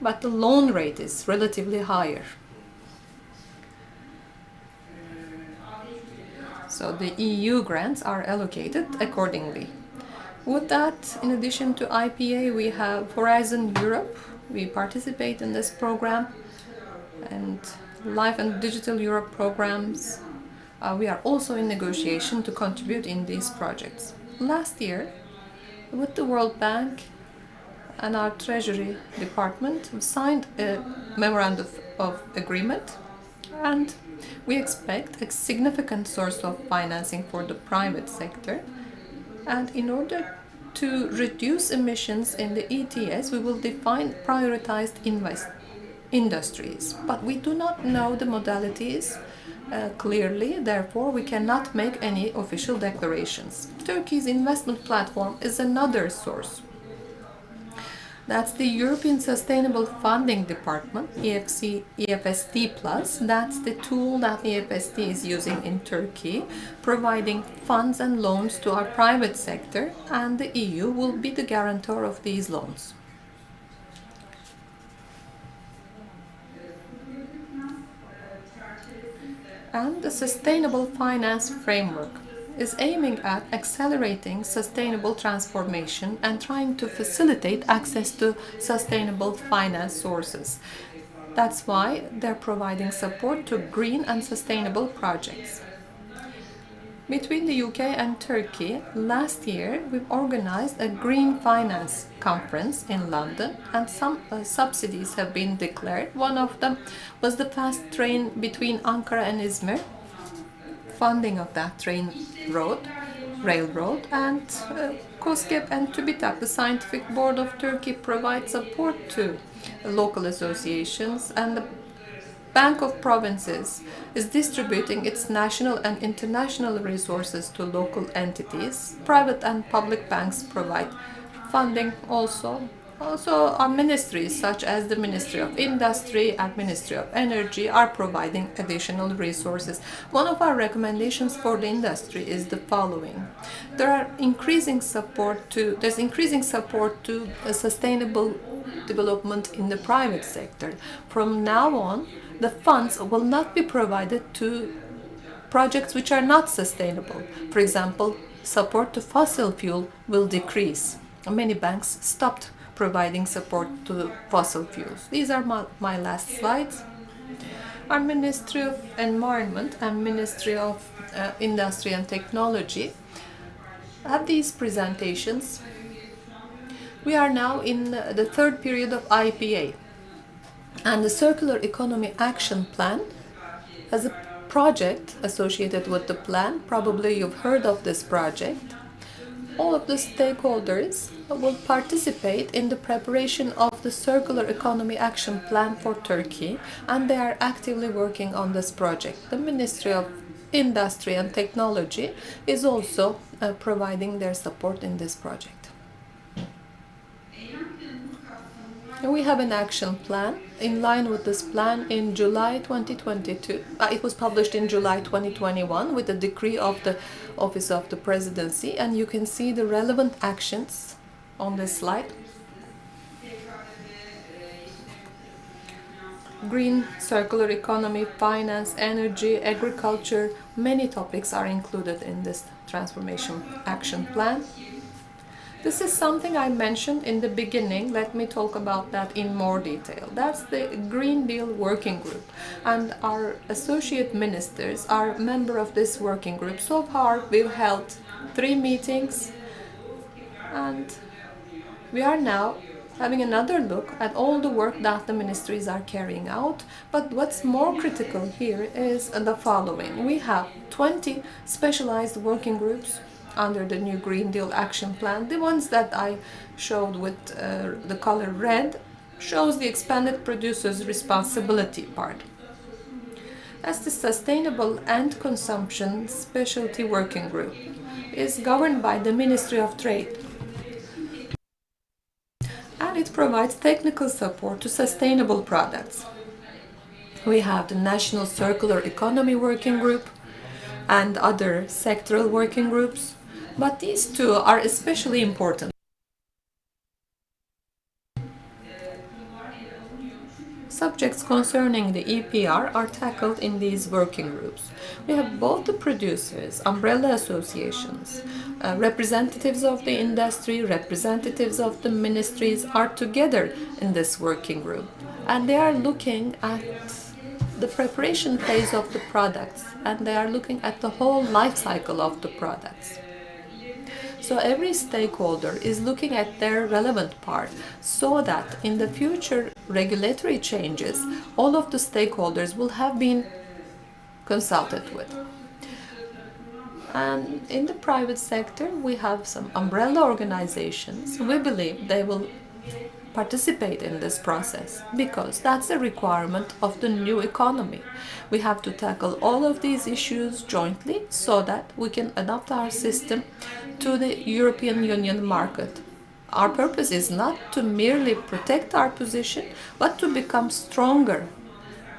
but the loan rate is relatively higher. So the EU grants are allocated accordingly. With that, in addition to IPA, we have Horizon Europe. We participate in this program, and Life and Digital Europe programs. We are also in negotiation to contribute in these projects. Last year, with the World Bank and our Treasury Department, we signed a memorandum of agreement, and we expect a significant source of financing for the private sector. And in order to reduce emissions in the ETS, we will define prioritized industries. But we do not know the modalities clearly, therefore we cannot make any official declarations. Turkey's investment platform is another source. That's the European Sustainable Funding Department, EFSD Plus. That's the tool that EFSD is using in Turkey, providing funds and loans to our private sector, and the EU will be the guarantor of these loans. And the Sustainable Finance Framework is aiming at accelerating sustainable transformation and trying to facilitate access to sustainable finance sources. That's why they're providing support to green and sustainable projects. Between the UK and Turkey, last year we've organized a green finance conference in London, and some subsidies have been declared. One of them was the fast train between Ankara and Izmir, funding of that railroad, and KOSGEB and TÜBİTAK, the Scientific Board of Turkey, provide support to local associations, and the Bank of Provinces is distributing its national and international resources to local entities. Private and public banks provide funding also. Also, our ministries, such as the Ministry of Industry and Ministry of Energy, are providing additional resources. One of our recommendations for the industry is the following. There's increasing support to sustainable development in the private sector. From now on, the funds will not be provided to projects which are not sustainable. For example, support to fossil fuel will decrease. Many banks stopped providing support to fossil fuels. These are my last slides. Our Ministry of Environment and Ministry of Industry and Technology have these presentations. We are now in the third period of IPA, and the Circular Economy Action Plan has a project associated with the plan. Probably you've heard of this project. All of the stakeholders will participate in the preparation of the Circular Economy Action Plan for Turkey, and they are actively working on this project. The Ministry of Industry and Technology is also providing their support in this project. We have an action plan. In line with this plan, in July 2022, it was published in July 2021 with the decree of the Office of the Presidency, and you can see the relevant actions on this slide. Green, circular economy, finance, energy, agriculture, many topics are included in this transformation action plan. This is something I mentioned in the beginning. Let me talk about that in more detail. That's the Green Deal Working Group, and our associate ministers are member of this working group. So far, we've held 3 meetings, and we are now having another look at all the work that the ministries are carrying out. But what's more critical here is the following. We have 20 specialized working groups under the new Green Deal Action Plan. The ones that I showed with the color red shows the expanded producers' responsibility part. As the Sustainable and Consumption Specialty Working Group is governed by the Ministry of Trade, and it provides technical support to sustainable products. We have the National Circular Economy Working Group and other sectoral working groups, but these two are especially important. subjects concerning the EPR are tackled in these working groups. We have both the producers, umbrella associations, representatives of the industry, representatives of the ministries are together in this working group, and they are looking at the preparation phase of the products, and they are looking at the whole life cycle of the products. So every stakeholder is looking at their relevant part so that in the future regulatory changes, all of the stakeholders will have been consulted with. And in the private sector, we have some umbrella organizations. We believe they will participate in this process because that's a requirement of the new economy. We have to tackle all of these issues jointly so that we can adapt our system to the European Union market. Our purpose is not to merely protect our position, but to become stronger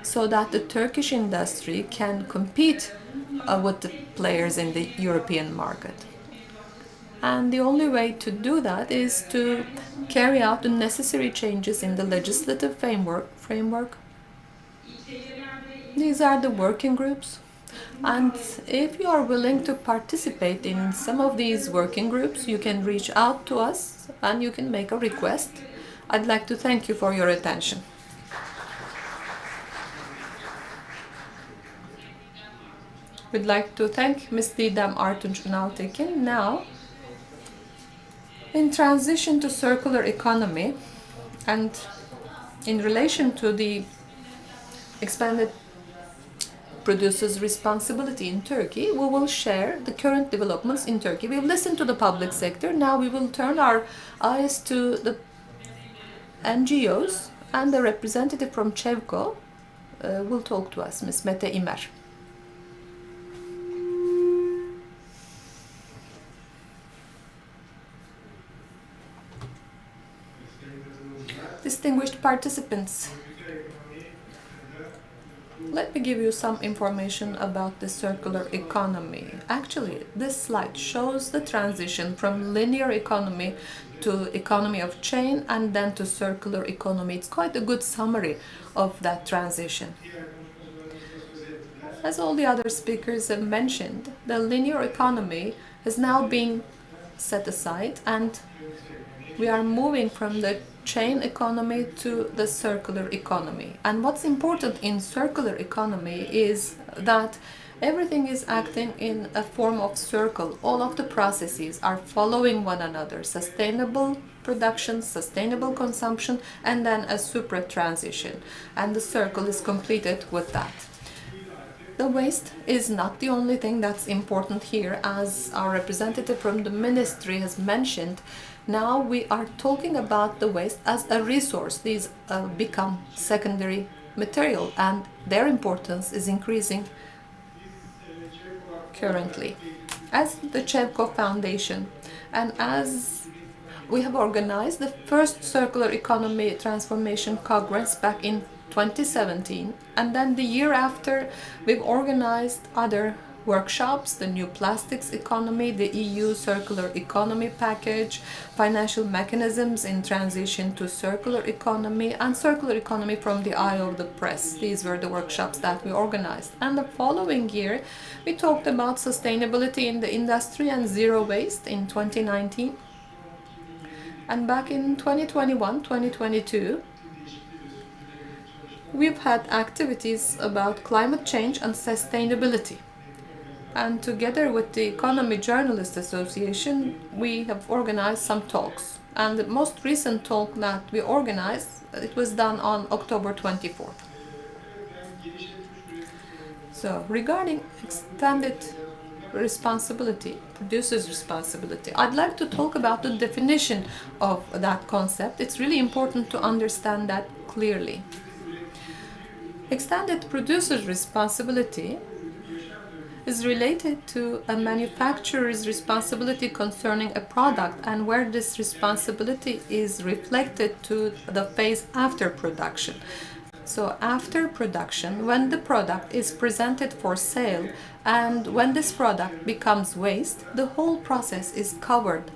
so that the Turkish industry can compete with the players in the European market. And the only way to do that is to carry out the necessary changes in the legislative framework. These are the working groups. And if you are willing to participate in some of these working groups, you can reach out to us and you can make a request. I'd like to thank you for your attention. We'd like to thank Ms. Didem Artunç Ünaltekin. Now, in transition to circular economy and in relation to the expanded producers' responsibility in Turkey, we will share the current developments in Turkey. We've listened to the public sector. Now we will turn our eyes to the NGOs, and the representative from ÇEVKO will talk to us, Ms. Mete İmer. Distinguished participants, let me give you some information about the circular economy. Actually, this slide shows the transition from linear economy to economy of chain and then to circular economy. It's quite a good summary of that transition. As all the other speakers have mentioned, the linear economy has now been set aside and we are moving from the chain economy to the circular economy. And what's important in circular economy is that everything is acting in a form of circle. All of the processes are following one another. Sustainable production, sustainable consumption, and then a supra transition. And the circle is completed with that. The waste is not the only thing that's important here, as our representative from the ministry has mentioned. Now we are talking about the waste as a resource. These become secondary material and their importance is increasing currently. As the ÇEVKO Foundation and as we have organized the first Circular Economy Transformation Congress back in 2017, and then the year after we've organized other workshops, the new plastics economy, the EU circular economy package, financial mechanisms in transition to circular economy, and circular economy from the eye of the press. These were the workshops that we organized. And the following year, we talked about sustainability in the industry and zero waste in 2019. And back in 2021, 2022, we've had activities about climate change and sustainability. And together with the Economy Journalists Association, we have organized some talks. And the most recent talk that we organized, it was done on October 24th. So, regarding extended responsibility, producer's responsibility, I'd like to talk about the definition of that concept. It's really important to understand that clearly. Extended producer's responsibility is related to a manufacturer's responsibility concerning a product and where this responsibility is reflected to the phase after production. So after production, when the product is presented for sale and when this product becomes waste, the whole process is covered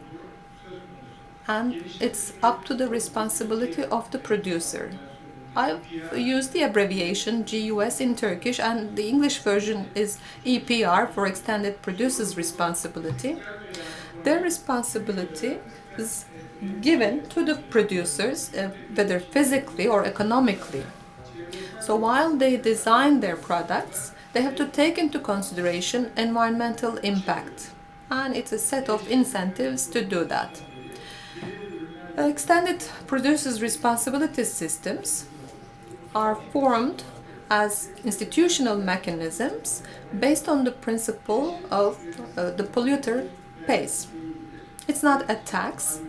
and it's up to the responsibility of the producer. I've used the abbreviation GUS in Turkish, and the English version is EPR for Extended Producers Responsibility. Their responsibility is given to the producers, whether physically or economically. So while they design their products, they have to take into consideration environmental impact, and it's a set of incentives to do that. Extended producers' responsibility systems are formed as institutional mechanisms based on the principle of the polluter pays. It's not a tax,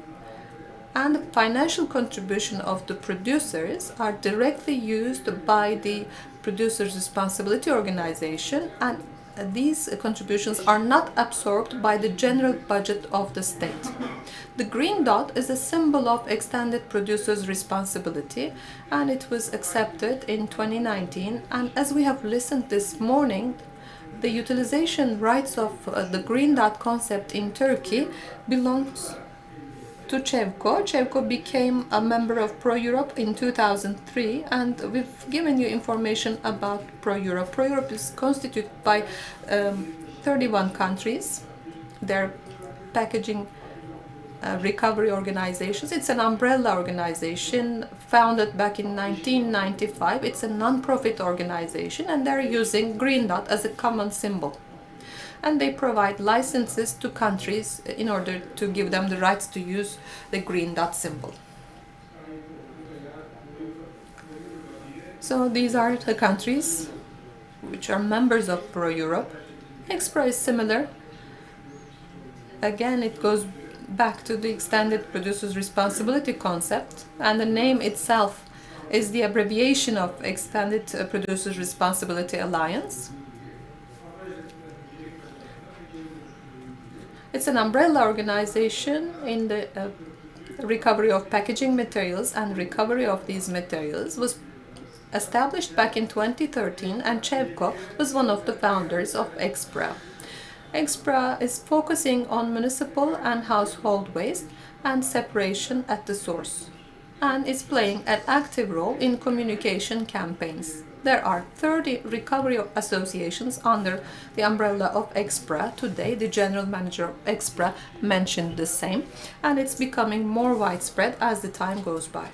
and the financial contribution of the producers are directly used by the Producers Responsibility Organization, and these contributions are not absorbed by the general budget of the state. The green dot is a symbol of extended producers' responsibility, and it was accepted in 2019. And as we have listened this morning, the utilization rights of the green dot concept in Turkey belongs to ÇEVKO. ÇEVKO became a member of Pro-Europe in 2003, and we've given you information about Pro-Europe. Pro-Europe is constituted by 31 countries. They're packaging recovery organizations. It's an umbrella organization founded back in 1995. It's a non-profit organization, and they're using green dot as a common symbol. And they provide licenses to countries in order to give them the rights to use the green dot symbol. So these are the countries which are members of Pro-Europe. EXPRA is similar. Again, it goes back to the extended producers' responsibility concept, and the name itself is the abbreviation of Extended Producers' Responsibility Alliance. It's an umbrella organization in the recovery of packaging materials, and recovery of these materials was established back in 2013, and ÇEVKO was one of the founders of EXPRA. EXPRA is focusing on municipal and household waste and separation at the source, and is playing an active role in communication campaigns. There are 30 recovery associations under the umbrella of EXPRA. Today, the general manager of EXPRA mentioned the same, and it's becoming more widespread as the time goes by.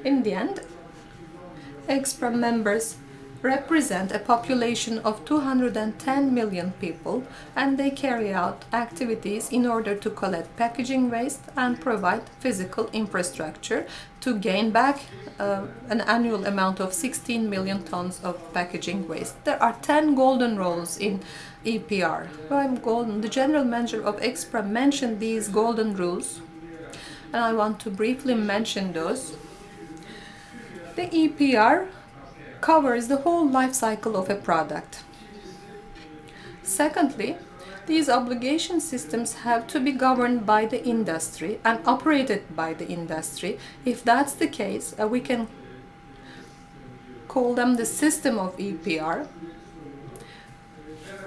In the end, EXPRA members represent a population of 210 million people, and they carry out activities in order to collect packaging waste and provide physical infrastructure to gain back an annual amount of 16 million tons of packaging waste. There are 10 golden rules in EPR. The general manager of EXPRA mentioned these golden rules, and I want to briefly mention those. The EPR covers the whole life cycle of a product. Secondly, these obligation systems have to be governed by the industry and operated by the industry. If that's the case, we can call them the system of EPR.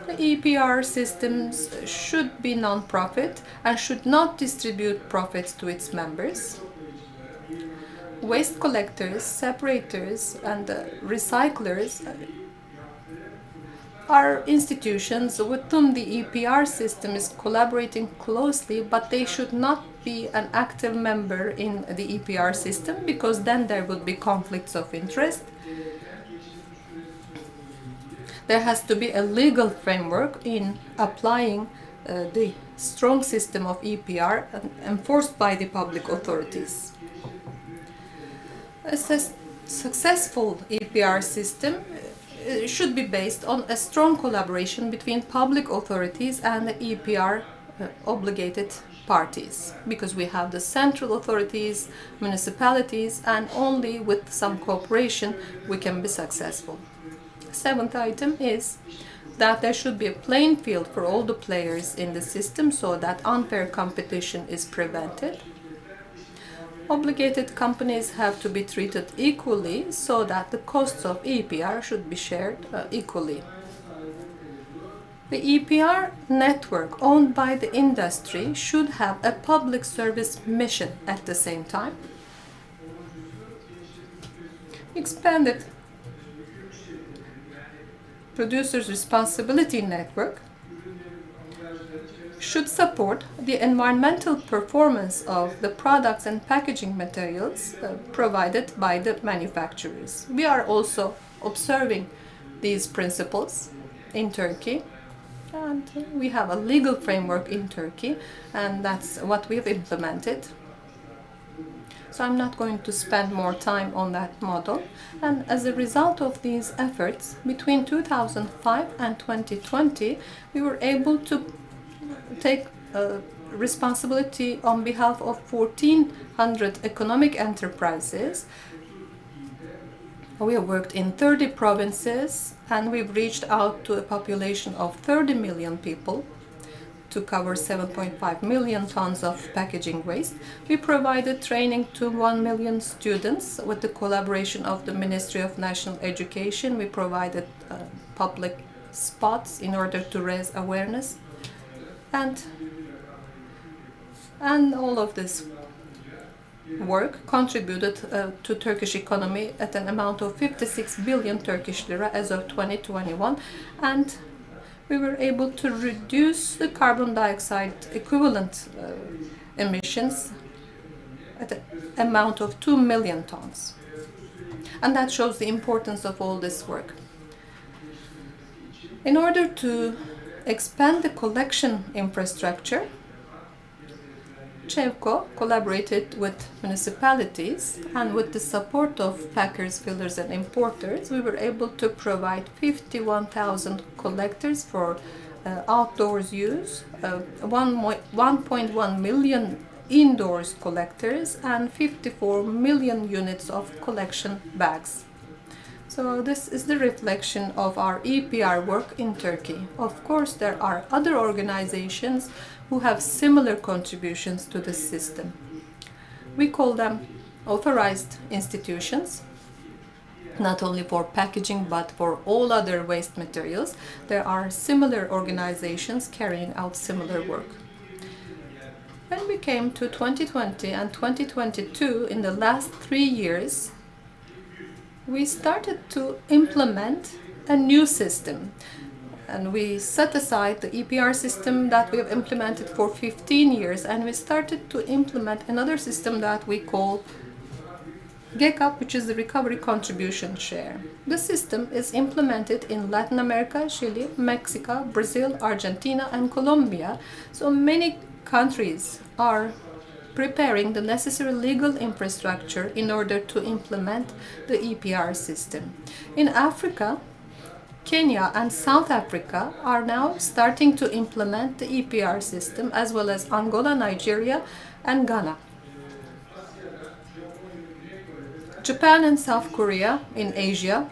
The EPR systems should be non-profit and should not distribute profits to its members. Waste collectors, separators, and recyclers are institutions with whom the EPR system is collaborating closely, but they should not be an active member in the EPR system, because then there would be conflicts of interest. There has to be a legal framework in applying the strong system of EPR enforced by the public authorities. A successful EPR system should be based on a strong collaboration between public authorities and the EPR obligated parties, because we have the central authorities, municipalities, and only with some cooperation we can be successful. Seventh item is that there should be a playing field for all the players in the system so that unfair competition is prevented. Obligated companies have to be treated equally so that the costs of EPR should be shared equally. The EPR network owned by the industry should have a public service mission at the same time. expanded producers' responsibility network should support the environmental performance of the products and packaging materials provided by the manufacturers. We are also observing these principles in Turkey, and we have a legal framework in Turkey, and that's what we've implemented. So I'm not going to spend more time on that model. And as a result of these efforts, between 2005 and 2020, we were able to take responsibility on behalf of 1,400 economic enterprises. We have worked in 30 provinces, and we've reached out to a population of 30 million people to cover 7.5 million tons of packaging waste. We provided training to 1 million students with the collaboration of the Ministry of National Education. We provided public spots in order to raise awareness. And all of this work contributed to Turkish economy at an amount of 56 billion Turkish lira as of 2021, and we were able to reduce the carbon dioxide equivalent emissions at an amount of 2 million tons. And that shows the importance of all this work. In order to expand the collection infrastructure, ÇEVKO collaborated with municipalities, and with the support of packers, fillers and importers, we were able to provide 51,000 collectors for outdoors use, 1.1 million indoors collectors, and 54 million units of collection bags. So this is the reflection of our EPR work in Turkey. Of course, there are other organizations who have similar contributions to the system. We call them authorized institutions, not only for packaging but for all other waste materials. There are similar organizations carrying out similar work. When we came to 2020 and 2022, in the last 3 years, we started to implement a new system. And we set aside the EPR system that we have implemented for 15 years, and we started to implement another system that we call GECAP, which is the Recovery Contribution Share. The system is implemented in Latin America, Chile, Mexico, Brazil, Argentina, and Colombia. So many countries are preparing the necessary legal infrastructure in order to implement the EPR system. In Africa, Kenya and South Africa are now starting to implement the EPR system, as well as Angola, Nigeria, and Ghana. Japan and South Korea in Asia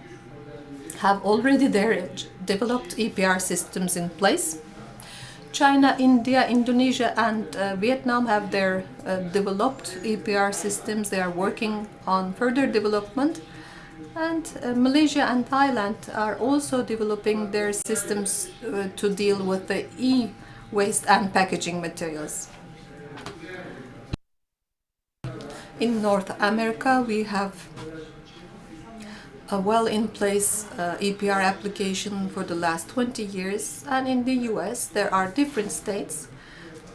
have already their developed EPR systems in place. China, India, Indonesia, and Vietnam have their developed EPR systems. They are working on further development. And Malaysia and Thailand are also developing their systems to deal with the e-waste and packaging materials. In North America, we have a well-in-place EPR application for the last 20 years, and in the US there are different states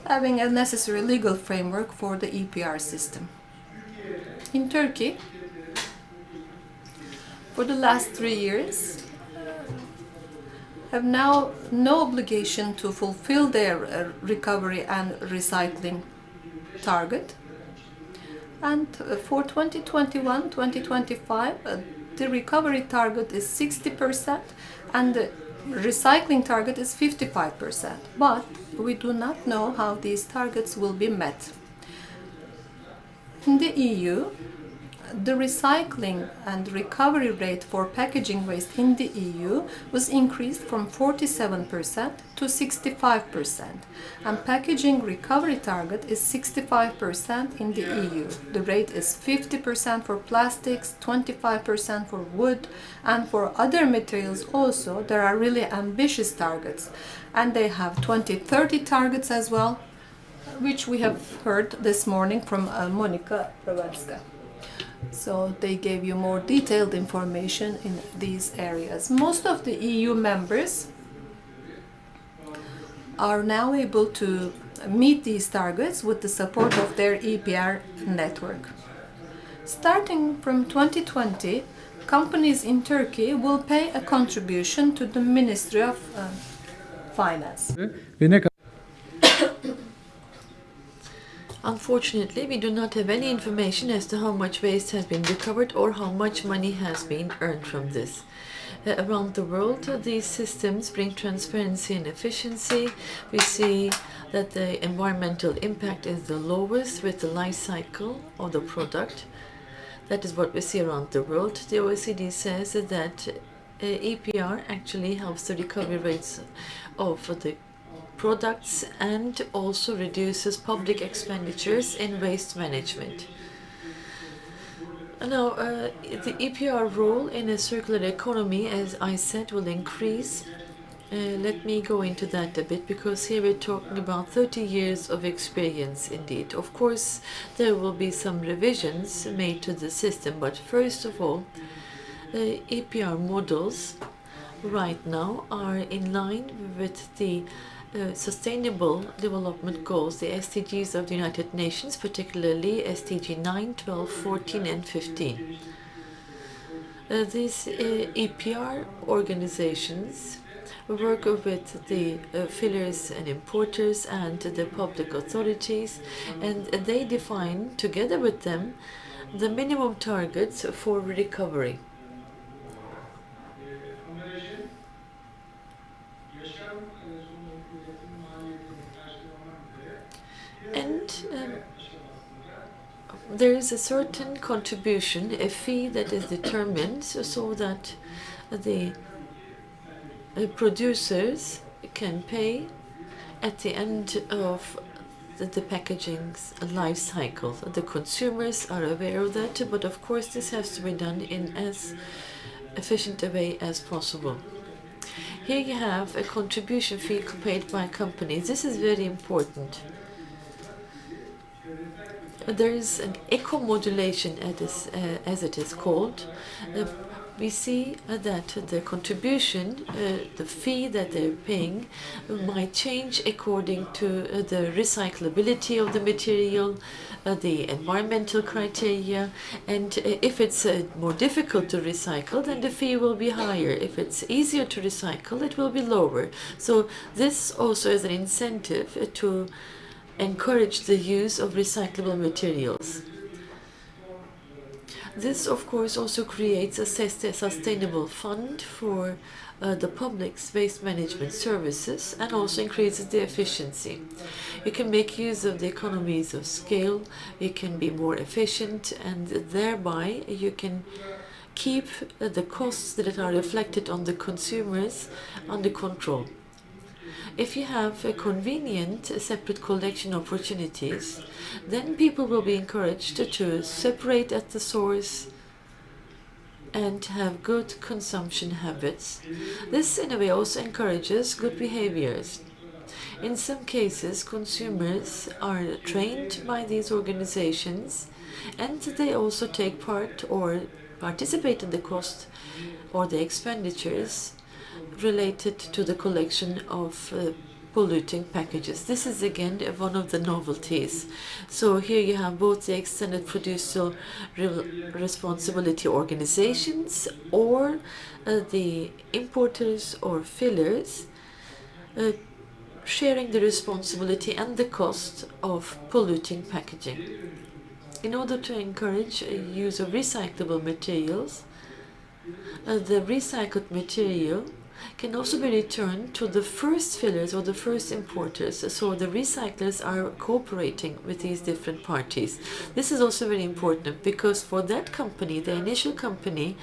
having a necessary legal framework for the EPR system. In Turkey, for the last 3 years, have now no obligation to fulfill their recovery and recycling target. And for 2021-2025, the recovery target is 60% and the recycling target is 55%. But we do not know how these targets will be met. In the EU, the recycling and recovery rate for packaging waste in the EU was increased from 47% to 65%, and packaging recovery target is 65% in the EU. The rate is 50% for plastics, 25% for wood, and for other materials also there are really ambitious targets, and they have 2030 targets as well, which we have heard this morning from Monika Prowarska. So they gave you more detailed information in these areas. Most of the EU members are now able to meet these targets with the support of their EPR network. Starting from 2020, companies in Turkey will pay a contribution to the Ministry of Finance. Unfortunately, we do not have any information as to how much waste has been recovered or how much money has been earned from this. Around the world, these systems bring transparency and efficiency. We see that the environmental impact is the lowest with the life cycle of the product. That is what we see around the world. The OECD says that EPR actually helps the recovery rates of the products and also reduces public expenditures in waste management. Now, the EPR role in a circular economy, as I said, will increase. Let me go into that a bit, because here we're talking about 30 years of experience indeed. Of course, there will be some revisions made to the system, but first of all, EPR models right now are in line with the Sustainable Development Goals, the SDGs of the United Nations, particularly SDG 9, 12, 14 and 15. These EPR organizations work with the fillers and importers and the public authorities, and they define together with them the minimum targets for recovery. And there is a certain contribution, a fee that is determined so that the producers can pay at the end of the packaging's life cycle. The consumers are aware of that, but of course this has to be done in as efficient a way as possible. Here you have a contribution fee paid by companies. This is very important. There is an eco-modulation, as it is called. We see that the contribution, the fee that they're paying, might change according to the recyclability of the material, the environmental criteria, and if it's more difficult to recycle, then the fee will be higher. If it's easier to recycle, it will be lower. So this also is an incentive to encourage the use of recyclable materials. This, of course, also creates a sustainable fund for the public's waste management services and also increases the efficiency. You can make use of the economies of scale, you can be more efficient, and thereby you can keep the costs that are reflected on the consumers under control. If you have a convenient separate collection opportunities, then people will be encouraged to separate at the source and have good consumption habits. This, in a way, also encourages good behaviors. In some cases, consumers are trained by these organizations, and they also take part or participate in the cost or the expenditures related to the collection of polluting packages. This is again one of the novelties. So here you have both the extended producer responsibility organizations or the importers or fillers sharing the responsibility and the cost of polluting packaging. In order to encourage use of recyclable materials, the recycled material can also be returned to the first fillers or the first importers. So the recyclers are cooperating with these different parties. This is also very important because for that company, the initial company,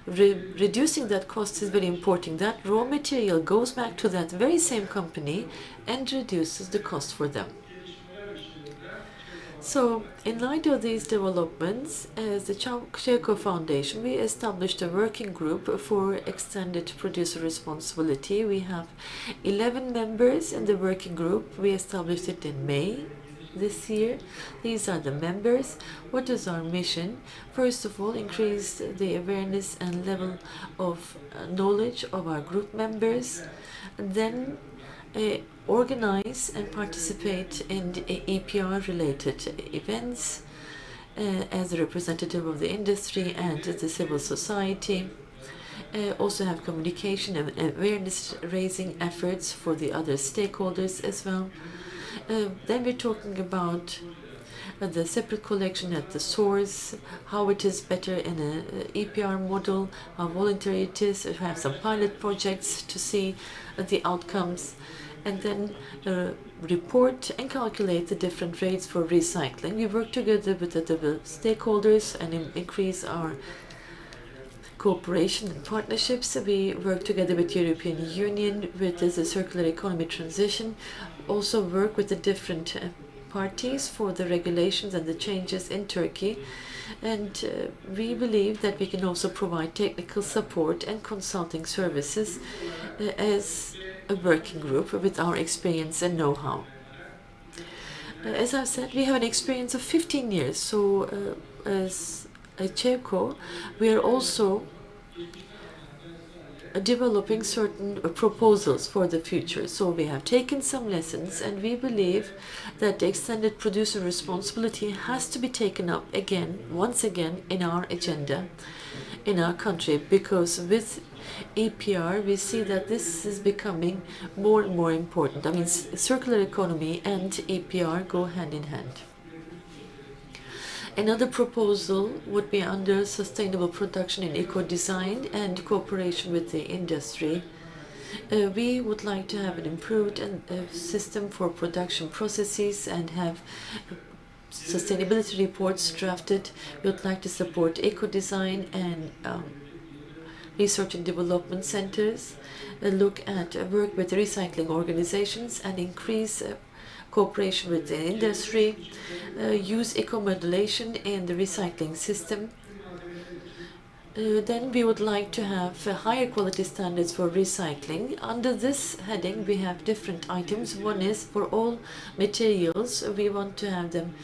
reducing that cost is very important. That raw material goes back to that very same company and reduces the cost for them. So, in light of these developments, as the ÇEVKO Foundation, we established a working group for extended producer responsibility. We have 11 members in the working group. We established it in May this year. These are the members. What is our mission? First of all, increase the awareness and level of knowledge of our group members. Then organize and participate in EPR related events as a representative of the industry and the civil society. Also have communication and awareness raising efforts for the other stakeholders as well. Then we're talking about the separate collection at the source, how it is better in an EPR model, how voluntary it is, to have some pilot projects to see the outcomes, and then report and calculate the different rates for recycling. We work together with the stakeholders and increase our cooperation and partnerships. We work together with European Union with the circular economy transition, also work with the different parties for the regulations and the changes in Turkey. And we believe that we can also provide technical support and consulting services as a working group with our experience and know-how. As I've said, we have an experience of 15 years. So as at ÇEVKO, we are also developing certain proposals for the future. So we have taken some lessons, and we believe that the extended producer responsibility has to be taken up once again in our agenda in our country, because with EPR we see that this is becoming more and more important. I mean, circular economy and EPR go hand in hand. Another proposal would be under sustainable production in eco-design and cooperation with the industry. We would like to have an improved system for production processes and have sustainability reports drafted. We would like to support eco-design and research and development centers, look at work with recycling organizations and increase cooperation with the industry, use eco-modulation in the recycling system. Then we would like to have higher quality standards for recycling. Under this heading we have different items. One is for all materials, we want to have them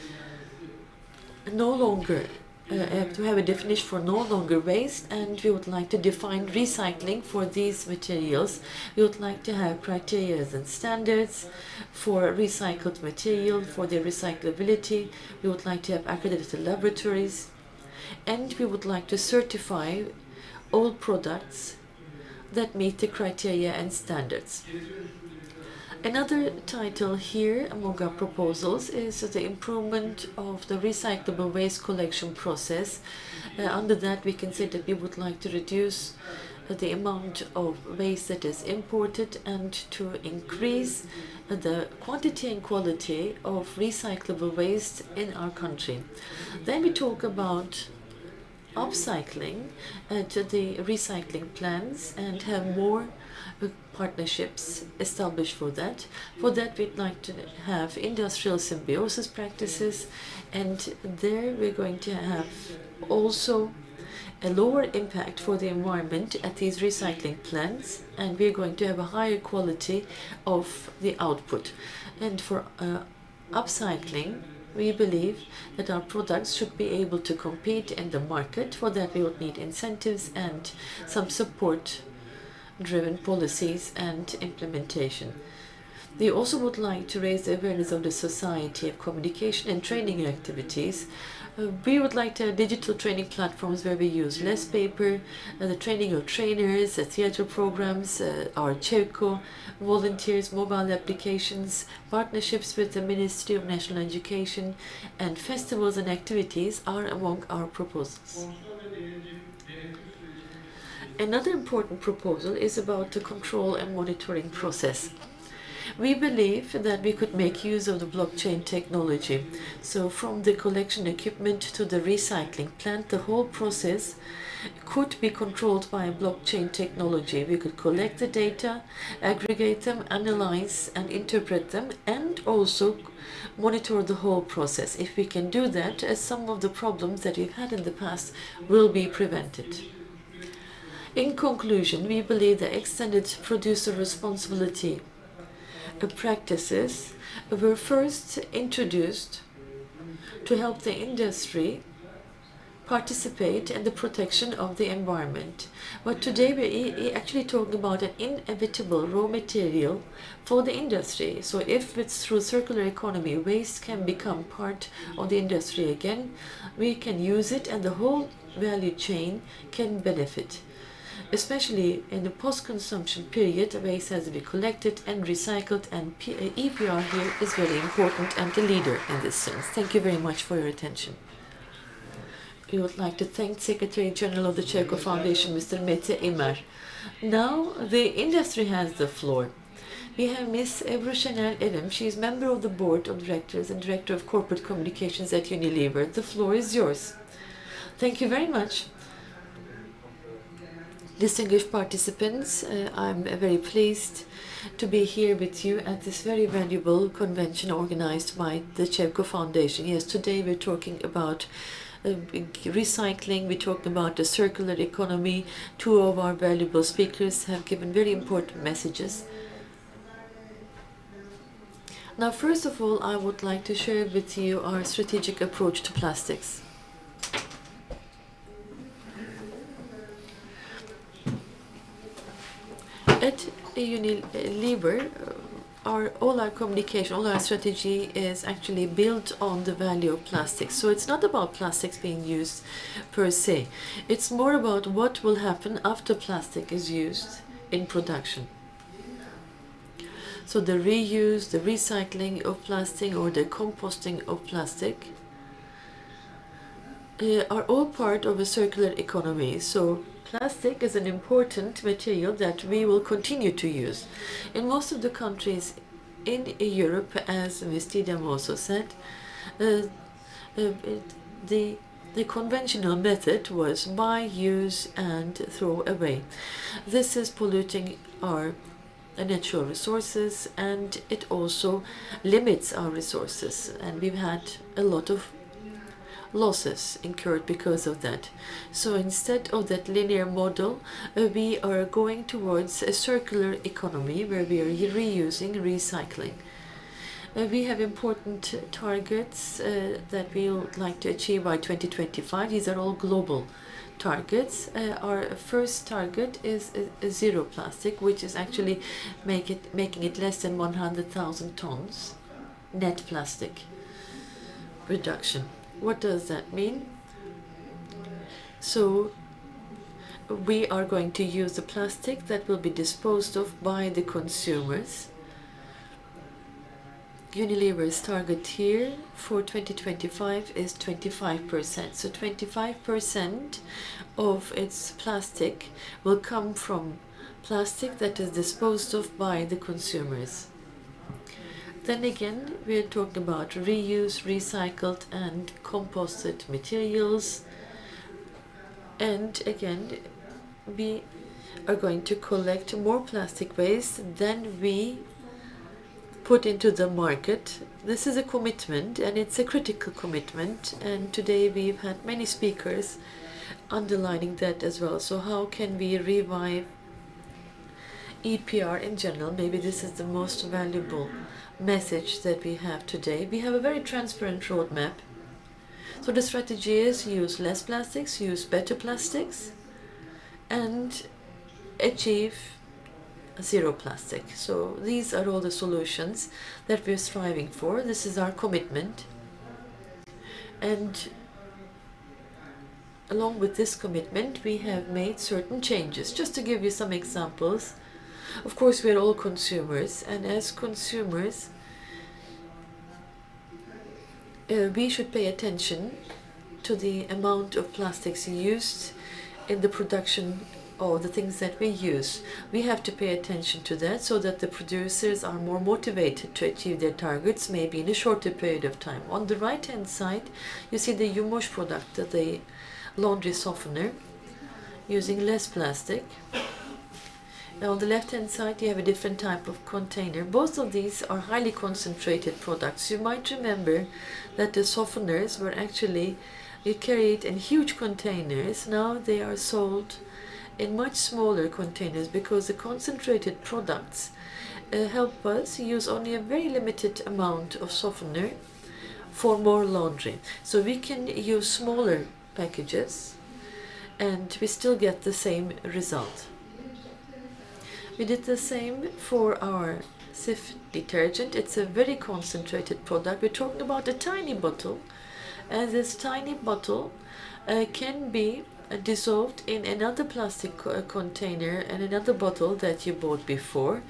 no longer to have a definition for no longer waste, and we would like to define recycling for these materials. We would like to have criteria and standards for recycled material, for their recyclability. We would like to have accredited laboratories, and we would like to certify all products that meet the criteria and standards. Another title here among our proposals is the improvement of the recyclable waste collection process. Under that we can say that we would like to reduce the amount of waste that is imported and to increase the quantity and quality of recyclable waste in our country. Then we talk about upcycling to the recycling plans and have more partnerships established for that. For that we'd like to have industrial symbiosis practices, and there we're going to have also a lower impact for the environment at these recycling plants, and we're going to have a higher quality of the output. And for upcycling, we believe that our products should be able to compete in the market. For that we would need incentives and some support-driven policies and implementation. We also would like to raise the awareness of the society of communication and training activities. We would like to have digital training platforms where we use less paper, the training of trainers, theater programs, our ÇEVKO volunteers, mobile applications, partnerships with the Ministry of National Education, and festivals and activities are among our proposals. Another important proposal is about the control and monitoring process. We believe that we could make use of the blockchain technology. So from the collection equipment to the recycling plant, the whole process could be controlled by blockchain technology. We could collect the data, aggregate them, analyze and interpret them, and also monitor the whole process. If we can do that, some of the problems that we've had in the past will be prevented. In conclusion, we believe the extended producer responsibility practices were first introduced to help the industry participate in the protection of the environment. But today we're actually talking about an inevitable raw material for the industry. So if it's through circular economy, waste can become part of the industry again, we can use it and the whole value chain can benefit. Especially in the post-consumption period, waste has to be collected and recycled, and EPR here is very important and the leader in this sense. Thank you very much for your attention. We would like to thank Secretary General of the ÇEVKO Foundation, Mr. Mete İmer. Now the industry has the floor. We have Ms. Ebru Şener Erim. She is member of the Board of Directors and Director of Corporate Communications at Unilever. The floor is yours. Thank you very much. Distinguished participants, I'm very pleased to be here with you at this very valuable convention organized by the ÇEVKO Foundation. Yes, today we're talking about recycling, we're talking about the circular economy. Two of our valuable speakers have given very important messages. Now, first of all, I would like to share with you our strategic approach to plastics. At Unilever, all our communication, all our strategy is actually built on the value of plastics. So it's not about plastics being used per se. It's more about what will happen after plastic is used in production. So the reuse, the recycling of plastic or the composting of plastic are all part of a circular economy. So plastic is an important material that we will continue to use. In most of the countries in Europe, as Ms. Tidem also said, the conventional method was buy, use and throw away. This is polluting our natural resources and it also limits our resources, and we've had a lot of losses incurred because of that. So instead of that linear model, we are going towards a circular economy where we are reusing, recycling. We have important targets that we would like to achieve by 2025. These are all global targets. Our first target is zero plastic, which is actually making it less than 100,000 tons net plastic reduction. What does that mean? So we are going to use the plastic that will be disposed of by the consumers. Unilever's target here for 2025 is 25%. So 25% of its plastic will come from plastic that is disposed of by the consumers. Then again, we are talking about reuse, recycled and composted materials. And again, we are going to collect more plastic waste than we put into the market. This is a commitment and it's a critical commitment, and today we've had many speakers underlining that as well. So how can we revive EPR in general? Maybe this is the most valuable message that we have today. We have a very transparent roadmap. So the strategy is use less plastics, use better plastics and achieve zero plastic. So these are all the solutions that we're striving for. This is our commitment, and along with this commitment we have made certain changes. Just to give you some examples, of course we're all consumers, and as consumers we should pay attention to the amount of plastics used in the production or the things that we use. We have to pay attention to that so that the producers are more motivated to achieve their targets, maybe in a shorter period of time. On the right hand side you see the Yumosh product, the laundry softener, using less plastic. Now on the left hand side you have a different type of container. Both of these are highly concentrated products. You might remember that the softeners were actually carried in huge containers. Now they are sold in much smaller containers because the concentrated products help us use only a very limited amount of softener for more laundry. So we can use smaller packages and we still get the same result. We did the same for our Cif detergent. It's a very concentrated product. We're talking about a tiny bottle, and this tiny bottle can be dissolved in another plastic container and another bottle that you bought before.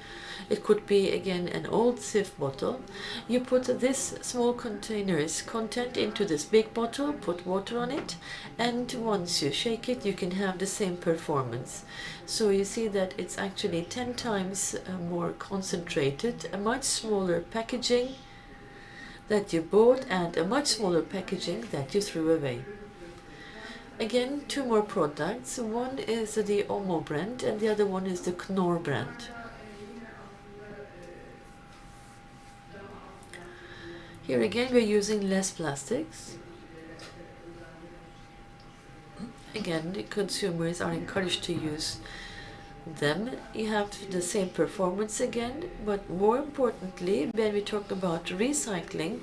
It could be again an old Cif bottle. You put this small container's content into this big bottle, put water on it, and once you shake it, you can have the same performance. So you see that it's actually 10 times more concentrated, a much smaller packaging that you bought and a much smaller packaging that you threw away. Again, two more products. One is the Omo brand and the other one is the Knorr brand. Here again we're using less plastics. Again, the consumers are encouraged to use them. You have the same performance again, but more importantly, when we talk about recycling,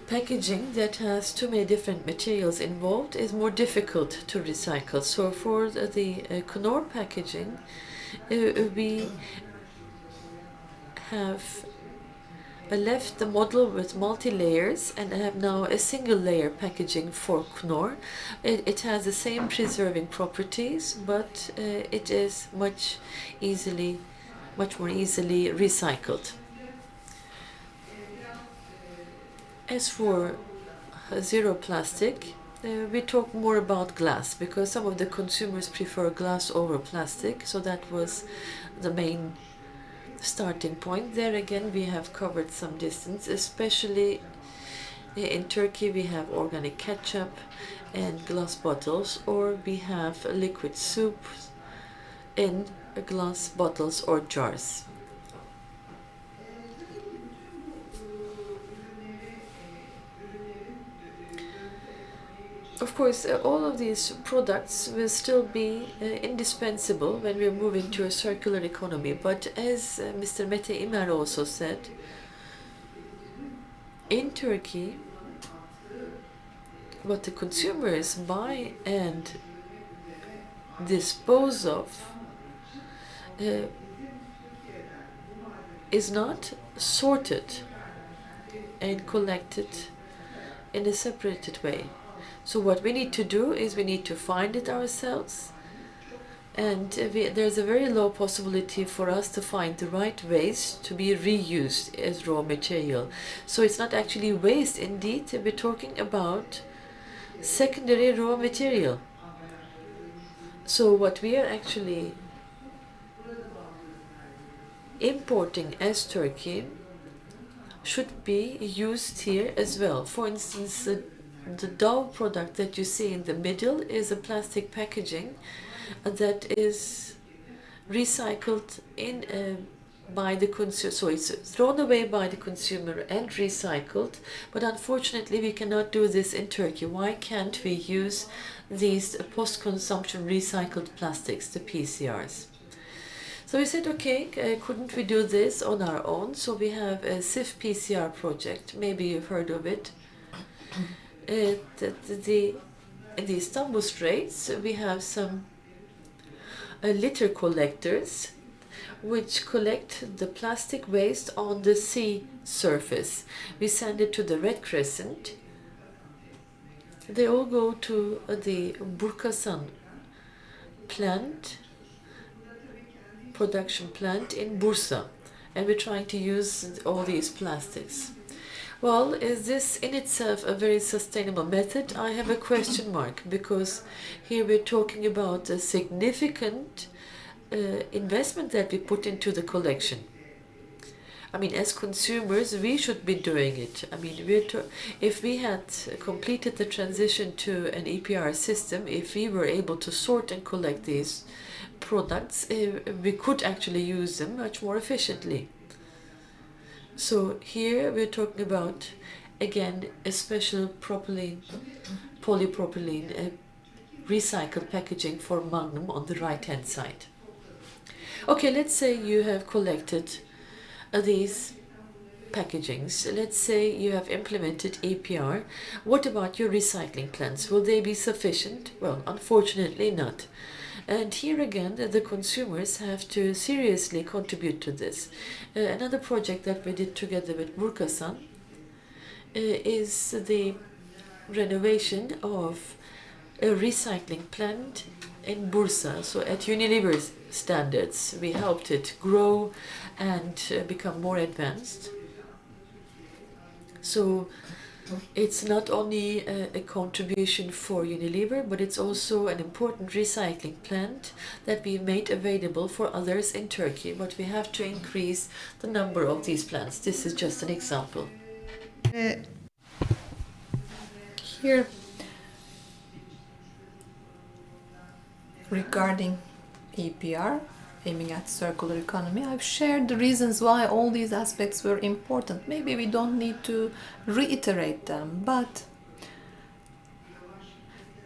packaging that has too many different materials involved is more difficult to recycle. So for the Knorr packaging, we have left the model with multi-layers and have now a single layer packaging for Knorr. It has the same preserving properties, but it is much more easily recycled. As for zero plastic, we talk more about glass because some of the consumers prefer glass over plastic, so that was the main starting point. There again we have covered some distance, especially in Turkey we have organic ketchup and glass bottles, or we have liquid soup in glass bottles or jars. Of course, all of these products will still be indispensable when we're moving to a circular economy. But as Mr. Mete İmer also said, in Turkey, what the consumers buy and dispose of is not sorted and collected in a separated way. So what we need to do is we need to find it ourselves, and there's a very low possibility for us to find the right waste to be reused as raw material. So it's not actually waste, indeed, we're talking about secondary raw material. So what we are actually importing as Turkey should be used here as well. For instance, the Dove product that you see in the middle is a plastic packaging that is recycled by the consumer. So it's thrown away by the consumer and recycled. But unfortunately, we cannot do this in Turkey. Why can't we use these post-consumption recycled plastics, the PCRs? So we said, okay, couldn't we do this on our own? So we have a Cif PCR project. Maybe you've heard of it. In the Istanbul Straits, we have some litter collectors which collect the plastic waste on the sea surface. We send it to the Red Crescent. They all go to the Burkasan plant, production plant in Bursa, and we're trying to use all these plastics. Well, is this in itself a very sustainable method? I have a question mark, because here we're talking about a significant investment that we put into the collection. I mean, as consumers, we should be doing it. I mean, if we had completed the transition to an EPR system, if we were able to sort and collect these products, we could actually use them much more efficiently. So here we're talking about, again, a special polypropylene recycled packaging for Magnum on the right-hand side. Okay, let's say you have collected these packagings. Let's say you have implemented APR. What about your recycling plans? Will they be sufficient? Well, unfortunately not. And here again, the consumers have to seriously contribute to this. Another project that we did together with Burkasan is the renovation of a recycling plant in Bursa. So at Unilever standards, we helped it grow and become more advanced. So it's not only a contribution for Unilever, but it's also an important recycling plant that we made available for others in Turkey. But we have to increase the number of these plants. This is just an example. Here, regarding EPR, aiming at circular economy, I've shared the reasons why all these aspects were important. Maybe we don't need to reiterate them, but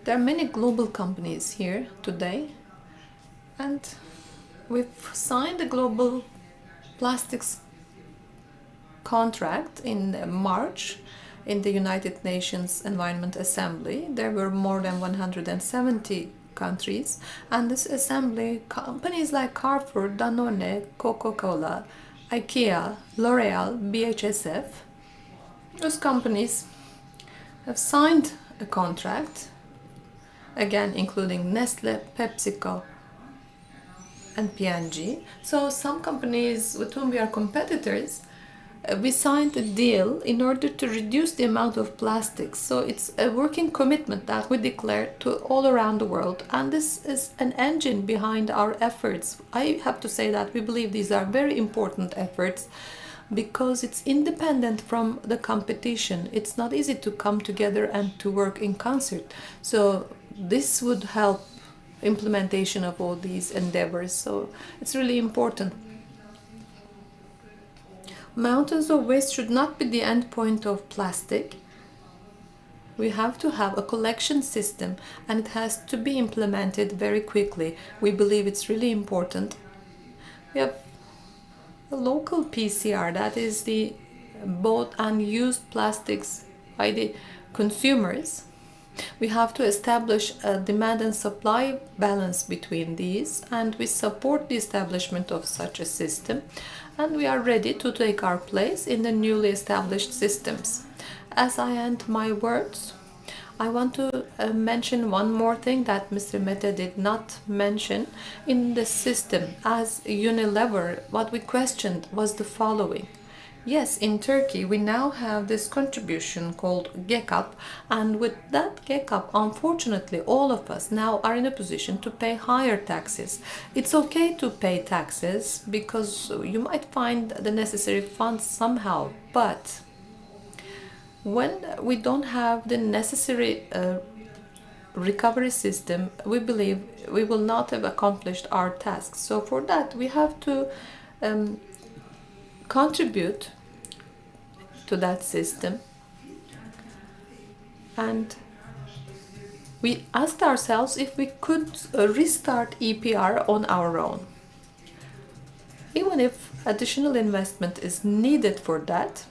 there are many global companies here today, and we've signed a global plastics contract in March in the United Nations Environment Assembly. There were more than 170 countries, and this assembly, companies like Carrefour, Danone, Coca-Cola, IKEA, L'Oreal, BHSF, those companies have signed a contract, again including Nestle, PepsiCo, and P&G. So some companies with whom we are competitors, we signed a deal in order to reduce the amount of plastics. So it's a working commitment that we declare to all around the world, and this is an engine behind our efforts. I have to say that we believe these are very important efforts because it's independent from the competition. It's not easy to come together and to work in concert. So this would help implementation of all these endeavors. So it's really important. Mountains of waste should not be the end point of plastic. We have to have a collection system, and it has to be implemented very quickly. We believe it's really important. We have a local PCR, that is the bought and used plastics by the consumers. We have to establish a demand and supply balance between these, and we support the establishment of such a system, and we are ready to take our place in the newly established systems. As I end my words, I want to mention one more thing that Mr. Mete did not mention. In the system, as Unilever, what we questioned was the following. Yes, in Turkey we now have this contribution called GECAP, and with that GECAP, unfortunately, all of us now are in a position to pay higher taxes. It's okay to pay taxes because you might find the necessary funds somehow, but when we don't have the necessary recovery system, we believe we will not have accomplished our tasks. So for that, we have to contribute to that system, and we asked ourselves if we could restart EPR on our own. Even if additional investment is needed for that,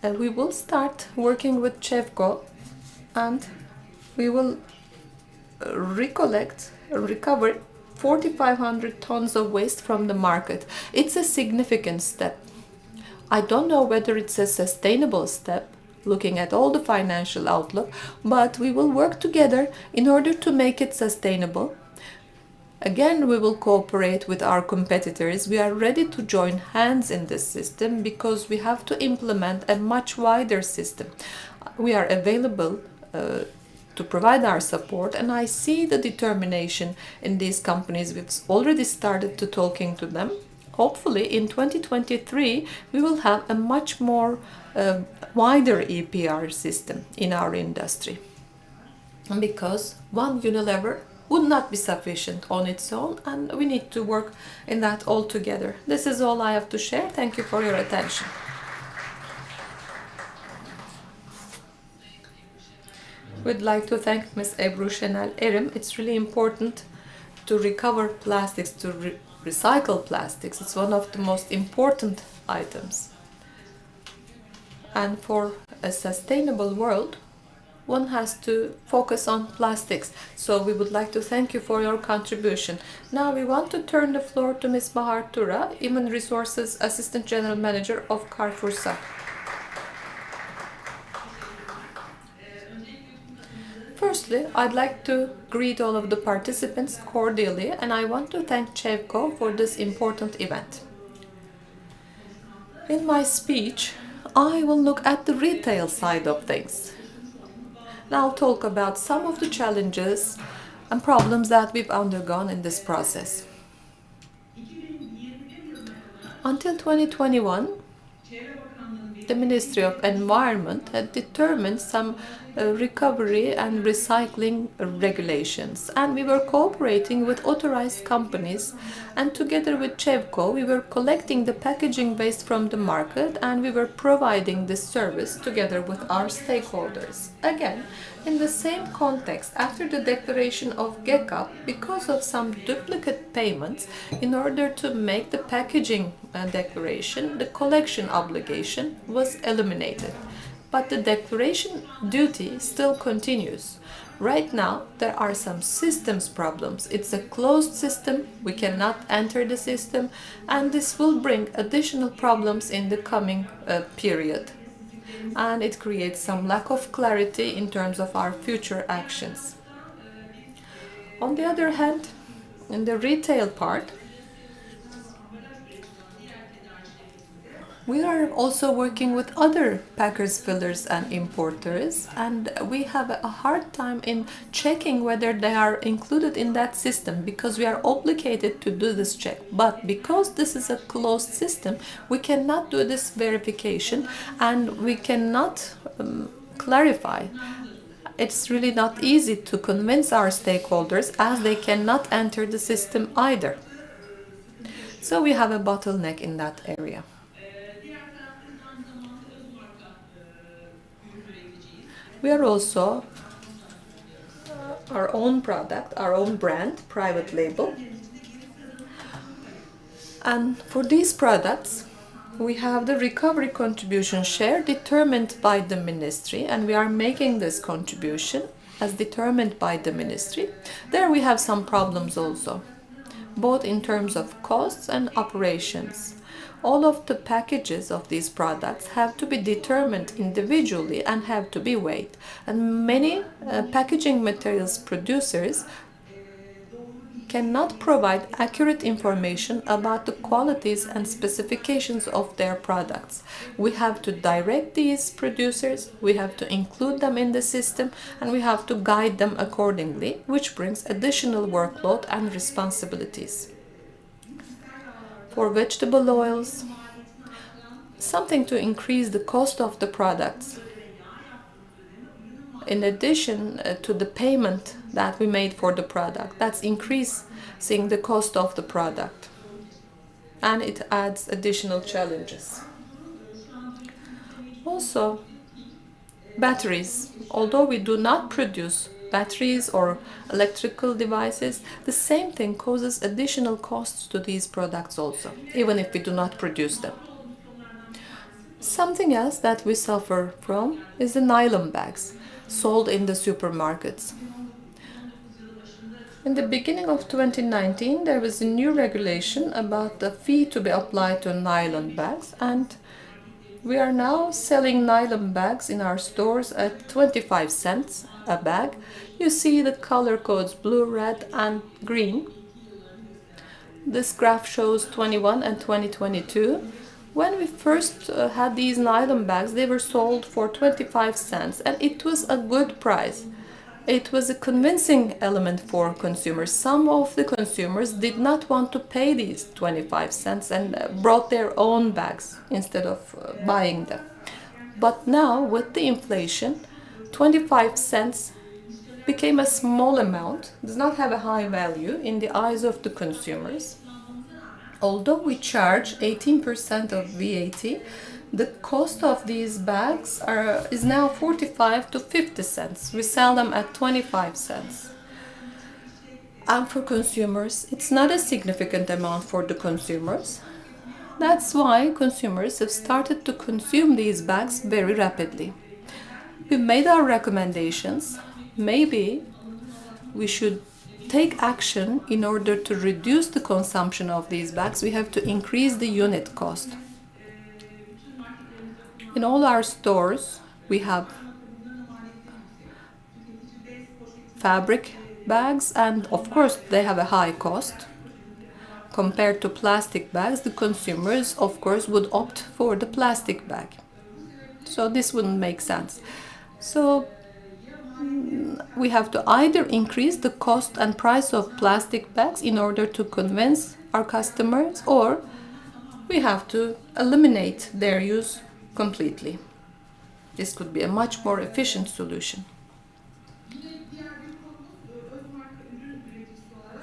we will start working with ÇEVKO, and we will recover 4,500 tons of waste from the market. It's a significant step. I don't know whether it's a sustainable step, looking at all the financial outlook, but we will work together in order to make it sustainable. Again, we will cooperate with our competitors. We are ready to join hands in this system because we have to implement a much wider system. We are available to provide our support, and I see the determination in these companies. We've already started to talking to them. Hopefully in 2023 we will have a much more wider EPR system in our industry, because one Unilever would not be sufficient on its own, and we need to work in that all together. This is all I have to share. Thank you for your attention. We'd like to thank Ms. Ebru Şenel Erim. It's really important to recover plastics, to recycle plastics. It's one of the most important items. And for a sustainable world, one has to focus on plastics. So we would like to thank you for your contribution. Now we want to turn the floor to Ms. Bahar Tura, Human Resources Assistant General Manager of Carrefour'sa. Firstly, I'd like to greet all of the participants cordially, and I want to thank ÇEVKO for this important event. In my speech, I will look at the retail side of things. And I'll talk about some of the challenges and problems that we've undergone in this process. Until 2021, the Ministry of Environment had determined some recovery and recycling regulations, and we were cooperating with authorized companies, and together with ÇEVKO we were collecting the packaging waste from the market, and we were providing this service together with our stakeholders. Again, in the same context, after the declaration of GECAP, because of some duplicate payments, in order to make the packaging declaration, the collection obligation was eliminated. But the declaration duty still continues. Right now, there are some systems problems. It's a closed system, we cannot enter the system, and this will bring additional problems in the coming period. And it creates some lack of clarity in terms of our future actions. On the other hand, in the retail part, we are also working with other packers, fillers and importers, and we have a hard time in checking whether they are included in that system because we are obligated to do this check. But because this is a closed system, we cannot do this verification and we cannot clarify. It's really not easy to convince our stakeholders as they cannot enter the system either. So we have a bottleneck in that area. We are also our own product, our own brand, private label. And for these products, we have the recovery contribution share determined by the ministry, and we are making this contribution as determined by the ministry. There we have some problems also, both in terms of costs and operations. All of the packages of these products have to be determined individually and have to be weighed. And many packaging materials producers cannot provide accurate information about the qualities and specifications of their products. We have to direct these producers, we have to include them in the system, and we have to guide them accordingly, which brings additional workload and responsibilities. For vegetable oils, something to increase the cost of the products. In addition to the payment that we made for the product, that's increasing the cost of the product, and it adds additional challenges. Also, batteries. Although we do not produce batteries or electrical devices, the same thing causes additional costs to these products also, even if we do not produce them. Something else that we suffer from is the nylon bags sold in the supermarkets. In the beginning of 2019, there was a new regulation about the fee to be applied to nylon bags, and we are now selling nylon bags in our stores at 25 cents a bag. You see the color codes blue, red and green. This graph shows 21 and 2022. When we first had these nylon bags, they were sold for 25 cents, and it was a good price. It was a convincing element for consumers. Some of the consumers did not want to pay these 25 cents and brought their own bags instead of buying them. But now, with the inflation, 25 cents became a small amount, does not have a high value in the eyes of the consumers. Although we charge 18% of VAT, the cost of these bags is now 45 to 50 cents. We sell them at 25 cents. And for consumers, it's not a significant amount for the consumers. That's why consumers have started to consume these bags very rapidly. We've made our recommendations. Maybe we should take action in order to reduce the consumption of these bags. We have to increase the unit cost. In all our stores, we have fabric bags, and of course, they have a high cost. Compared to plastic bags, the consumers, of course, would opt for the plastic bag. So this wouldn't make sense. So we have to either increase the cost and price of plastic bags in order to convince our customers, or we have to eliminate their use completely. This could be a much more efficient solution.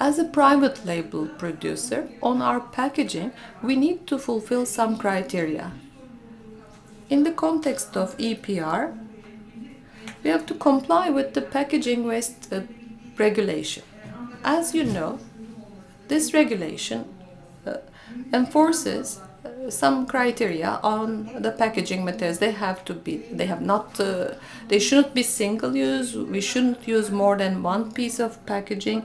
As a private label producer, on our packaging, we need to fulfill some criteria. In the context of EPR, we have to comply with the packaging waste regulation. As you know, this regulation enforces some criteria on the packaging materials. They shouldn't be single use. We shouldn't use more than one piece of packaging.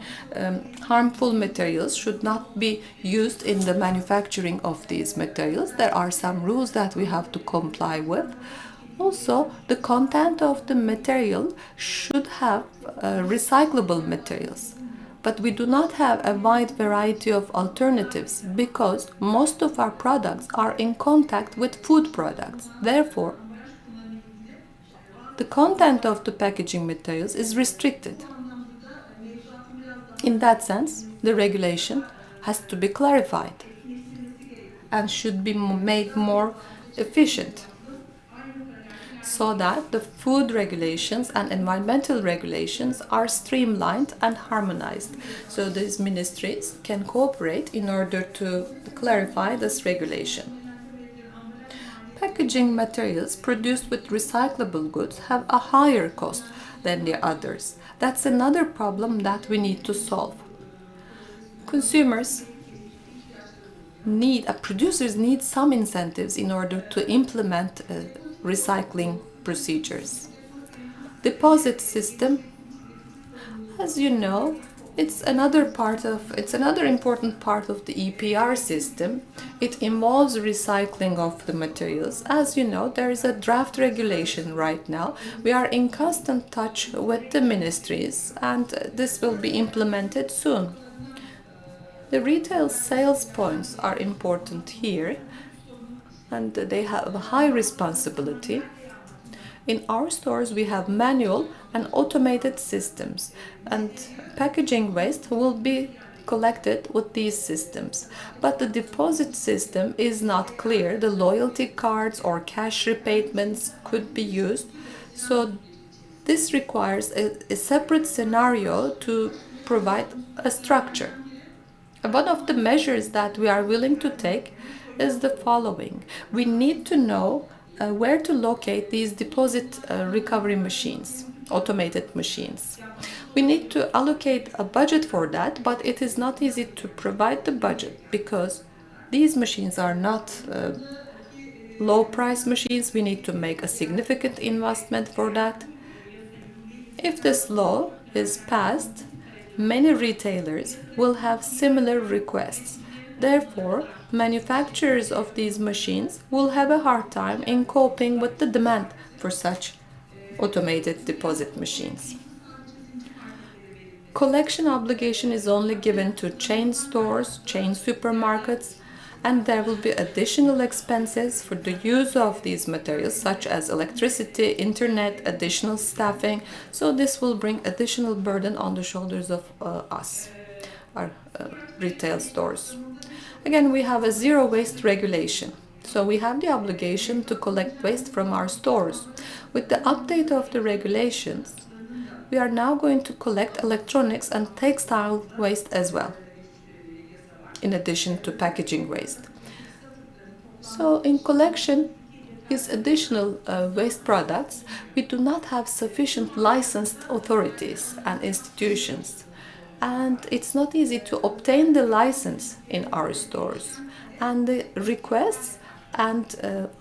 Harmful materials should not be used in the manufacturing of these materials. There are some rules that we have to comply with. Also, the content of the material should have recyclable materials. But we do not have a wide variety of alternatives because most of our products are in contact with food products. Therefore, the content of the packaging materials is restricted. In that sense, the regulation has to be clarified and should be made more efficient, so that the food regulations and environmental regulations are streamlined and harmonized. So these ministries can cooperate in order to clarify this regulation. Packaging materials produced with recyclable goods have a higher cost than the others. That's another problem that we need to solve. Producers need some incentives in order to implement recycling procedures. Deposit system, as you know, it's another important part of the EPR system. It involves recycling of the materials. As you know, there is a draft regulation right now. We are in constant touch with the ministries, and this will be implemented soon. The retail sales points are important here, and they have a high responsibility. In our stores, we have manual and automated systems, and packaging waste will be collected with these systems. But the deposit system is not clear. The loyalty cards or cash repayments could be used. So this requires a separate scenario to provide a structure. One of the measures that we are willing to take is the following. We need to know where to locate these deposit recovery machines, automated machines. We need to allocate a budget for that, but it is not easy to provide the budget because these machines are not low price machines. We need to make a significant investment for that. If this law is passed, many retailers will have similar requests. Therefore, manufacturers of these machines will have a hard time in coping with the demand for such automated deposit machines. Collection obligation is only given to chain stores, chain supermarkets, and there will be additional expenses for the use of these materials such as electricity, internet, additional staffing. So this will bring additional burden on the shoulders of us, our retail stores. Again, we have a zero waste regulation. So we have the obligation to collect waste from our stores. With the update of the regulations, we are now going to collect electronics and textile waste as well, in addition to packaging waste. So in collection, these additional waste products, we do not have sufficient licensed authorities and institutions. and it's not easy to obtain the license in our stores. And the requests and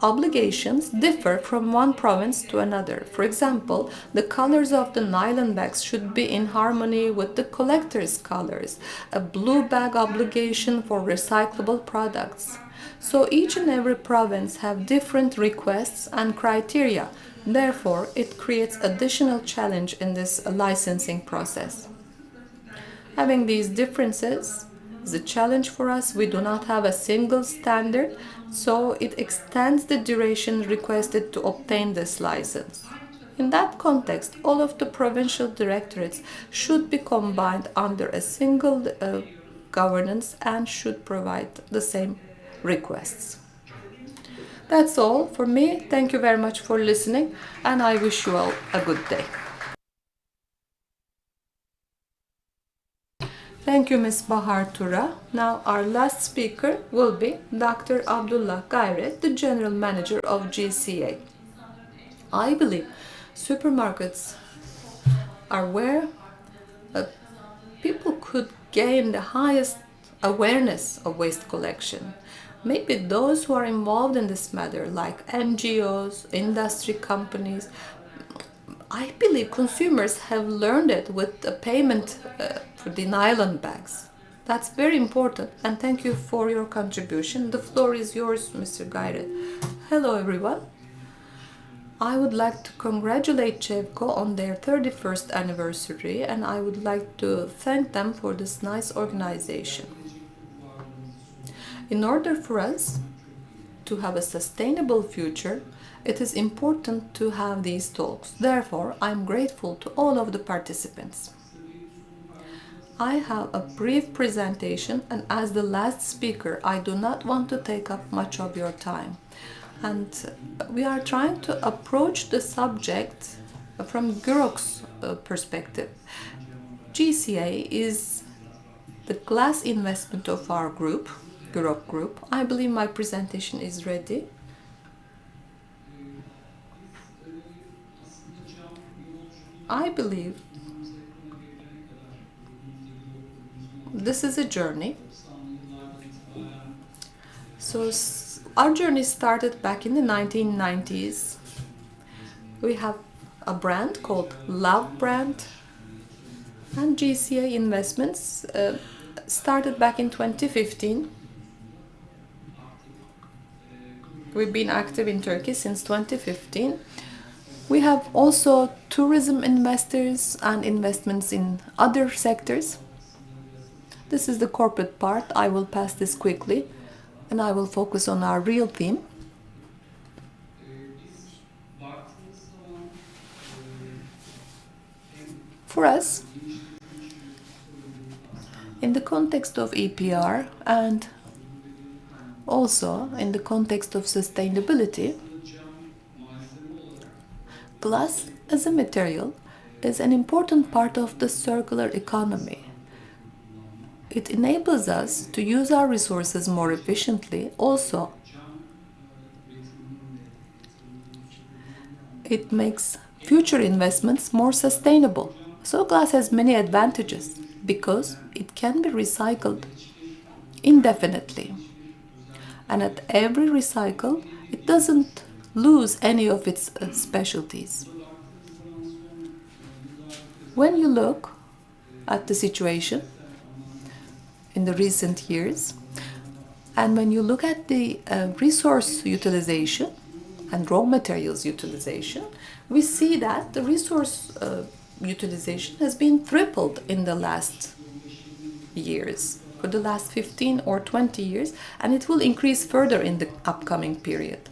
obligations differ from one province to another. For example, the colors of the nylon bags should be in harmony with the collector's colors, a blue bag obligation for recyclable products. So each and every province have different requests and criteria. Therefore, it creates additional challenge in this licensing process. Having these differences is a challenge for us. We do not have a single standard, so it extends the duration requested to obtain this license. In that context, all of the provincial directorates should be combined under a single governance and should provide the same requests. That's all for me. Thank you very much for listening, and I wish you all a good day. Thank you, Ms. Bahar Tura. Now our last speaker will be Dr. Abdullah Gayret, the General Manager of GCA. I believe supermarkets are where people could gain the highest awareness of waste collection. Maybe those who are involved in this matter, like NGOs, industry companies, I believe consumers have learned it with the payment for the nylon bags. That's very important, and thank you for your contribution. The floor is yours, Mr. Gayret. Hello, everyone. I would like to congratulate ÇEVKO on their 31st anniversary, and I would like to thank them for this nice organization. In order for us to have a sustainable future, it is important to have these talks. Therefore, I'm grateful to all of the participants. I have a brief presentation, and as the last speaker, I do not want to take up much of your time. And we are trying to approach the subject from Gürok's perspective. GCA is the glass investment of our group, Gürok Group. I believe my presentation is ready. I believe this is a journey. So our journey started back in the 1990s. We have a brand called Love Brand, and GCA Investments started back in 2015. We've been active in Turkey since 2015. We have also tourism investors and investments in other sectors. This is the corporate part. I will pass this quickly, and I will focus on our real theme. For us, in the context of EPR and also in the context of sustainability, glass as a material is an important part of the circular economy. It enables us to use our resources more efficiently. Also, it makes future investments more sustainable. So glass has many advantages because it can be recycled indefinitely. And at every recycle, it doesn't lose any of its specialties. When you look at the situation in the recent years, and when you look at the resource utilization and raw materials utilization, we see that the resource utilization has been tripled in the last years, for the last 15 or 20 years, and it will increase further in the upcoming period.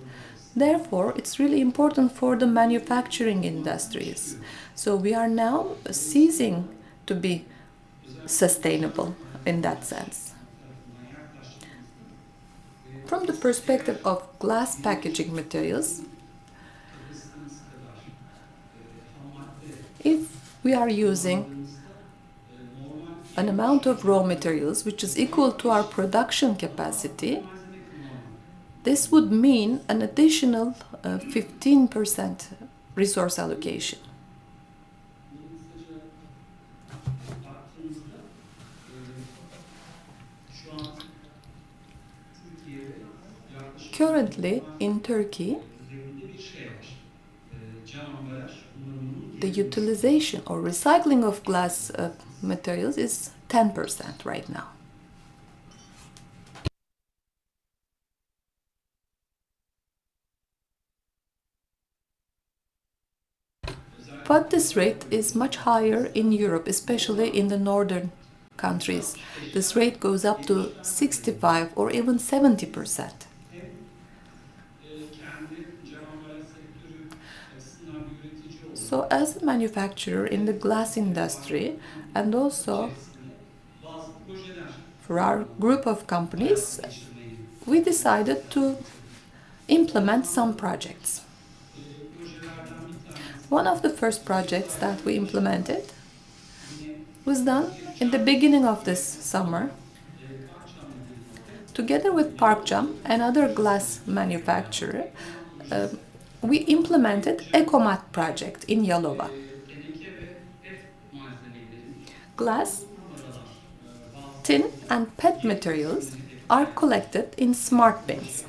Therefore, it's really important for the manufacturing industries. So we are now ceasing to be sustainable in that sense. From the perspective of glass packaging materials, if we are using an amount of raw materials which is equal to our production capacity, this would mean an additional 15% resource allocation. Currently in Turkey, the utilization or recycling of glass materials is 10% right now. But this rate is much higher in Europe, especially in the northern countries. This rate goes up to 65 or even 70%. So as a manufacturer in the glass industry, and also for our group of companies, we decided to implement some projects. One of the first projects that we implemented was done in the beginning of this summer. Together with Parkcam, another glass manufacturer, uh, we implemented EcoMat project in Yalova. Glass, tin and PET materials are collected in smart bins,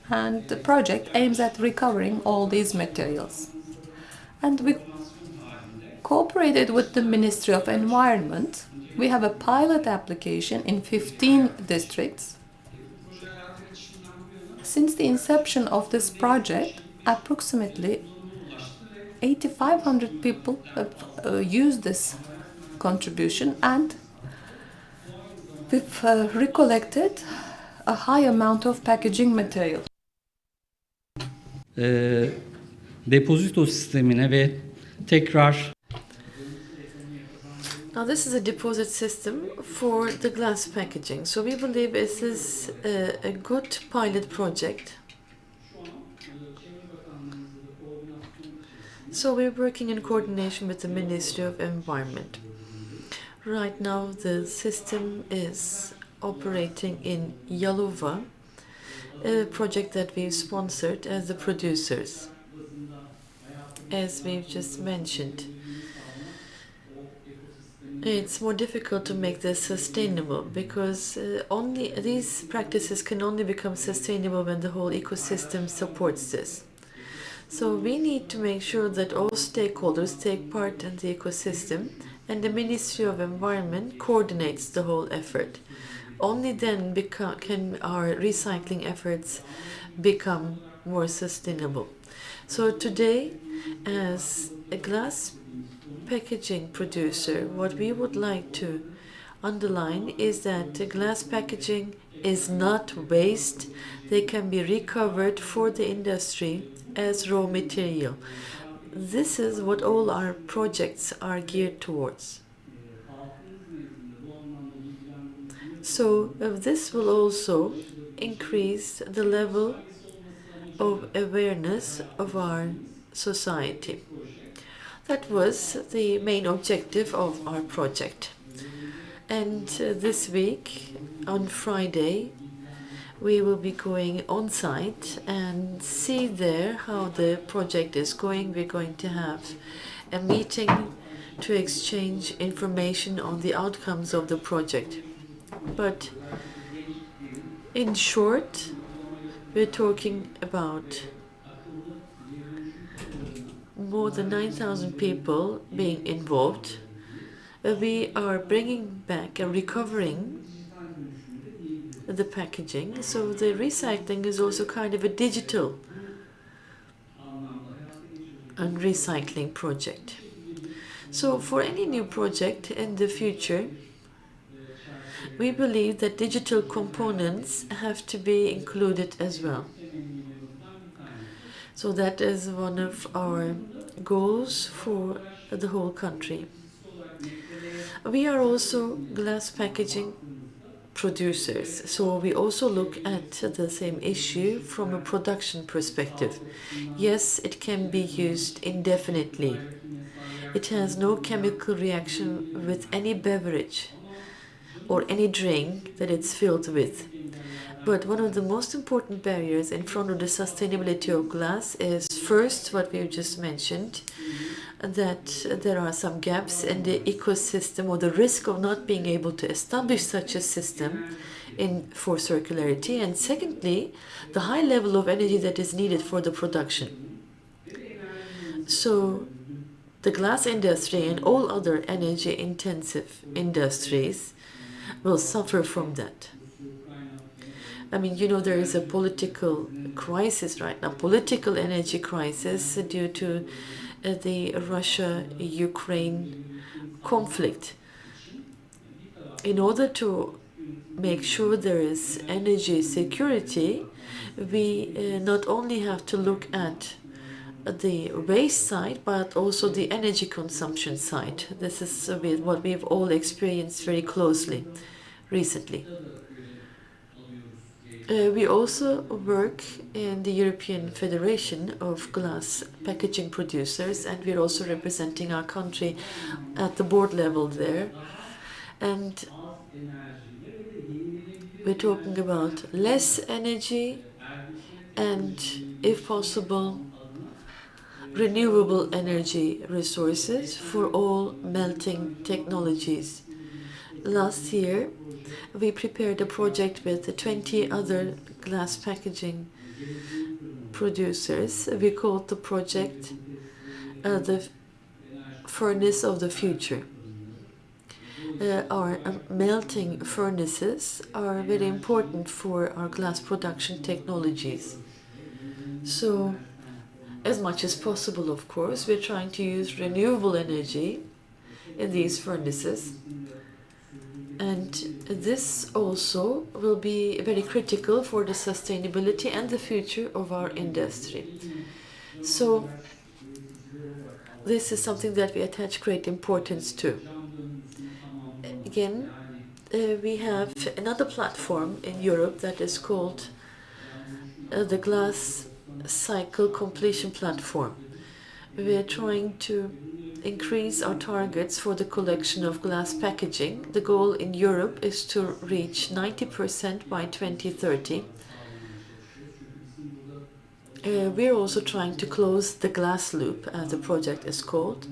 and the project aims at recovering all these materials. And we cooperated with the Ministry of Environment. We have a pilot application in 15 districts. Since the inception of this project, approximately 8,500 people have used this contribution, and we've recollected a high amount of packaging material. Depozito sistemine ve tekrar Now this is a deposit system for the glass packaging. So we believe this is a good pilot project. So we're working in coordination with the Ministry of Environment. Right now the system is operating in Yalova, a project that we've sponsored as the producers. As we've just mentioned, it's more difficult to make this sustainable because only these practices can only become sustainable when the whole ecosystem supports this. So we need to make sure that all stakeholders take part in the ecosystem, and the Ministry of Environment coordinates the whole effort. Only then can our recycling efforts become more sustainable. So today, as a glass packaging producer, what we would like to underline is that glass packaging is not waste. They can be recovered for the industry as raw material. This is what all our projects are geared towards. So this will also increase the level of awareness of our society. That was the main objective of our project. And this week, on Friday, we will be going on site and see there how the project is going. We're going to have a meeting to exchange information on the outcomes of the project. But in short, we're talking about more than 9,000 people being involved. We are bringing back and recovering the packaging, so the recycling is also kind of a digital and recycling project. So for any new project in the future, we believe that digital components have to be included as well. So that is one of our goals for the whole country. We are also glass packaging producers, so we also look at the same issue from a production perspective. Yes, it can be used indefinitely. It has no chemical reaction with any beverage or any drink that it's filled with. But one of the most important barriers in front of the sustainability of glass is first what we've just mentioned, that there are some gaps in the ecosystem, or the risk of not being able to establish such a system for circularity, and secondly, the high level of energy that is needed for the production. So the glass industry and all other energy intensive industries will suffer from that. I mean, there is a political crisis right now, political energy crisis due to the Russia-Ukraine conflict. In order to make sure there is energy security, we not only have to look at the waste side, but also the energy consumption side. This is what we've all experienced very closely recently. We also work in the European Federation of Glass Packaging Producers, and we're also representing our country at the board level there. And we're talking about less energy and, if possible, renewable energy resources for all melting technologies. Last year, we prepared a project with 20 other glass packaging producers. We called the project the Furnace of the Future. Our melting furnaces are very important for our glass production technologies. So, as much as possible, of course, we're trying to use renewable energy in these furnaces. And this also will be very critical for the sustainability and the future of our industry. So this is something that we attach great importance to. Again, we have another platform in Europe that is called the Glass Cycle Completion Platform. We are trying to increase our targets for the collection of glass packaging. The goal in Europe is to reach 90% by 2030. We're also trying to close the glass loop, as the project is called.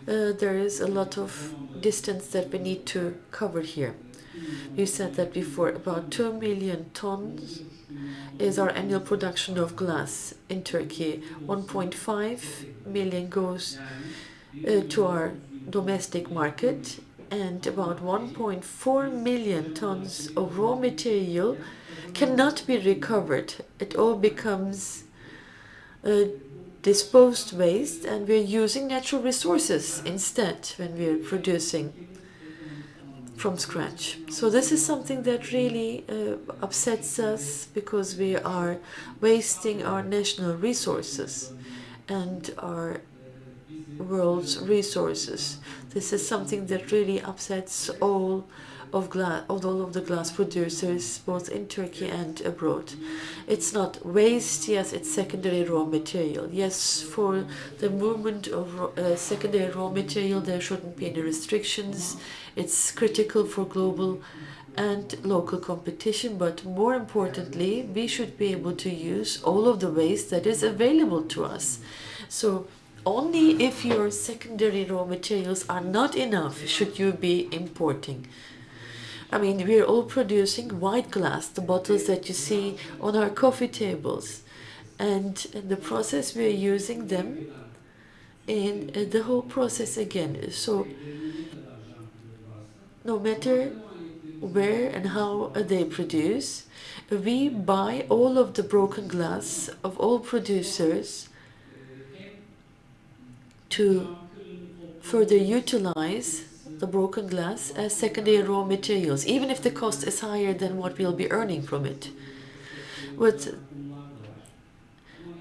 There is a lot of distance that we need to cover here. You said that before, about 2 million tons is our annual production of glass in Turkey. 1.5 million goes to our domestic market, and about 1.4 million tons of raw material cannot be recovered. It all becomes disposed waste, and we're using natural resources instead when we're producing from scratch. So this is something that really upsets us, because we are wasting our national resources and our world's resources. This is something that really upsets all of the glass producers, both in Turkey and abroad. It's not waste, yes, it's secondary raw material. Yes, for the movement of secondary raw material, there shouldn't be any restrictions. It's critical for global and local competition, but more importantly, we should be able to use all of the waste that is available to us. So only if your secondary raw materials are not enough should you be importing. I mean, we're all producing white glass, the bottles that you see on our coffee tables. And in the process, we're using them in the whole process again. So no matter where and how they produce, we buy all of the broken glass of all producers to further utilize the broken glass as secondary raw materials, even if the cost is higher than what we'll be earning from it. With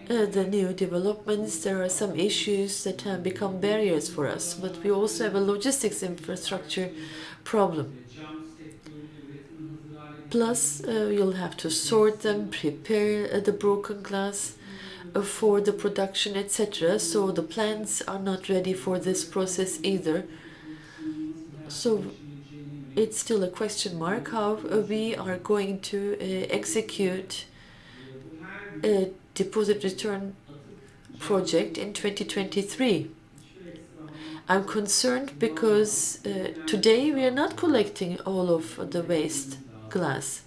the new developments, there are some issues that have become barriers for us, but we also have a logistics infrastructure problem. Plus, you'll have to sort them, prepare the broken glass for the production, etc. So the plants are not ready for this process either. So it's still a question mark how we are going to execute a deposit return project in 2023. I'm concerned because today we are not collecting all of the waste glass.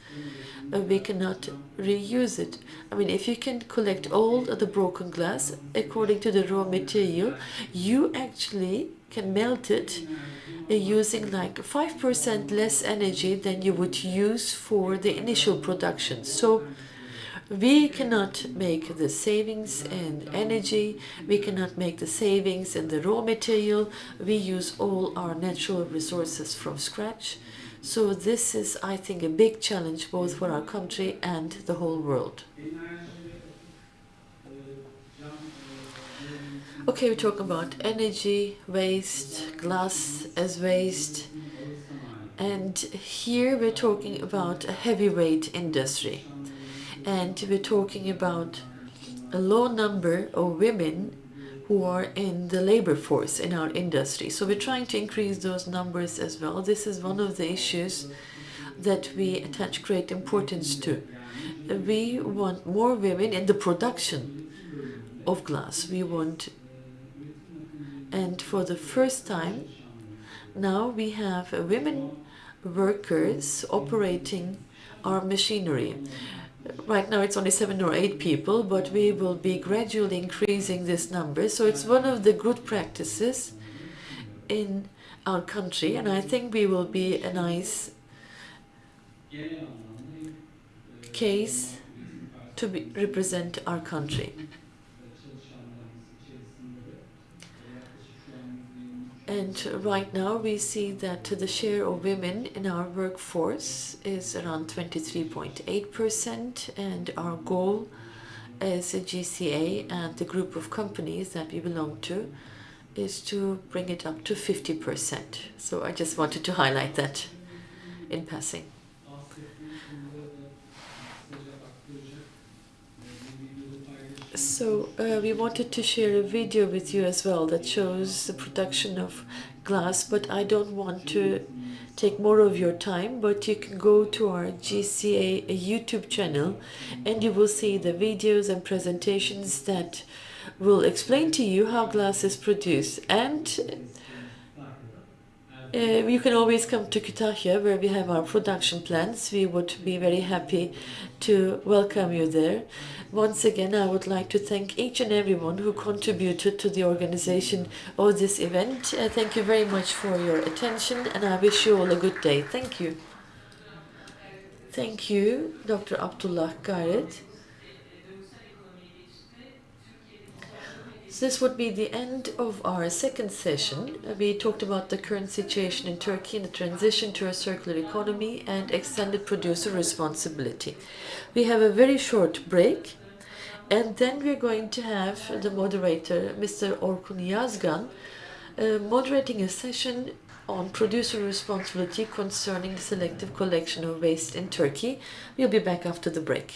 We cannot reuse it. I mean, if you can collect all the broken glass according to the raw material, you actually can melt it using like 5% less energy than you would use for the initial production. So we cannot make the savings in energy, we cannot make the savings in the raw material, we use all our natural resources from scratch. So this is, I think, a big challenge both for our country and the whole world. Okay, we talk about energy, waste, glass as waste, and here we're talking about a heavyweight industry. And we're talking about a low number of women who are in the labor force in our industry. So we're trying to increase those numbers as well. This is one of the issues that we attach great importance to. We want more women in the production of glass. We want, and for the first time, now we have women workers operating our machinery. Right now it's only 7 or 8 people, but we will be gradually increasing this number. So it's one of the good practices in our country, and I think we will be a nice case to represent our country. And right now we see that the share of women in our workforce is around 23.8%, and our goal as a GCA and the group of companies that we belong to is to bring it up to 50%. So I just wanted to highlight that in passing. So we wanted to share a video with you as well that shows the production of glass, but I don't want to take more of your time, but you can go to our GCA YouTube channel and you will see the videos and presentations that will explain to you how glass is produced. And you can always come to Kütahya, where we have our production plants. We would be very happy to welcome you there. Once again, I would like to thank each and everyone who contributed to the organization of this event. Thank you very much for your attention, and I wish you all a good day. Thank you. Thank you, Dr. Abdullah Gayret. So this would be the end of our second session. We talked about the current situation in Turkey and the transition to a circular economy and extended producer responsibility. We have a very short break, and then we're going to have the moderator, Mr. Orkun Yazgan, moderating a session on producer responsibility concerning the selective collection of waste in Turkey. We'll be back after the break.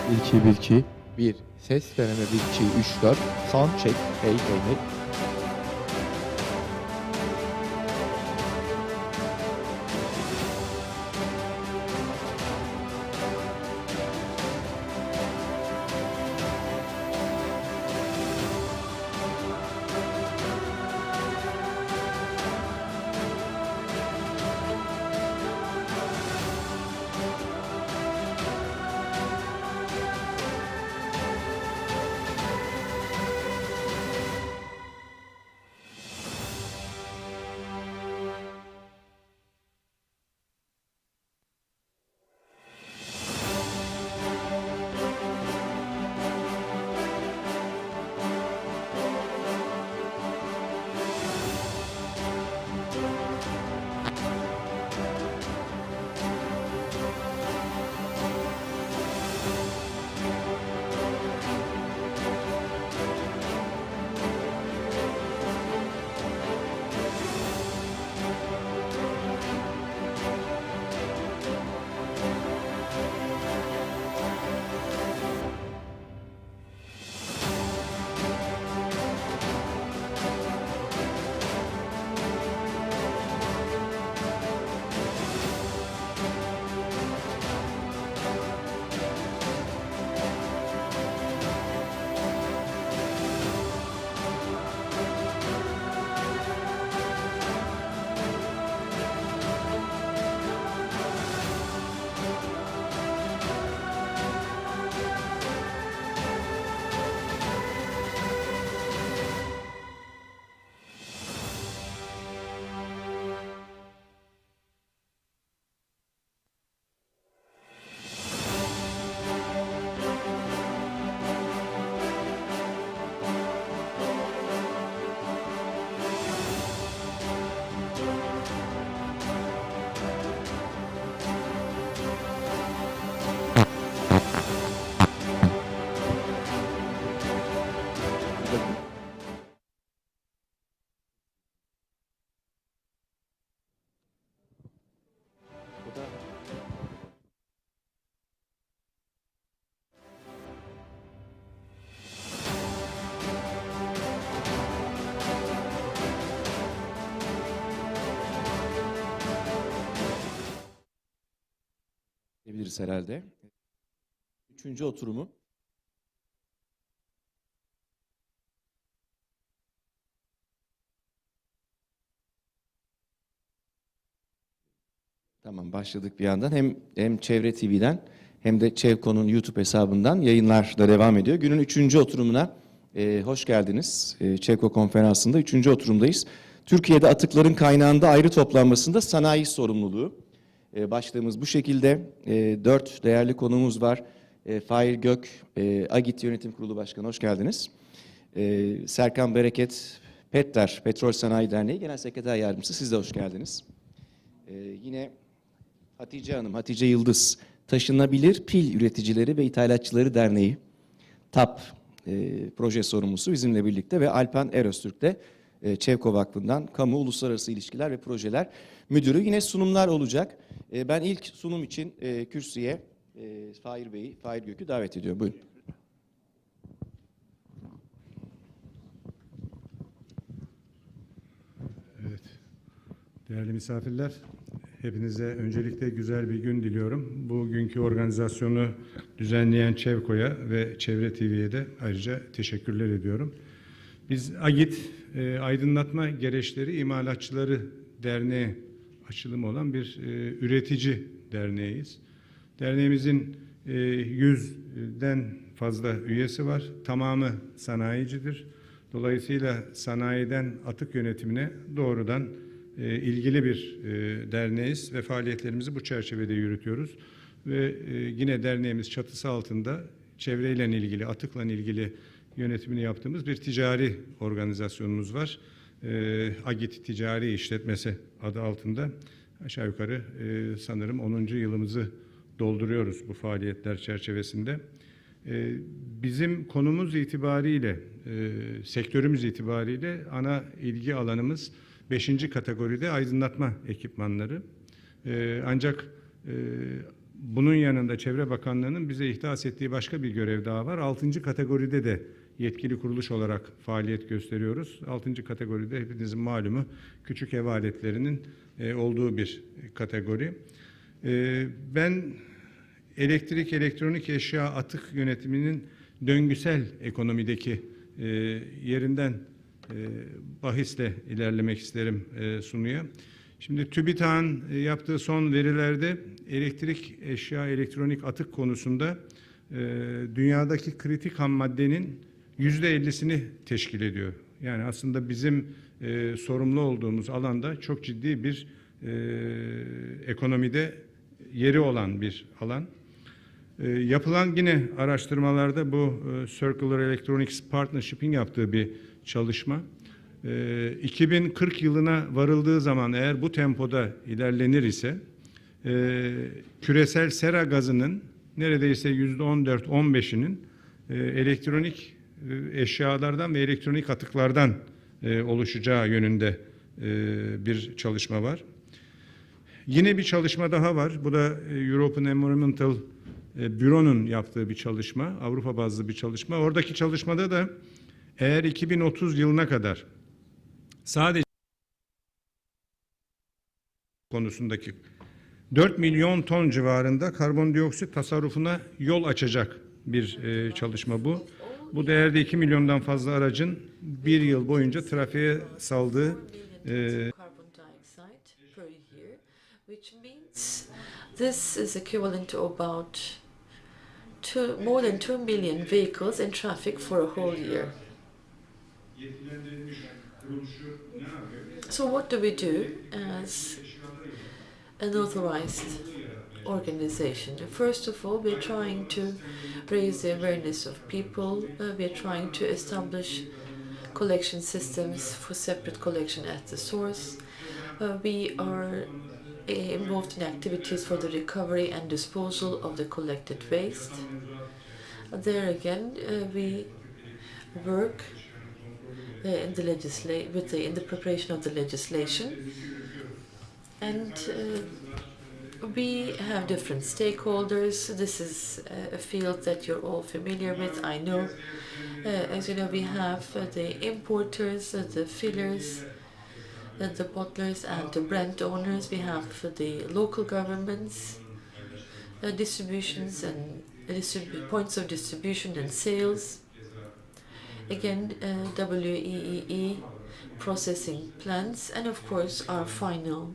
1 2 1 2 1 ses deneme 1 2 3 4 sound check hey hey hey. Diyebiliriz herhalde. Üçüncü oturumu. Tamam, başladık bir yandan. Hem Çevre TV'den hem de ÇEVKO'nun YouTube hesabından yayınlar da devam ediyor. Günün üçüncü oturumuna hoş geldiniz. ÇEVKO konferansında üçüncü oturumdayız. Türkiye'de atıkların kaynağında ayrı toplanmasında sanayi sorumluluğu. Başlığımız bu şekilde. 4 değerli konuğumuz var. Fahir Gök, AGİT Yönetim Kurulu Başkanı, hoş geldiniz. Serkan Bereket, PETler, Petrol Sanayi Derneği Genel Sekreter Yardımcısı, siz de hoş geldiniz. Yine Hatice Hanım, Hatice Yıldız, Taşınabilir Pil Üreticileri ve İthalatçıları Derneği, TAP proje sorumlusu bizimle birlikte ve Alpan Eröztürk de ÇEVKO Vakfı'ndan Kamu Uluslararası İlişkiler ve Projeler Müdürü. Yine sunumlar olacak. Ben ilk sunum için kürsüye Fahir Bey'i, Fahir Gök'ü davet ediyorum. Buyurun. Evet. Değerli misafirler, hepinize öncelikle güzel bir gün diliyorum. Bugünkü organizasyonu düzenleyen ÇEVKO'ya ve Çevre TV'ye de ayrıca teşekkürler ediyorum. Biz AGİT, Aydınlatma Gereçleri İmalatçıları Derneği açılımı olan bir üretici derneğiyiz. Derneğimizin 100'den fazla üyesi var. Tamamı sanayicidir. Dolayısıyla sanayiden atık yönetimine doğrudan ilgili bir derneğiz ve faaliyetlerimizi bu çerçevede yürütüyoruz. Ve yine derneğimiz çatısı altında çevreyle ilgili, atıkla ilgili yönetimini yaptığımız bir ticari organizasyonumuz var. AGİT Ticari İşletmesi adı altında aşağı yukarı sanırım 10. yılımızı dolduruyoruz bu faaliyetler çerçevesinde. Bizim konumuz itibariyle, sektörümüz itibariyle ana ilgi alanımız 5. kategoride aydınlatma ekipmanları. Ancak bunun yanında Çevre Bakanlığı'nın bize ihdas ettiği başka bir görev daha var. 6. kategoride de yetkili kuruluş olarak faaliyet gösteriyoruz. 6. kategoride hepinizin malumu küçük ev aletlerinin olduğu bir kategori. Ben elektrik, elektronik eşya atık yönetiminin döngüsel ekonomideki yerinden bahisle ilerlemek isterim sunuya. Şimdi TÜBİTAK'ın yaptığı son verilerde elektrik eşya, elektronik atık konusunda dünyadaki kritik ham maddenin %50'sini teşkil ediyor. Yani aslında bizim sorumlu olduğumuz alanda çok ciddi bir ekonomide yeri olan bir alan. Yapılan yine araştırmalarda bu Circular Electronics Partnership'in yaptığı bir çalışma. 2040 yılına varıldığı zaman eğer bu tempoda ilerlenir ise küresel sera gazının neredeyse %14-15'inin elektronik eşyalardan ve elektronik atıklardan oluşacağı yönünde bir çalışma var. Yine bir çalışma daha var. Bu da European Environmental Büro'nun yaptığı bir çalışma, Avrupa bazlı bir çalışma. Oradaki çalışmada da eğer 2030 yılına kadar sadece konusundaki 4 milyon ton civarında karbondioksit tasarrufuna yol açacak bir çalışma bu. Bu değerde 2 milyondan fazla aracın bir yıl boyunca trafiğe saldığı carbon dioxide per year, which means this is equivalent to about more than 2 million vehicles in traffic for a whole year. So what do we do as an authorized organization? First of all, we're trying to raise the awareness of people. We're trying to establish collection systems for separate collection at the source. We are involved in activities for the recovery and disposal of the collected waste. There again, we work in the preparation of the legislation, and we have different stakeholders. This is a field that you're all familiar with, I know. As you know, we have the importers, the fillers, the bottlers and the brand owners. We have the local governments, distributions and points of distribution and sales. Again, WEEE, processing plants, and of course our final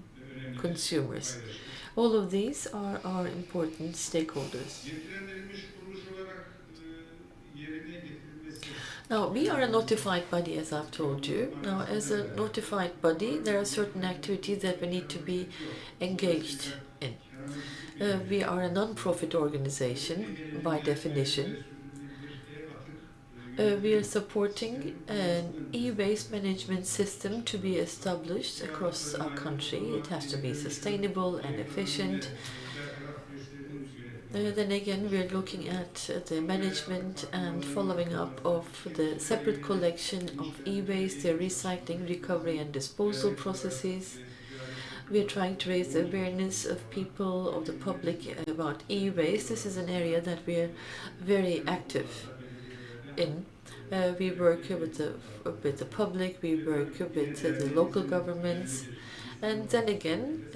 consumers. All of these are our important stakeholders. Now, we are a notified body, as I've told you. Now, as a notified body, there are certain activities that we need to be engaged in. We are a non-profit organization, by definition. We are supporting an e-waste management system to be established across our country. It has to be sustainable and efficient. Then again, we're looking at the management and following up of the separate collection of e-waste, the recycling, recovery and disposal processes. We're trying to raise the awareness of people, of the public about e-waste. This is an area that we're very active in. We work with the public, we work with the local governments. And then again,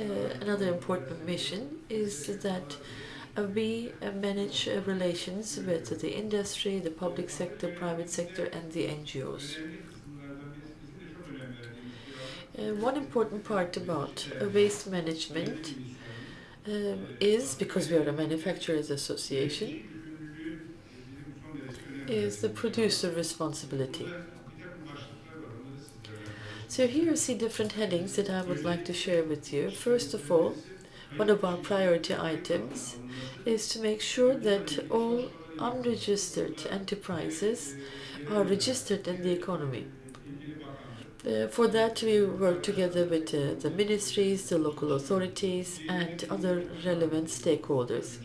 another important mission is that we manage relations with the industry, the public sector, private sector, and the NGOs. One important part about waste management is, because we are a manufacturers association, is the producer responsibility. So here you see different headings that I would like to share with you. First of all, one of our priority items is to make sure that all unregistered enterprises are registered in the economy. For that, we work together with the ministries, the local authorities, and other relevant stakeholders.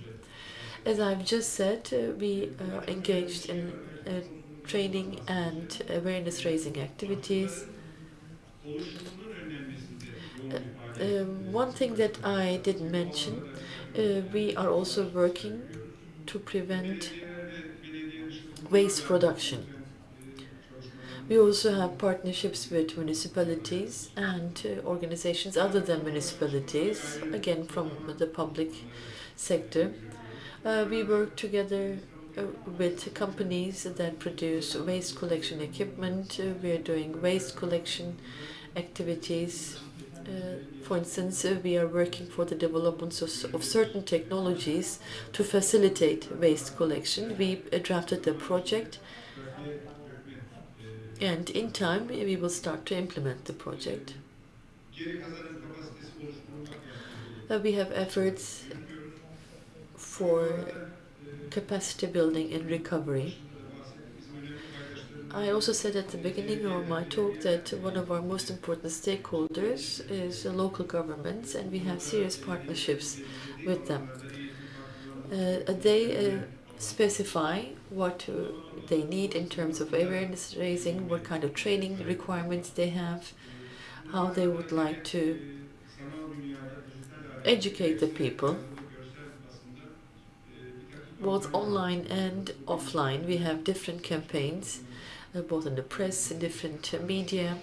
As I've just said, we are engaged in training and awareness-raising activities. One thing that I didn't mention We are also working to prevent waste production. We also have partnerships with municipalities and organizations other than municipalities, again from the public sector. We work together with companies that produce waste collection equipment. We are doing waste collection activities. For instance, we are working for the development of certain technologies to facilitate waste collection. We drafted the project, and in time we will start to implement the project. We have efforts for capacity building and recovery. I also said at the beginning of my talk that one of our most important stakeholders is local governments, and we have serious partnerships with them. They specify what they need in terms of awareness raising, what kind of training requirements they have, how they would like to educate the people, both online and offline. We have different campaigns, both in the press and different media.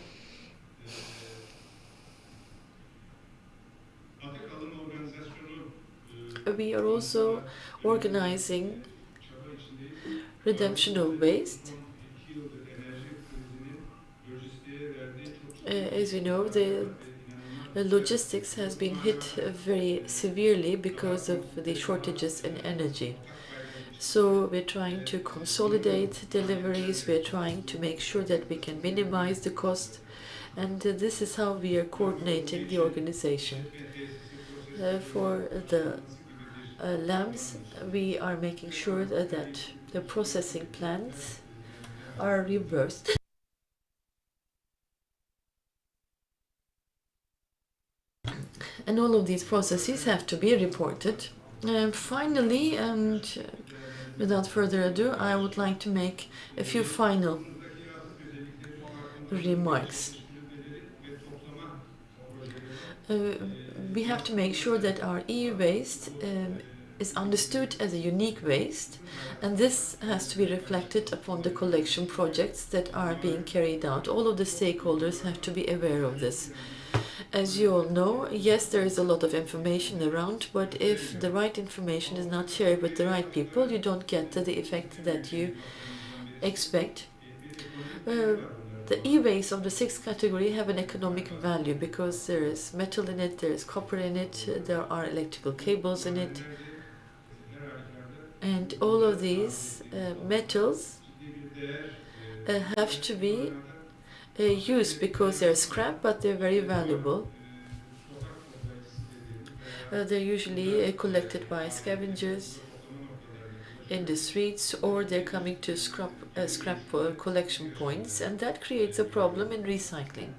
We are also organizing redemption of waste. As you know, the logistics has been hit very severely because of the shortages in energy. So we're trying to consolidate deliveries, we're trying to make sure that we can minimize the cost, and this is how we are coordinating the organization. For the lamps, we are making sure that the processing plants are reversed. And all of these processes have to be reported. Finally, and without further ado, I would like to make a few final remarks. We have to make sure that our e-waste is understood as a unique waste, and this has to be reflected upon the collection projects that are being carried out. All of the stakeholders have to be aware of this. As you all know, yes, there is a lot of information around, but if the right information is not shared with the right people, you don't get the effect that you expect. The e-waste of the sixth category have an economic value because there is metal in it, there is copper in it, there are electrical cables in it, and all of these metals have to be used because they're scrap, but they're very valuable. They're usually collected by scavengers in the streets, or they're coming to scrap collection points, and that creates a problem in recycling.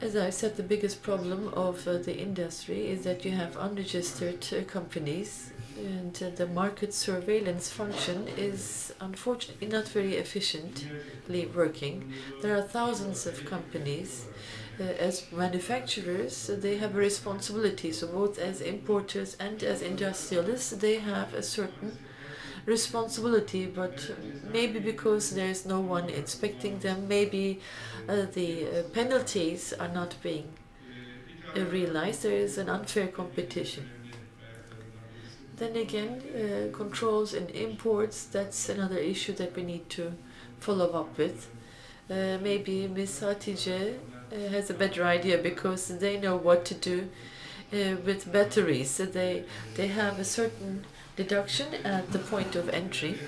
As I said, the biggest problem of the industry is that you have unregistered companies, and the market surveillance function is unfortunately not very efficiently working. There are thousands of companies. As manufacturers, they have a responsibility. So both as importers and as industrialists, they have a certain responsibility, but maybe because there is no one inspecting them, maybe the penalties are not being realized. There is an unfair competition. Then again, controls in imports, that's another issue that we need to follow up with. Maybe Ms. Hatice has a better idea because they know what to do with batteries. So they have a certain deduction at the point of entry.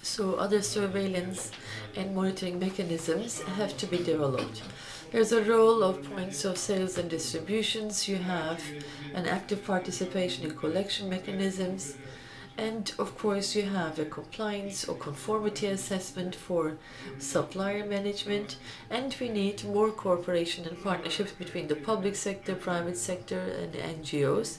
So other surveillance and monitoring mechanisms have to be developed. There's a role of points of sales and distributions. You have an active participation in collection mechanisms. And of course, you have a compliance or conformity assessment for supplier management, and we need more cooperation and partnerships between the public sector, private sector, and NGOs.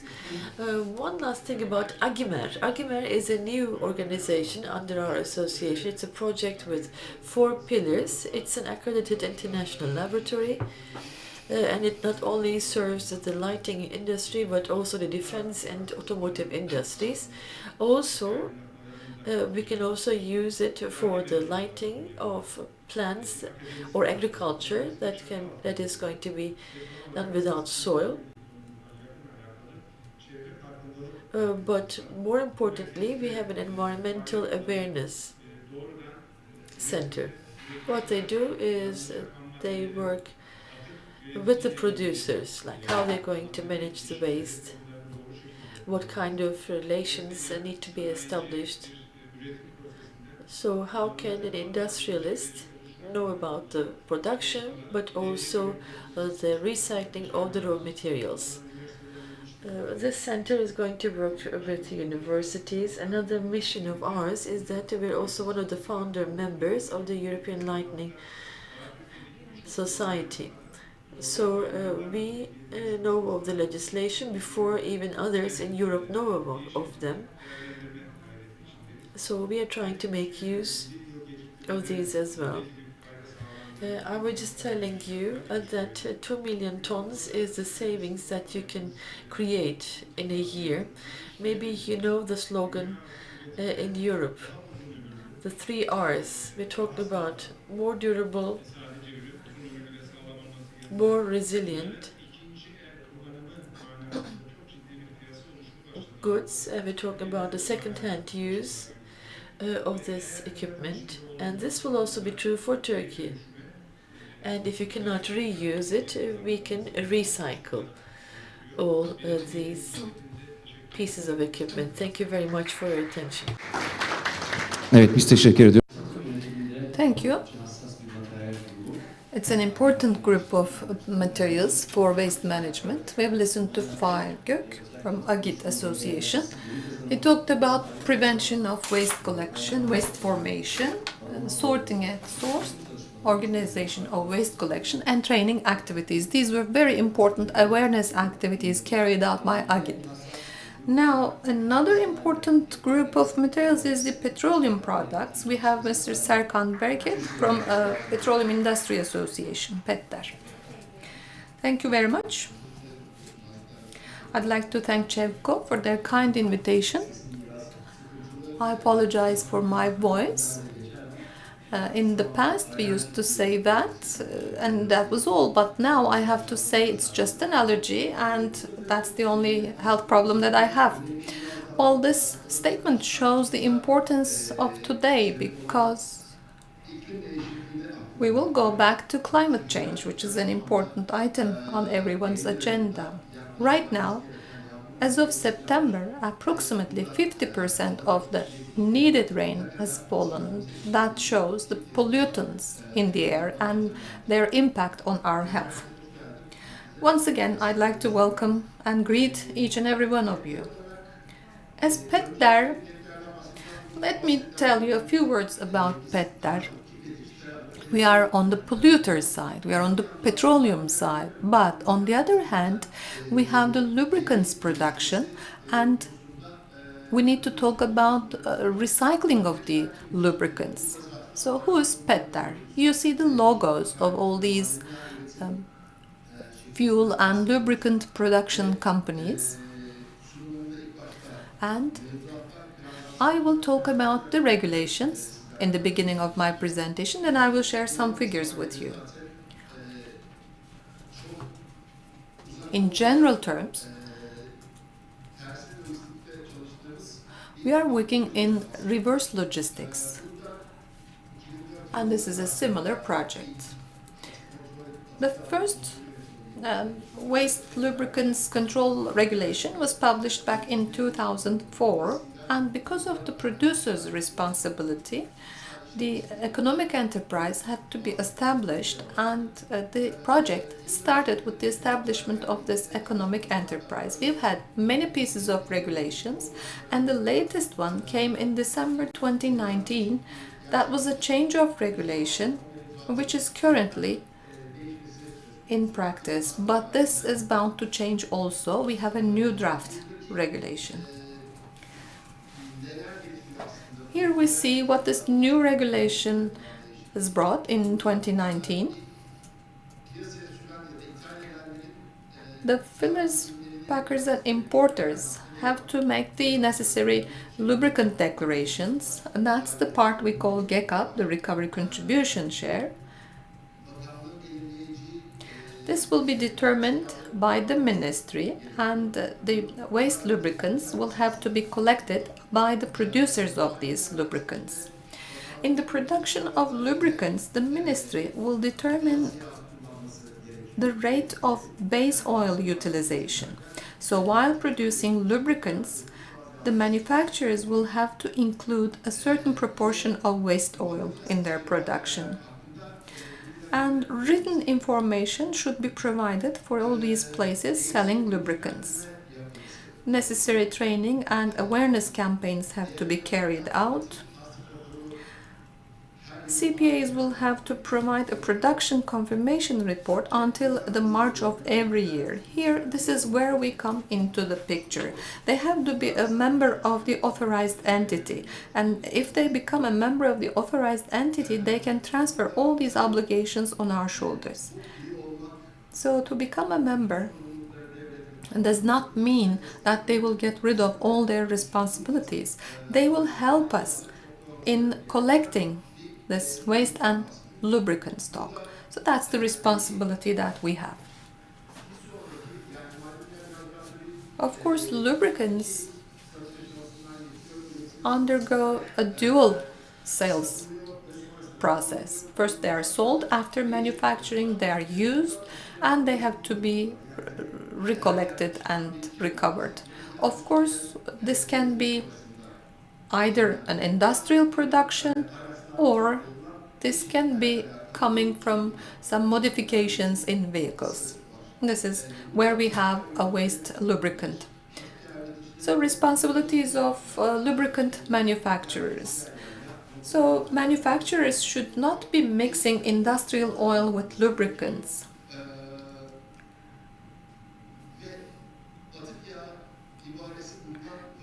One last thing about AGIMER. AGIMER is a new organization under our association. It's a project with 4 pillars. It's an accredited international laboratory. and it not only serves the lighting industry but also the defense and automotive industries. Also, we can also use it for the lighting of plants or agriculture that is going to be done without soil. But more importantly, we have an environmental awareness center. What they do is they work with the producers, like how they're going to manage the waste, what kind of relations need to be established. So how can an industrialist know about the production but also the recycling of the raw materials? This center is going to work with universities. Another mission of ours is that we're also one of the founder members of the European Lightning Society. So we know of the legislation before even others in Europe know of them. So we are trying to make use of these as well. I was just telling you that 2 million tons is the savings that you can create in a year. Maybe you know the slogan in Europe, the 3 Rs. We talked about more durable, more resilient goods, and we talk about the second-hand use of this equipment. And this will also be true for Turkey. And if you cannot reuse it, we can recycle all these pieces of equipment. Thank you very much for your attention. Evet, biz teşekkür ediyoruz. Thank you. It's an important group of materials for waste management. We have listened to ÇEVKO from Agit Association. He talked about prevention of waste collection, waste formation, sorting at source, organization of waste collection, and training activities. These were very important awareness activities carried out by Agit. Now, another important group of materials is the petroleum products. We have Mr. Serkan Bereket from Petroleum Industry Association, PETDER. Thank you very much. I'd like to thank ÇEVKO for their kind invitation. I apologize for my voice. In the past, we used to say that, and that was all. But now I have to say it's just an allergy, and that's the only health problem that I have. Well, this statement shows the importance of today, because we will go back to climate change, which is an important item on everyone's agenda. Right now, as of September, approximately 50% of the needed rain has fallen. That shows the pollutants in the air and their impact on our health. Once again, I'd like to welcome and greet each and every one of you. As PETDER, let me tell you a few words about PETDER. We are on the polluter side, we are on the petroleum side, but on the other hand, we have the lubricants production, and we need to talk about recycling of the lubricants. So who is PETDER? You see the logos of all these fuel and lubricant production companies. And I will talk about the regulations in the beginning of my presentation, and I will share some figures with you. In general terms, we are working in reverse logistics, and this is a similar project. The first waste lubricants control regulation was published back in 2004, and because of the producer's responsibility, the economic enterprise had to be established, and the project started with the establishment of this economic enterprise. We've had many pieces of regulations, and the latest one came in December 2019. That was a change of regulation, which is currently in practice, but this is bound to change also. We have a new draft regulation. Here we see what this new regulation has brought in 2019. The fillers, packers, and importers have to make the necessary lubricant declarations, and that's the part we call GECAP, the Recovery Contribution Share. This will be determined by the ministry, and the waste lubricants will have to be collected by the producers of these lubricants. In the production of lubricants, the ministry will determine the rate of base oil utilization. So while producing lubricants, the manufacturers will have to include a certain proportion of waste oil in their production. And written information should be provided for all these places selling lubricants. Necessary training and awareness campaigns have to be carried out. CPAs will have to provide a production confirmation report until the March of every year. Here, this is where we come into the picture. They have to be a member of the authorized entity, and if they become a member of the authorized entity, they can transfer all these obligations on our shoulders. So to become a member does not mean that they will get rid of all their responsibilities. They will help us in collecting this waste and lubricant stock. So that's the responsibility that we have. Of course, lubricants undergo a dual sales process. First, they are sold. After manufacturing, they are used, and they have to be recollected and recovered. Of course, this can be either an industrial production, or this can be coming from some modifications in vehicles. This is where we have a waste lubricant. So responsibilities of lubricant manufacturers. So manufacturers should not be mixing industrial oil with lubricants.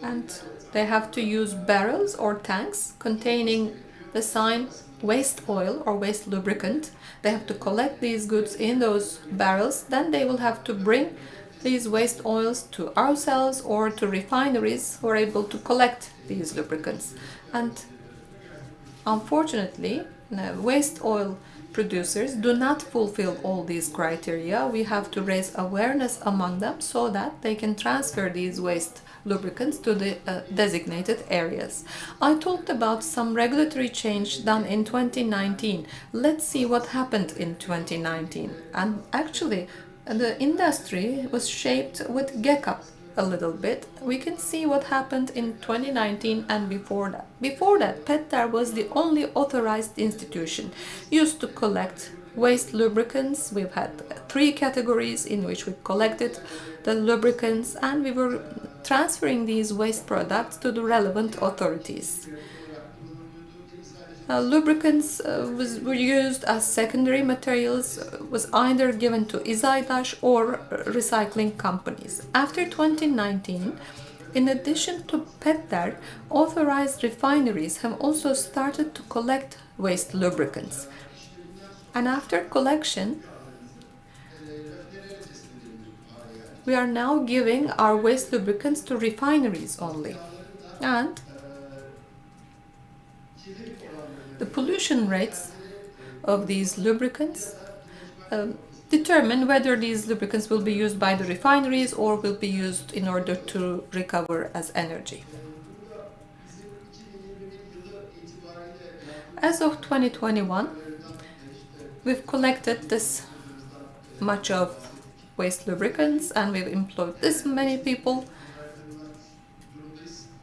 And they have to use barrels or tanks containing the sign waste oil or waste lubricant. They have to collect these goods in those barrels. Then they will have to bring these waste oils to ourselves or to refineries who are able to collect these lubricants. And unfortunately, waste oil producers do not fulfill all these criteria. We have to raise awareness among them so that they can transfer these waste lubricants to the designated areas. I talked about some regulatory change done in 2019. Let's see what happened in 2019. And actually, the industry was shaped with GECAP a little bit. We can see what happened in 2019 and before that. Before that, PETDAR was the only authorized institution used to collect waste lubricants. We've had 3 categories in which we collected the lubricants, and we were transferring these waste products to the relevant authorities. Lubricants were used as secondary materials, was either given to İzaydaş or recycling companies. After 2019, in addition to PETDAR, authorized refineries have also started to collect waste lubricants. And after collection, we are now giving our waste lubricants to refineries only. And the pollution rates of these lubricants determine whether these lubricants will be used by the refineries or will be used in order to recover as energy. As of 2021, we've collected this much of waste lubricants and we've employed this many people.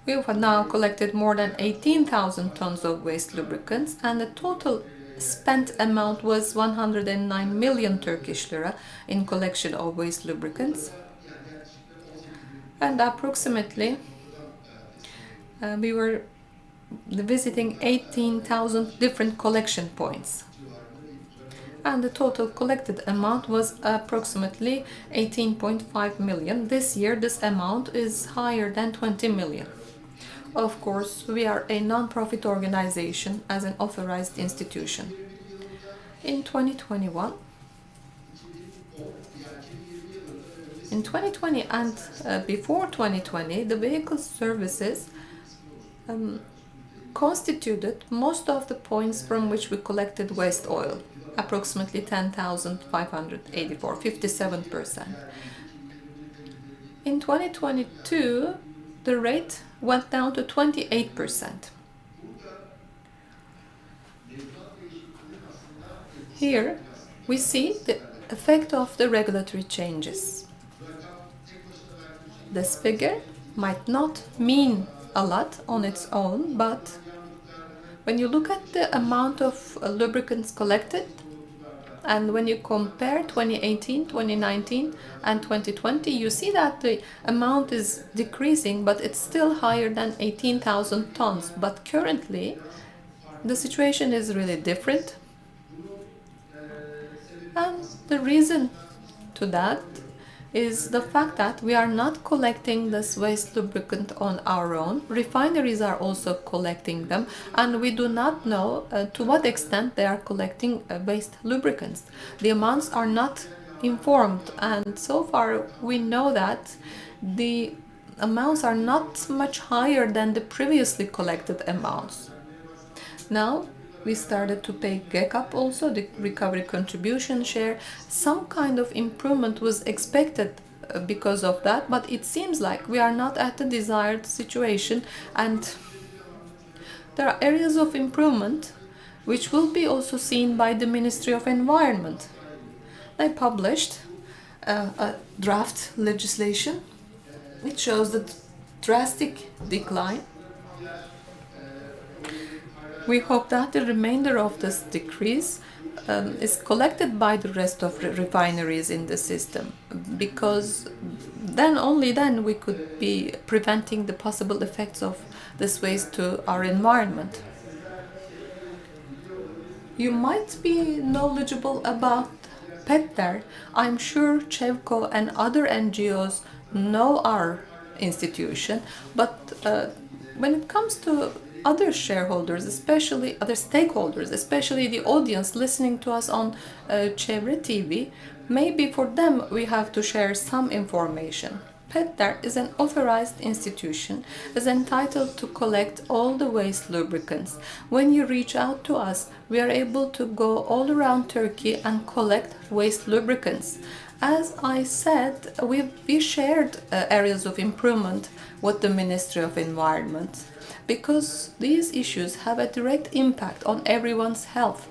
We've now collected more than 18,000 tons of waste lubricants, and the total spent amount was 109 million Turkish lira in collection of waste lubricants. And approximately we were visiting 18,000 different collection points. And the total collected amount was approximately 18.5 million. This year this amount is higher than 20 million. Of course, we are a non-profit organization as an authorized institution. In 2021, In 2020 and before 2020, the vehicle services constituted most of the points from which we collected waste oil, approximately 10,584, 57%. In 2022, the rate went down to 28%. Here we see the effect of the regulatory changes. This figure might not mean a lot on its own, but when you look at the amount of lubricants collected, and when you compare 2018, 2019 and 2020, you see that the amount is decreasing, but it's still higher than 18,000 tons. But currently, the situation is really different. And the reason to that is the fact that we are not collecting this waste lubricant on our own. Refineries are also collecting them, and we do not know to what extent they are collecting waste lubricants. The amounts are not informed, and so far we know that the amounts are not much higher than the previously collected amounts. Now we started to pay GECAP also, the recovery contribution share. Some kind of improvement was expected because of that, but it seems like we are not at the desired situation, and there are areas of improvement which will be also seen by the Ministry of Environment. They published a draft legislation. It shows the drastic decline. We hope that the remainder of this decrease is collected by the rest of the refineries in the system, because then only then we could be preventing the possible effects of this waste to our environment. You might be knowledgeable about PETDER. I'm sure ÇEVKO and other NGOs know our institution, but when it comes to other shareholders, especially other stakeholders, especially the audience listening to us on ÇEVRE TV, maybe for them we have to share some information. PETDER is an authorized institution, is entitled to collect all the waste lubricants. When you reach out to us, we are able to go all around Turkey and collect waste lubricants. As I said, we shared areas of improvement with the Ministry of Environment, because these issues have a direct impact on everyone's health.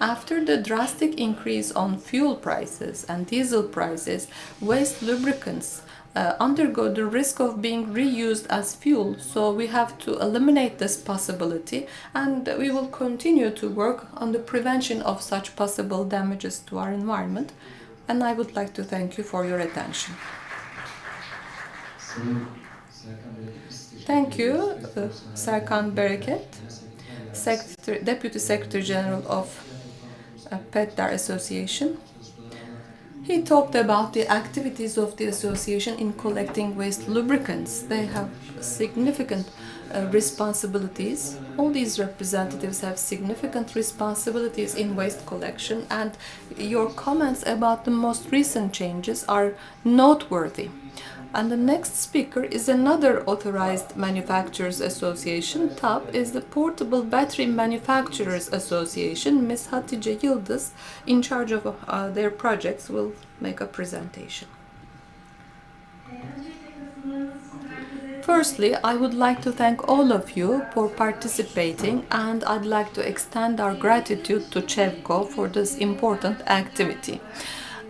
After the drastic increase on fuel prices and diesel prices, waste lubricants undergo the risk of being reused as fuel, so we have to eliminate this possibility, and we will continue to work on the prevention of such possible damages to our environment. And I would like to thank you for your attention. Thank you, Serkan Bereket, Deputy Secretary General of PETDER Association. He talked about the activities of the association in collecting waste lubricants. They have significant responsibilities. All these representatives have significant responsibilities in waste collection, and your comments about the most recent changes are noteworthy. And the next speaker is another authorized manufacturers association. TAP is the Portable Battery Manufacturers Association. Ms. Hatice Yıldız, in charge of their projects, will make a presentation. Firstly, I would like to thank all of you for participating, and I'd like to extend our gratitude to ÇEVKO for this important activity.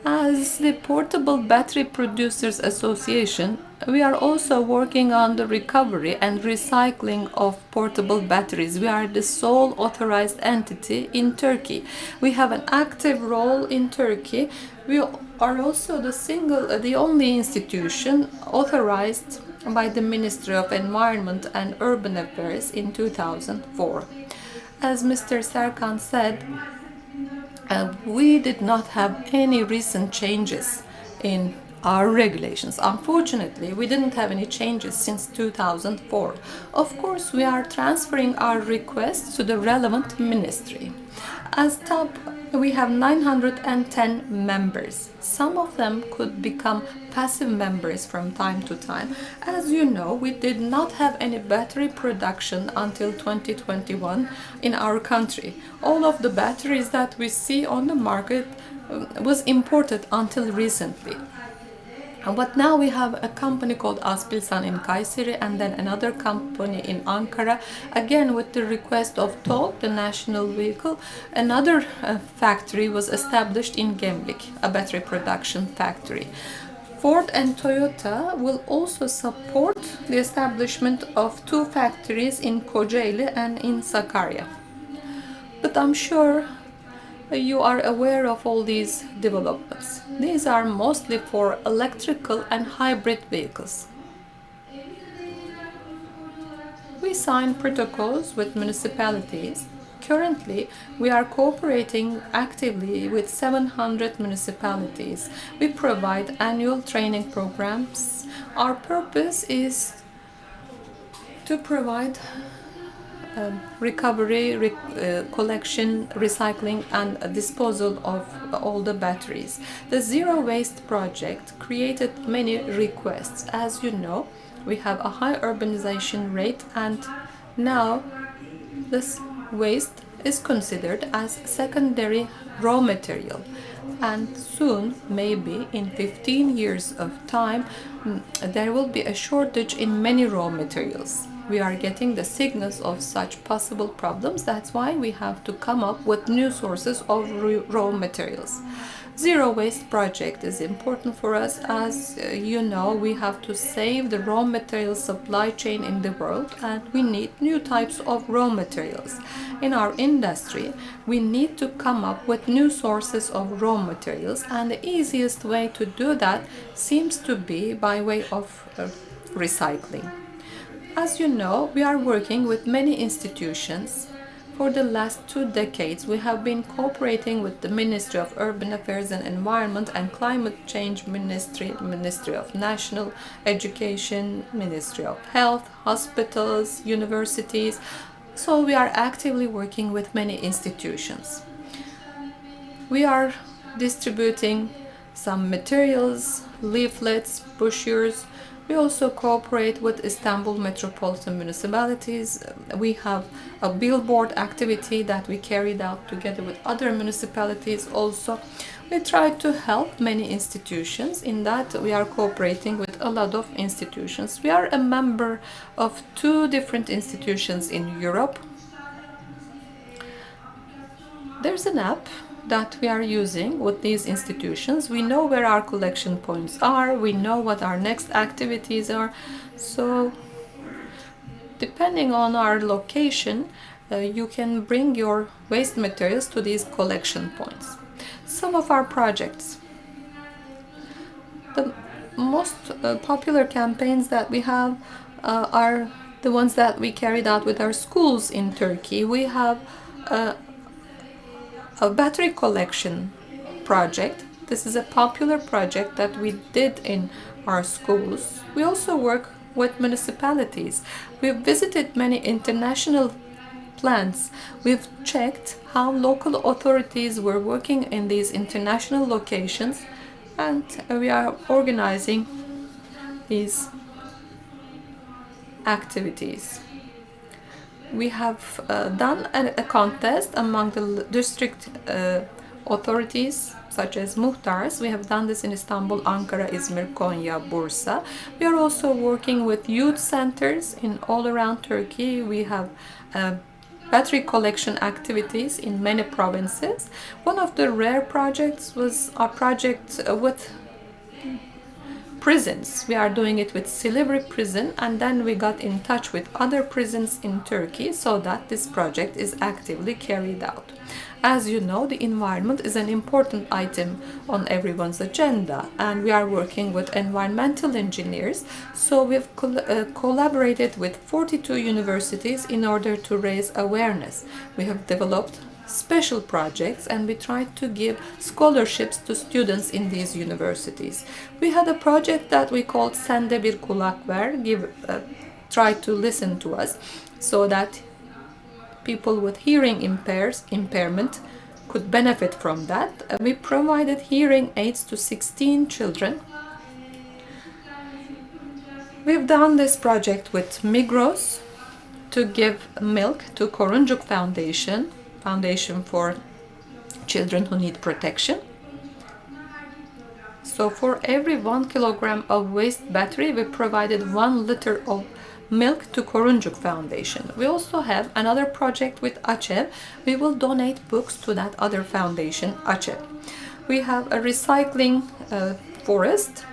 As the Portable Battery Producers Association, we are also working on the recovery and recycling of portable batteries. We are the sole authorized entity in Turkey. We have an active role in Turkey. We are also the only institution authorized by the Ministry of Environment and Urban Affairs in 2004. As Mr. Serkan said, we did not have any recent changes in our regulations. Unfortunately, we didn't have any changes since 2004. Of course, we are transferring our requests to the relevant ministry. As TAP We have 910 members. Some of them could become passive members from time to time. As you know, we did not have any battery production until 2021 in our country. All of the batteries that we see on the market was imported until recently. But now we have a company called Aspilsan in Kayseri and then another company in Ankara. Again, with the request of TOG, the national vehicle, another factory was established in Gemlik, a battery production factory. Ford and Toyota will also support the establishment of 2 factories in Kocaeli and in Sakarya. But I'm sure you are aware of all these developments. These are mostly for electrical and hybrid vehicles. We sign protocols with municipalities. Currently, we are cooperating actively with 700 municipalities. We provide annual training programs. Our purpose is to provide recovery, collection, recycling and disposal of all the batteries. The Zero Waste project created many requests. As you know, we have a high urbanization rate and now this waste is considered as secondary raw material. And soon, maybe in 15 years of time, there will be a shortage in many raw materials. We are getting the signals of such possible problems. That's why we have to come up with new sources of raw materials. Zero Waste project is important for us. As you know, we have to save the raw material supply chain in the world and we need new types of raw materials. In our industry, we need to come up with new sources of raw materials and the easiest way to do that seems to be by way of recycling. As you know, we are working with many institutions. For the last 2 decades, we have been cooperating with the Ministry of Urban Affairs and Environment and Climate Change Ministry, Ministry of National Education, Ministry of Health, hospitals, universities. So we are actively working with many institutions. We are distributing some materials, leaflets, brochures. We also cooperate with Istanbul metropolitan municipalities. We have a billboard activity that we carried out together with other municipalities also. We try to help many institutions. In that we are cooperating with a lot of institutions. We are a member of 2 different institutions in Europe. There's an app that we are using with these institutions. We know where our collection points are, we know what our next activities are. So depending on our location, you can bring your waste materials to these collection points. Some of our projects. The most popular campaigns that we have are the ones that we carried out with our schools in Turkey. We have a battery collection project. This is a popular project that we did in our schools. We also work with municipalities. We've visited many international plants. We've checked how local authorities were working in these international locations and we are organizing these activities. We have done a contest among the district authorities such as muhtars. We have done this in Istanbul, Ankara, Izmir, Konya, Bursa. We are also working with youth centers in all around Turkey. We have battery collection activities in many provinces. One of the rare projects was our project with prisons. We are doing it with Silivri prison and then we got in touch with other prisons in Turkey so that this project is actively carried out. As you know, the environment is an important item on everyone's agenda and we are working with environmental engineers. So we've collaborated with 42 universities in order to raise awareness. We have developed special projects and we tried to give scholarships to students in these universities. We had a project that we called Sende bir kulak ver, try to listen to us, so that people with hearing impairment could benefit from that. We provided hearing aids to 16 children. We've done this project with Migros to give milk to Korunjuk Foundation for children who need protection. So for every 1 kilogram of waste battery, we provided 1 liter of milk to Korunjuk Foundation. We also have another project with ÇEVKO. We will donate books to that other foundation, ÇEVKO. We have a recycling forest.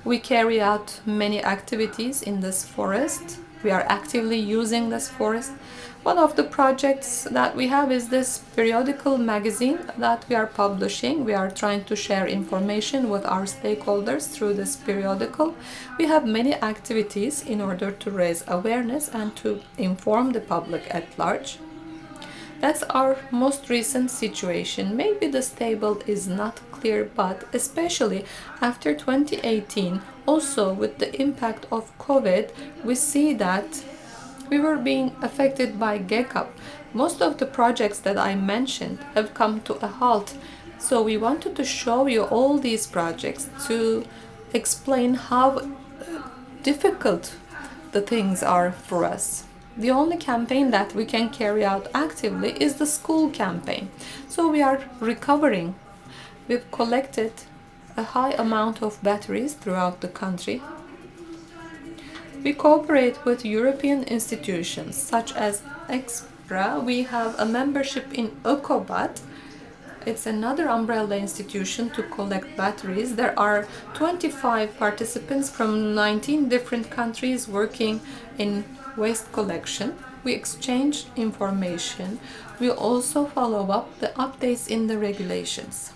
We carry out many activities in this forest. We are actively using this forest. One of the projects that we have is this periodical magazine that we are publishing. We are trying to share information with our stakeholders through this periodical. We have many activities in order to raise awareness and to inform the public at large. That's our most recent situation. Maybe the table is not clear, but especially after 2018, also with the impact of COVID, we see that we were being affected by GECAP. Most of the projects that I mentioned have come to a halt. So we wanted to show you all these projects to explain how difficult the things are for us. The only campaign that we can carry out actively is the school campaign. So we are recovering. We've collected a high amount of batteries throughout the country. We cooperate with European institutions such as EXPRA. We have a membership in ÖKOBAT. It's another umbrella institution to collect batteries. There are 25 participants from 19 different countries working in waste collection. We exchange information. We also follow up the updates in the regulations.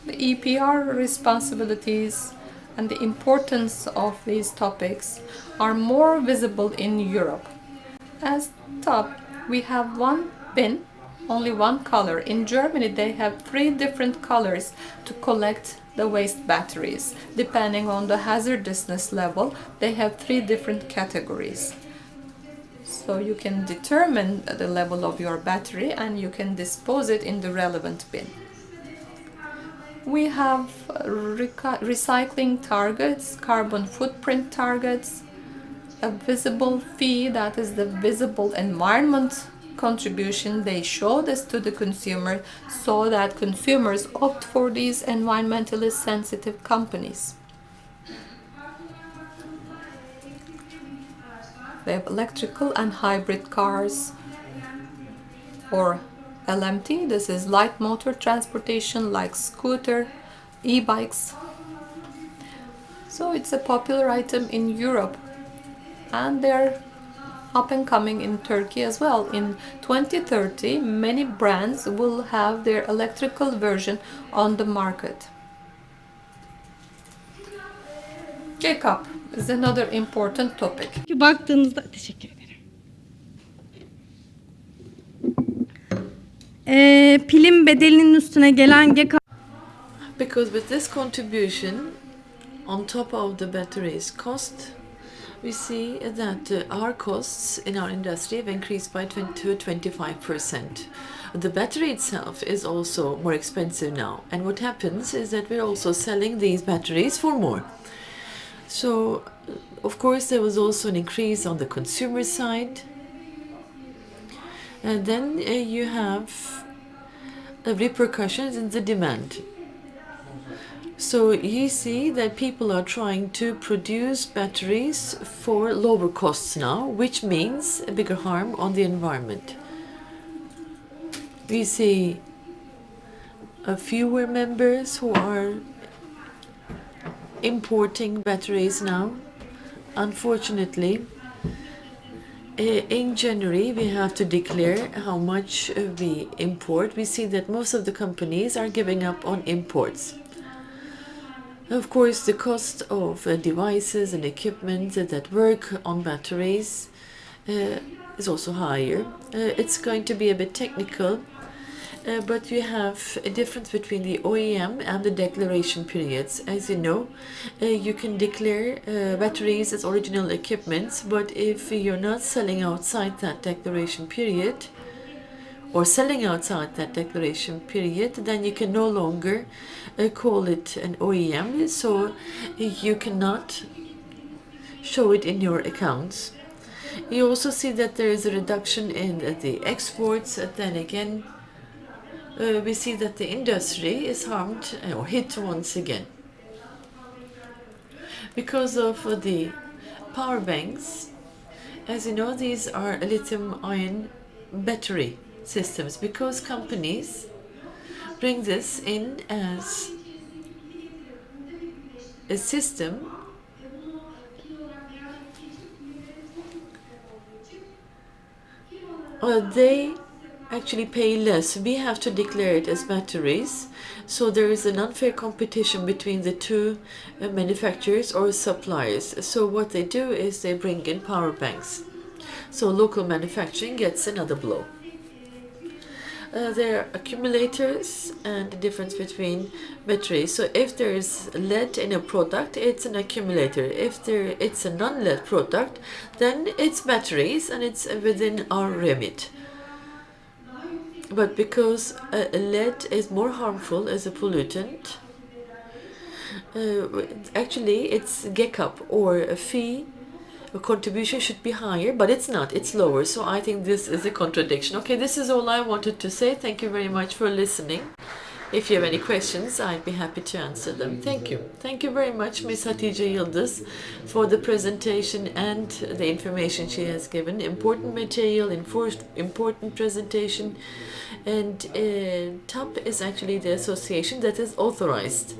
The EPR responsibilities and the importance of these topics are more visible in Europe. As top, we have one bin, only one color. In Germany, they have 3 different colors to collect the waste batteries. Depending on the hazardousness level, they have 3 different categories. So you can determine the level of your battery and you can dispose it in the relevant bin. We have recycling targets, carbon footprint targets, a visible fee, that is the visible environment contribution. They show this to the consumer so that consumers opt for these environmentally sensitive companies. We have electrical and hybrid cars, or LMT. This is light motor transportation like scooter, e-bikes. So it's a popular item in Europe and they're up and coming in Turkey as well. In 2030, many brands will have their electrical version on the market. GECAP is another important topic. Baktığınızda teşekkür ederim. Pilin bedelinin üstüne gelen GECAP. Because with this contribution on top of the batteries cost, we see that our costs in our industry have increased by 20 to 25%. The battery itself is also more expensive now. And what happens is that we're also selling these batteries for more. So, of course, there was also an increase on the consumer side. And then you have repercussions in the demand. So you see that people are trying to produce batteries for lower costs now, which means a bigger harm on the environment. We see fewer members who are importing batteries now. Unfortunately, in January, we have to declare how much we import. We see that most of the companies are giving up on imports. Of course, the cost of devices and equipment that work on batteries is also higher. It's going to be a bit technical, but you have a difference between the OEM and the declaration periods. As you know, you can declare batteries as original equipments, but if you're not selling outside that declaration period, or selling outside that declaration period, then you can no longer call it an OEM, so you cannot show it in your accounts. You also see that there is a reduction in the exports. Then again, we see that the industry is harmed or hit once again. Because of the power banks, as you know, these are lithium-ion battery systems, because companies bring this in as a system they actually pay less. We have to declare it as batteries, so there is an unfair competition between the two manufacturers or suppliers. So what they do is they bring in power banks, so local manufacturing gets another blow. There are accumulators and the difference between batteries. So if there is lead in a product, it's an accumulator. If it's a non-lead product, then it's batteries, and it's within our remit. But because lead is more harmful as a pollutant, actually its GECAP or a fee contribution should be higher, but it's not, it's lower. So I think this is a contradiction. Okay, this is all I wanted to say. Thank you very much for listening. If you have any questions, I'd be happy to answer them. Thank you. Thank you very much, Ms. Hatice Yıldız, for the presentation and the information she has given. Important material, important presentation. And TAP is actually the association that is authorized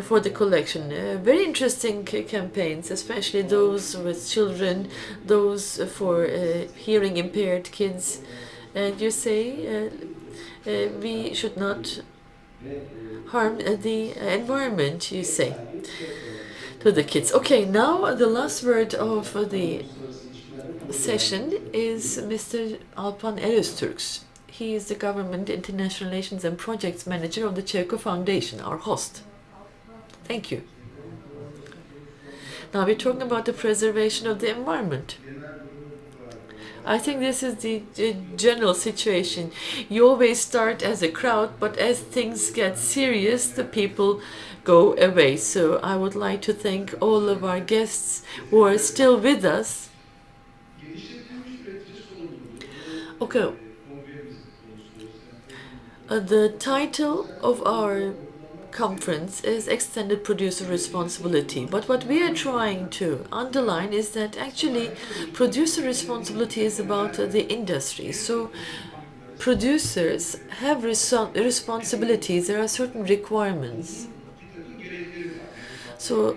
for the collection. Very interesting campaigns, especially those with children, those for hearing impaired kids. And you say we should not harm the environment, you say, to the kids. Okay, now the last word of the session is Mr. Alpan Eröztürk. He is the Government, International Relations and Projects Manager of the ÇEVKO Foundation, our host. Thank you. Now we're talking about the preservation of the environment. I think this is the general situation. You always start as a crowd, but as things get serious, the people go away. So I would like to thank all of our guests who are still with us. Okay. The title of our conference is Extended Producer Responsibility. But what we are trying to underline is that actually producer responsibility is about the industry. So producers have responsibilities. There are certain requirements. So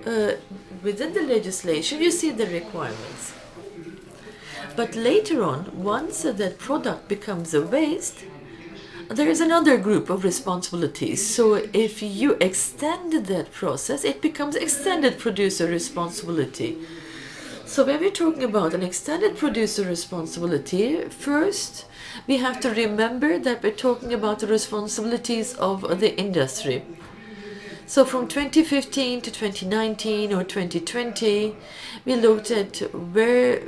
within the legislation, you see the requirements. But later on, once that product becomes a waste, there is another group of responsibilities. So if you extend that process, it becomes extended producer responsibility. So when we're talking about an extended producer responsibility, first we have to remember that we're talking about the responsibilities of the industry. So from 2015 to 2019 or 2020, we looked at where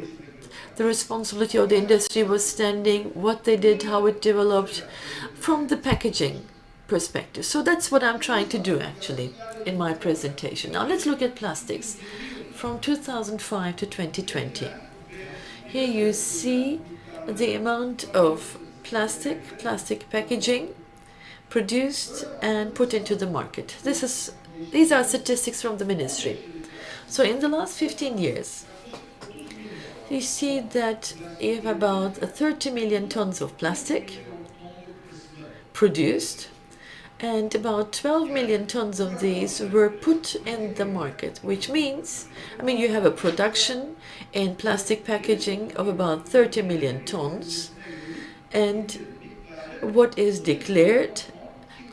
the responsibility of the industry was standing, what they did, how it developed from the packaging perspective. So that's what I'm trying to do actually in my presentation. Now let's look at plastics from 2005 to 2020. Here you see the amount of plastic packaging produced and put into the market. These are statistics from the ministry. So in the last 15 years, you see that you have about 30 million tons of plastic produced, and about 12 million tons of these were put in the market, which means, you have a production in plastic packaging of about 30 million tons, and what is declared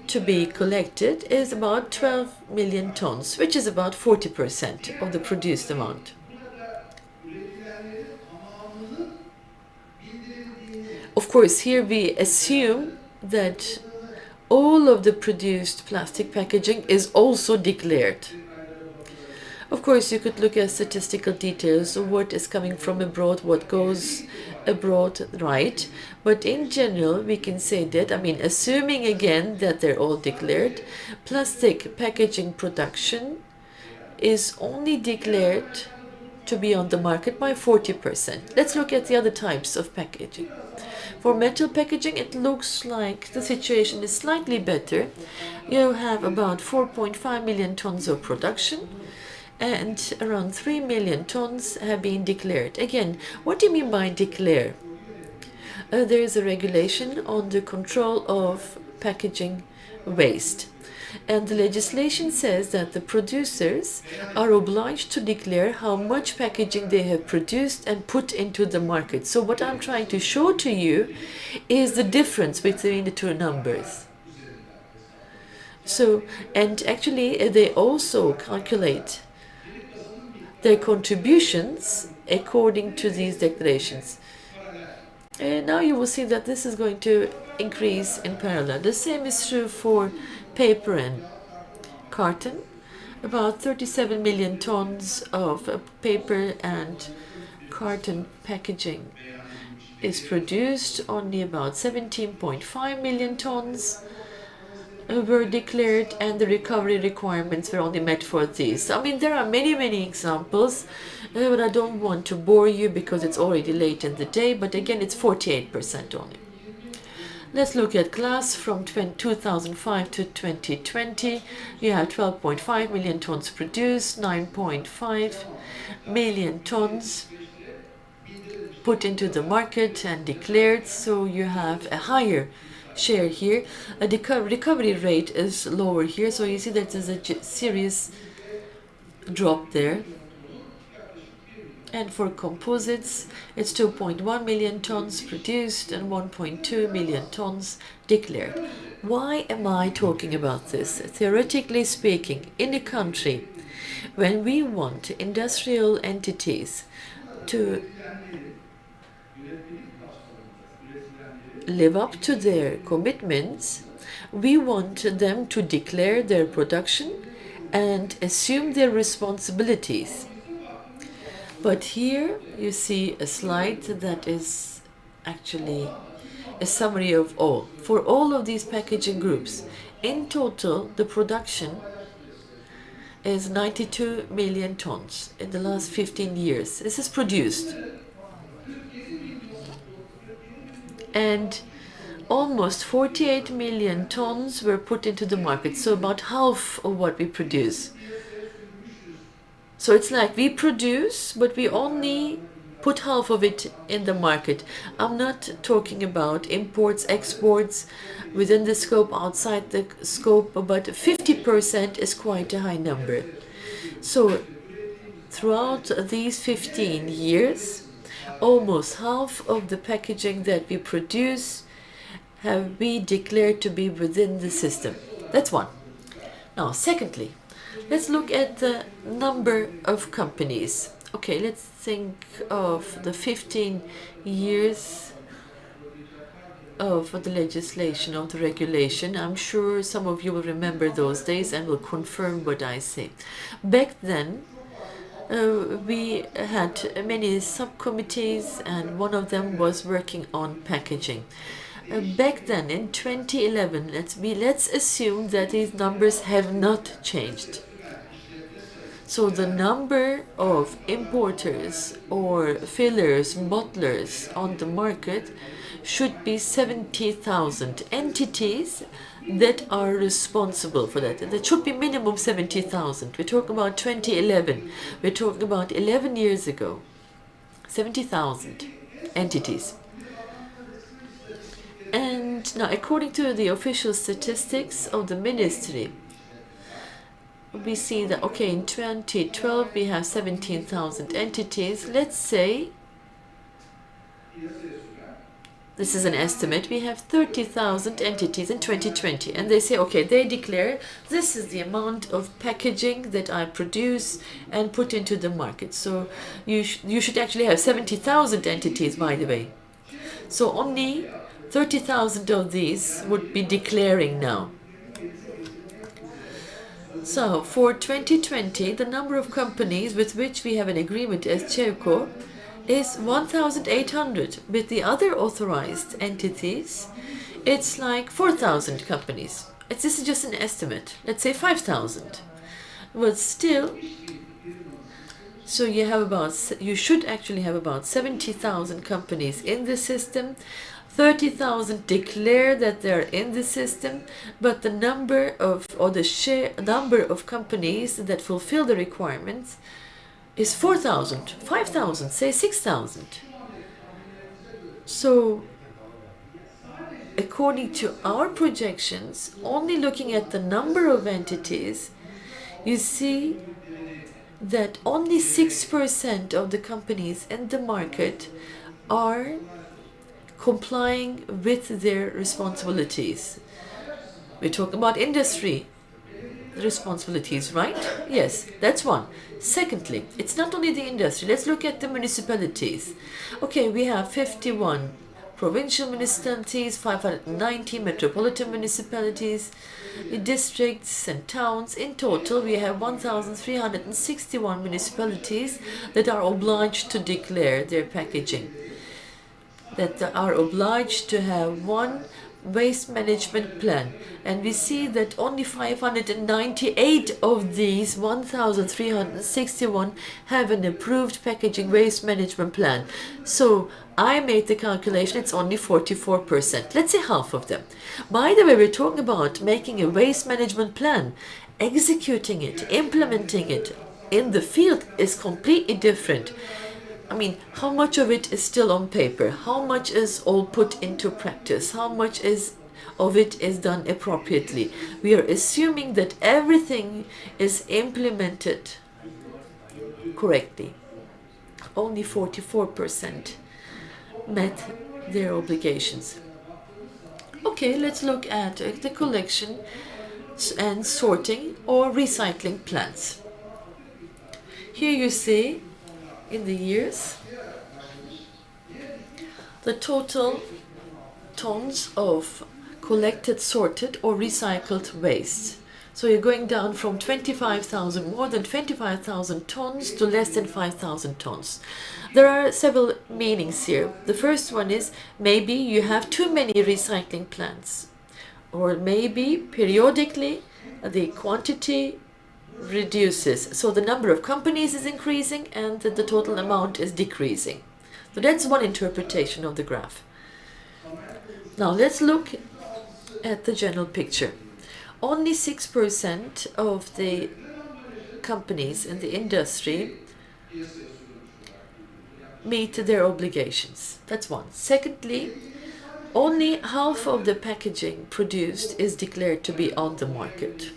to be collected is about 12 million tons, which is about 40% of the produced amount. Of course, here we assume that all of the produced plastic packaging is also declared. Of course, you could look at statistical details of what is coming from abroad, what goes abroad, right? But in general, we can say that, assuming again that they're all declared, plastic packaging production is only declared to be on the market by 40%. Let's look at the other types of packaging. For metal packaging, it looks like the situation is slightly better. You have about 4.5 million tons of production, and around 3 million tons have been declared. Again, what do you mean by declare? There is a regulation on the control of packaging waste. And the legislation says that the producers are obliged to declare how much packaging they have produced and put into the market. So what I'm trying to show to you is the difference between the two numbers. So, and actually they also calculate their contributions according to these declarations. And now you will see that this is going to increase in parallel. The same is true for paper and carton. About 37 million tons of paper and carton packaging is produced. Only about 17.5 million tons were declared, and the recovery requirements were only met for these. There are many examples, but I don't want to bore you because it's already late in the day. But again, it's 48% only. Let's look at glass from 2005 to 2020. You have 12.5 million tons produced, 9.5 million tons put into the market and declared. So you have a higher share here. A recovery rate is lower here. So you see that there's a serious drop there. And for composites, it's 2.1 million tons produced and 1.2 million tons declared. Why am I talking about this? Theoretically speaking, in a country, when we want industrial entities to live up to their commitments, we want them to declare their production and assume their responsibilities. But here you see a slide that is actually a summary of all. For all of these packaging groups, in total, the production is 92 million tons in the last 15 years. This is produced. And almost 48 million tons were put into the market, so about half of what we produce. So it's like we produce, but we only put half of it in the market. I'm not talking about imports, exports, within the scope, outside the scope, but 50% is quite a high number. So throughout these 15 years, almost half of the packaging that we produce have been declared to be within the system. That's one. Now, secondly, let's look at the number of companies. Okay, let's think of the 15 years of the legislation, of the regulation. I'm sure some of you will remember those days and will confirm what I say. Back then, we had many subcommittees, and one of them was working on packaging. Back then, in 2011, let's assume that these numbers have not changed. So the number of importers or fillers, bottlers on the market should be 70,000 entities that are responsible for that. That should be minimum 70,000. We're talking about 2011. We're talking about 11 years ago. 70,000 entities. And now, according to the official statistics of the ministry, we see that, okay, in 2012 we have 17,000 entities. Let's say, this is an estimate, we have 30,000 entities in 2020. And they say, okay, they declare, this is the amount of packaging that I produce and put into the market. So you should actually have 70,000 entities, by the way. So only 30,000 of these would be declaring now. So for 2020, the number of companies with which we have an agreement as ÇEVKO is 1,800. With the other authorized entities, it's like 4,000 companies. This is just an estimate. Let's say 5,000. But still, so you should actually have about 70,000 companies in the system. 30,000 declare that they're in the system, but the number of number of companies that fulfill the requirements is 4,000, 5,000, say 6,000. So according to our projections, only looking at the number of entities, you see that only 6% of the companies in the market are complying with their responsibilities. We're talking about industry responsibilities, right? Yes, that's one. Secondly, it's not only the industry. Let's look at the municipalities. Okay, we have 51 provincial municipalities, 590 metropolitan municipalities, districts and towns. In total, we have 1,361 municipalities that are obliged to declare their packaging, that are obliged to have one waste management plan. And we see that only 598 of these 1,361 have an approved packaging waste management plan. So I made the calculation, it's only 44%. Let's say half of them. By the way, we're talking about making a waste management plan. Executing it, implementing it in the field is completely different. I mean, how much of it is still on paper? How much is all put into practice? How much of it is done appropriately? We are assuming that everything is implemented correctly. Only 44% met their obligations. Okay, let's look at the collection and sorting or recycling plants. Here you see in the years the total tons of collected, sorted or recycled waste. So you're going down from 25,000, more than 25,000 tons to less than 5,000 tons. There are several meanings here. The first one is maybe you have too many recycling plants, or maybe periodically the quantity reduces, so the number of companies is increasing and the total amount is decreasing. So that's one interpretation of the graph. Now let's look at the general picture. Only 6% of the companies in the industry meet their obligations. That's one. Secondly, only half of the packaging produced is declared to be on the market.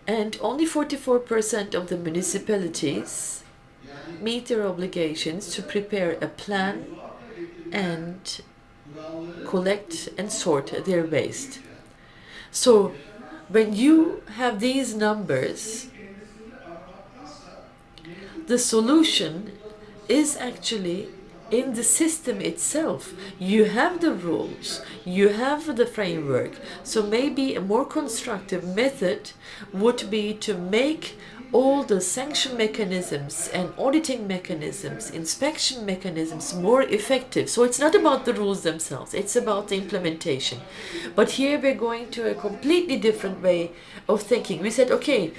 And only 44% of the municipalities meet their obligations to prepare a plan and collect and sort their waste. So when you have these numbers, the solution is actually in the system itself. You have the rules, you have the framework. So maybe a more constructive method would be to make all the sanction mechanisms and auditing mechanisms, inspection mechanisms more effective. So it's not about the rules themselves, it's about the implementation. But here we're going to a completely different way of thinking. We said, okay,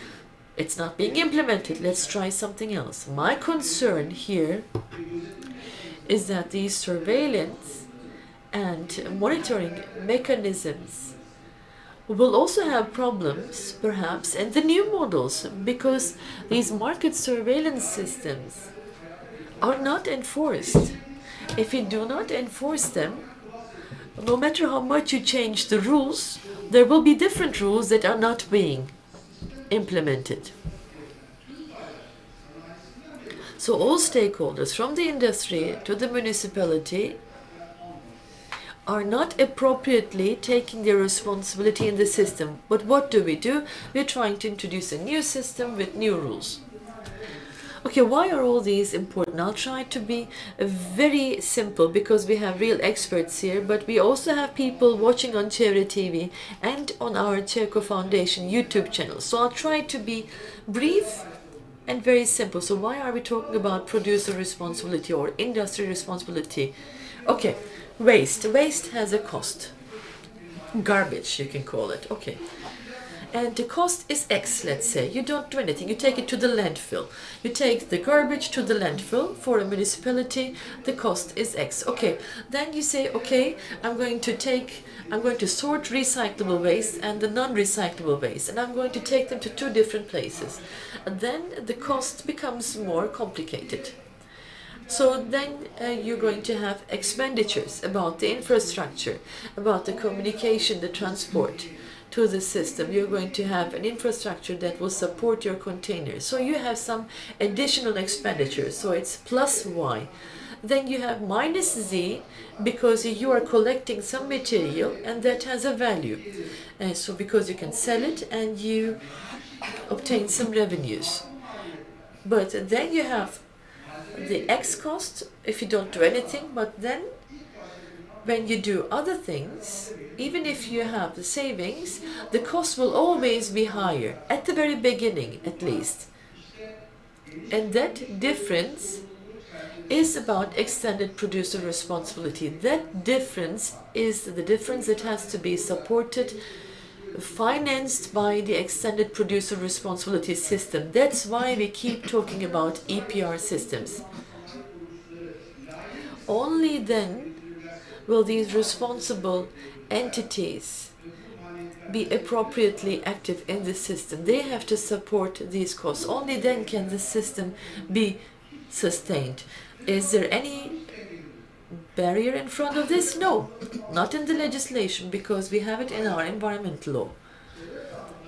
it's not being implemented, let's try something else. My concern here is that these surveillance and monitoring mechanisms will also have problems, perhaps, in the new models, because these market surveillance systems are not enforced. If you do not enforce them, no matter how much you change the rules, there will be different rules that are not being implemented. So all stakeholders, from the industry to the municipality, are not appropriately taking their responsibility in the system. But what do? We're trying to introduce a new system with new rules. Okay, why are all these important? I'll try to be very simple because we have real experts here, but we also have people watching on ÇEVKO TV and on our ÇEVKO Foundation YouTube channel. So I'll try to be brief and very simple. So why are we talking about producer responsibility or industry responsibility? Okay, waste. Waste has a cost. Garbage, you can call it. Okay. And the cost is X, let's say. You don't do anything. You take it to the landfill. You take the garbage to the landfill for a municipality. The cost is X. Okay. Then you say, okay, I'm going to sort recyclable waste and the non-recyclable waste, and I'm going to take them to two different places. And then the cost becomes more complicated. So then you're going to have expenditures about the infrastructure, about the communication, the transport to the system. You're going to have an infrastructure that will support your containers. So you have some additional expenditures. So it's plus Y. Then you have minus Z because you are collecting some material and that has a value. And so because you can sell it and you obtain some revenues. But then you have the X cost if you don't do anything, but then when you do other things, even if you have the savings, the cost will always be higher, at the very beginning at least. And that difference is about extended producer responsibility. That difference is the difference that has to be supported, financed by the extended producer responsibility system. That's why we keep talking about EPR systems. Only then will these responsible entities be appropriately active in the system. They have to support these costs. Only then can the system be sustained. Is there any barrier in front of this? No, not in the legislation, because we have it in our environmental law.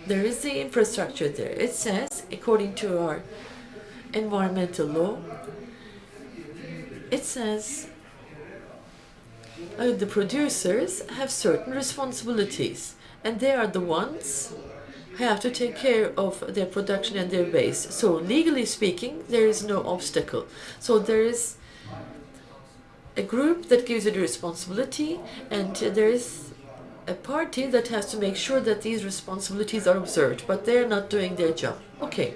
There is the infrastructure there. It says, according to our environmental law, it says the producers have certain responsibilities, and they are the ones who have to take care of their production and their waste. So legally speaking, there is no obstacle. So there is a group that gives you the responsibility, and there is a party that has to make sure that these responsibilities are observed, but they're not doing their job. Okay.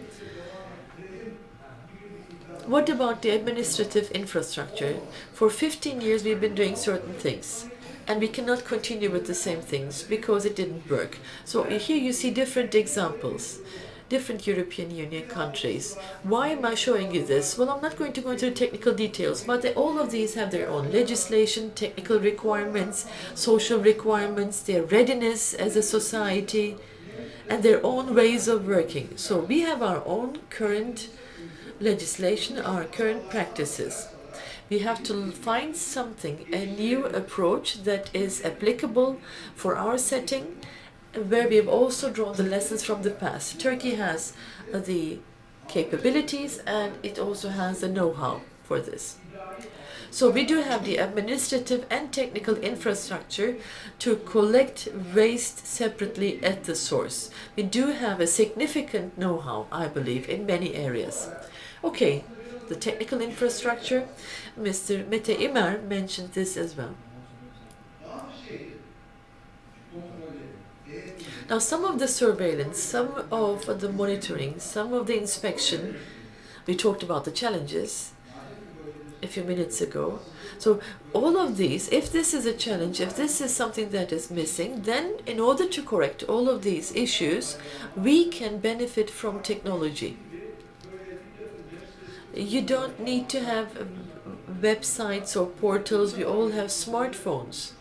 What about the administrative infrastructure? For 15 years we've been doing certain things, and we cannot continue with the same things because it didn't work. So here you see different examples, different European Union countries. Why am I showing you this? Well, I'm not going to go into the technical details, but all of these have their own legislation, technical requirements, social requirements, their readiness as a society, and their own ways of working. So we have our own current legislation, our current practices. We have to find something, a new approach that is applicable for our setting, where we have also drawn the lessons from the past. Turkey has the capabilities and it also has the know-how for this. So we do have the administrative and technical infrastructure to collect waste separately at the source. We do have a significant know-how, I believe, in many areas. Okay, the technical infrastructure, Mr. Mete Imer mentioned this as well. Now, some of the surveillance, some of the monitoring, some of the inspection, we talked about the challenges a few minutes ago. So all of these, if this is a challenge, if this is something that is missing, then in order to correct all of these issues, we can benefit from technology. You don't need to have websites or portals. We all have smartphones.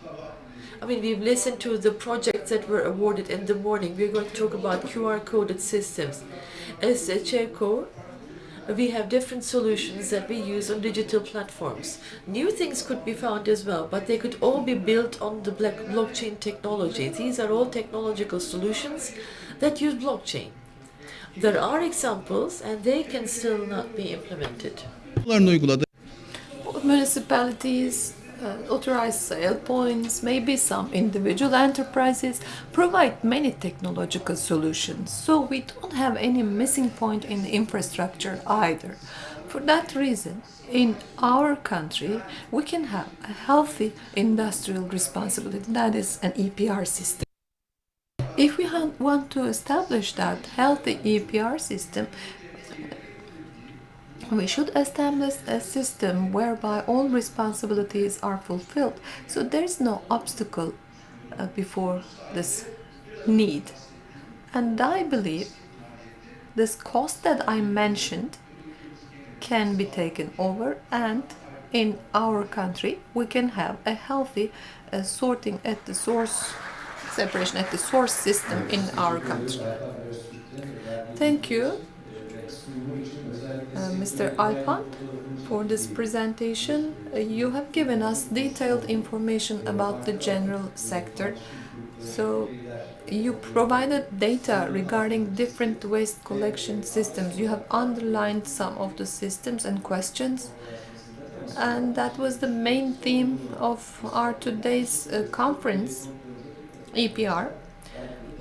I mean, we've listened to the projects that were awarded in the morning. We're going to talk about QR-coded systems. As ÇEVKO, we have different solutions that we use on digital platforms. New things could be found as well, but they could all be built on the blockchain technology. These are all technological solutions that use blockchain. There are examples and they can still not be implemented. Municipalities authorized sale points, maybe some individual enterprises provide many technological solutions. So we don't have any missing point in the infrastructure either. For that reason, in our country, we can have a healthy industrial responsibility, that is an EPR system. If we want to establish that healthy EPR system, we should establish a system whereby all responsibilities are fulfilled. So there's no obstacle before this need. And I believe this cost that I mentioned can be taken over, and in our country we can have a healthy sorting at the source, separation at the source system in our country. Thank you, Mr. Alpan, for this presentation. You have given us detailed information about the general sector. So you provided data regarding different waste collection systems. You have underlined some of the systems and questions. And that was the main theme of our today's conference, EPR.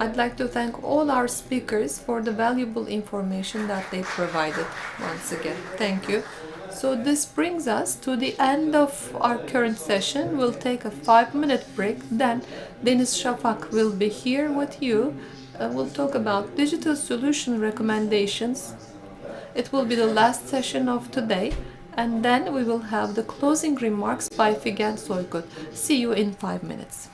I'd like to thank all our speakers for the valuable information that they provided once again. Thank you. So this brings us to the end of our current session. We'll take a 5-minute break. Then Deniz Şafak will be here with you. We'll talk about digital solution recommendations. It will be the last session of today. And then we will have the closing remarks by Figen Soykut. See you in 5 minutes.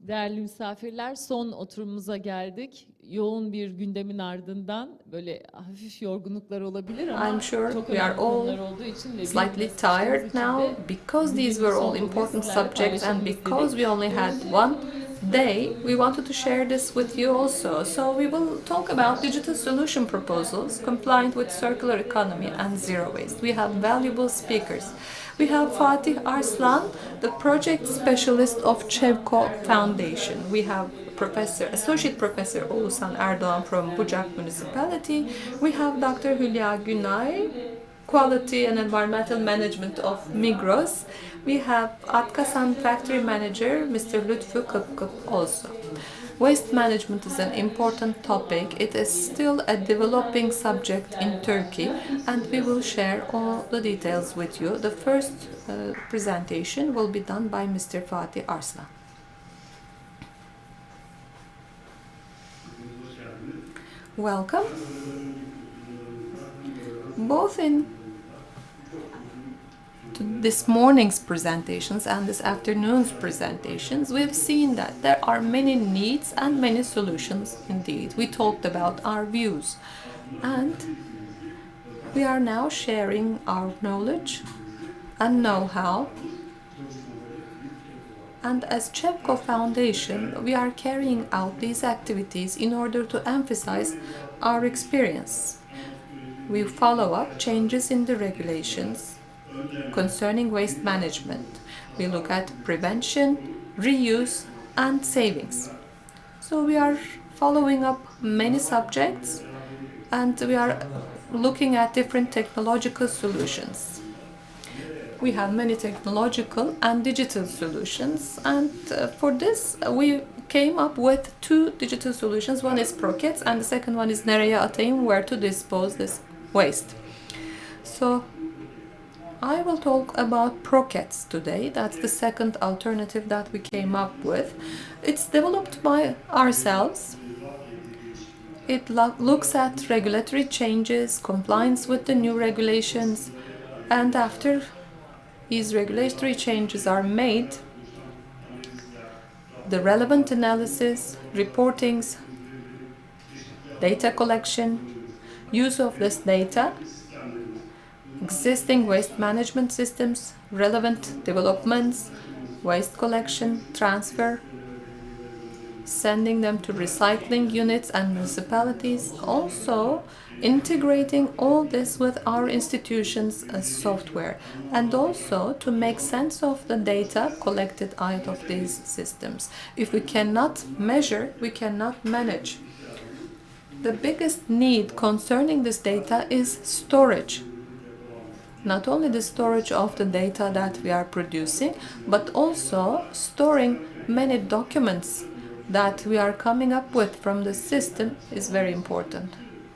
Değerli misafirler, son oturumumuza geldik. Yoğun bir gündemin ardından böyle hafif yorgunluklar olabilir ama I'm sure çok we are önemli all konular olduğu için ve slightly büyük mesajlarımız tired için now de because these bugünün were all son bugün important sizlerle subjects, and paylaşalım because istedik. we only had one day, we wanted to share this with you also. So we will talk about digital solution proposals compliant with circular economy and zero waste. We have valuable speakers. We have Fatih Arslan, the project specialist of ÇEVKO Foundation. We have Associate Professor Oğuzhan Erdoğan from Bucak Municipality. We have Dr. Hülya Günay, Quality and Environmental Management of Migros. We have Atkasan Factory Manager, Mr. Lütfü Kıpkıp also. Waste management is an important topic. It is still a developing subject in Turkey, and we will share all the details with you. The first presentation will be done by Mr. Fatih Arslan. Welcome. Both in this morning's presentations and this afternoon's presentations, we've seen that there are many needs and many solutions indeed. We talked about our views, and we are now sharing our knowledge and know-how. And as ÇEVKO Foundation, we are carrying out these activities in order to emphasize our experience. We follow up changes in the regulations concerning waste management. We look at prevention, reuse, and savings. So we are following up many subjects, and we are looking at different technological solutions. We have many technological and digital solutions, and for this we came up with two digital solutions. One is Prokets and the second one is Nereye Atayım, where to dispose this waste. So I will talk about Prokets today. That's the second alternative that we came up with. It's developed by ourselves. It looks at regulatory changes, compliance with the new regulations, and after these regulatory changes are made, the relevant analysis, reportings, data collection, use of this data, existing waste management systems, relevant developments, waste collection, transfer, sending them to recycling units and municipalities, also integrating all this with our institutions' software, and also to make sense of the data collected out of these systems. If we cannot measure, we cannot manage. The biggest need concerning this data is storage. Not only the storage of the data that we are producing, but also storing many documents that we are coming up with from the system is very important.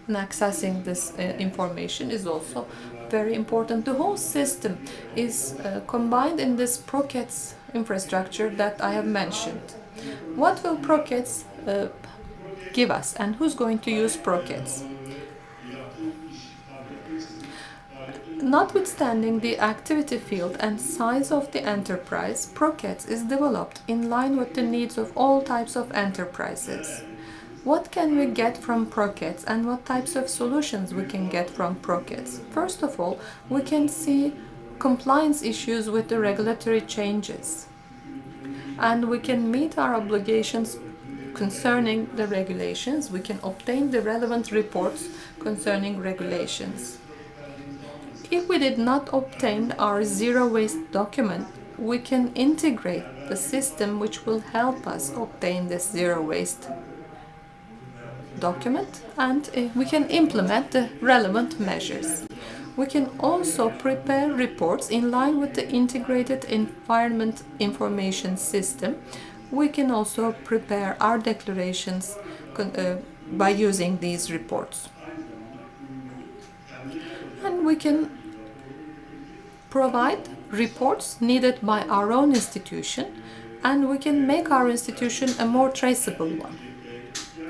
And accessing this information is also very important. The whole system is combined in this Prokets infrastructure that I have mentioned. What will Prokets give us, and who's going to use Prokets? Notwithstanding the activity field and size of the enterprise, Prokets is developed in line with the needs of all types of enterprises. What can we get from Prokets, and what types of solutions we can get from Prokets? First of all, we can see compliance issues with the regulatory changes, and we can meet our obligations concerning the regulations. We can obtain the relevant reports concerning regulations. If we did not obtain our zero waste document, we can integrate the system which will help us obtain this zero waste document, and we can implement the relevant measures. We can also prepare reports in line with the integrated environment information system. We can also prepare our declarations by using these reports. And we can provide reports needed by our own institution, and we can make our institution a more traceable one,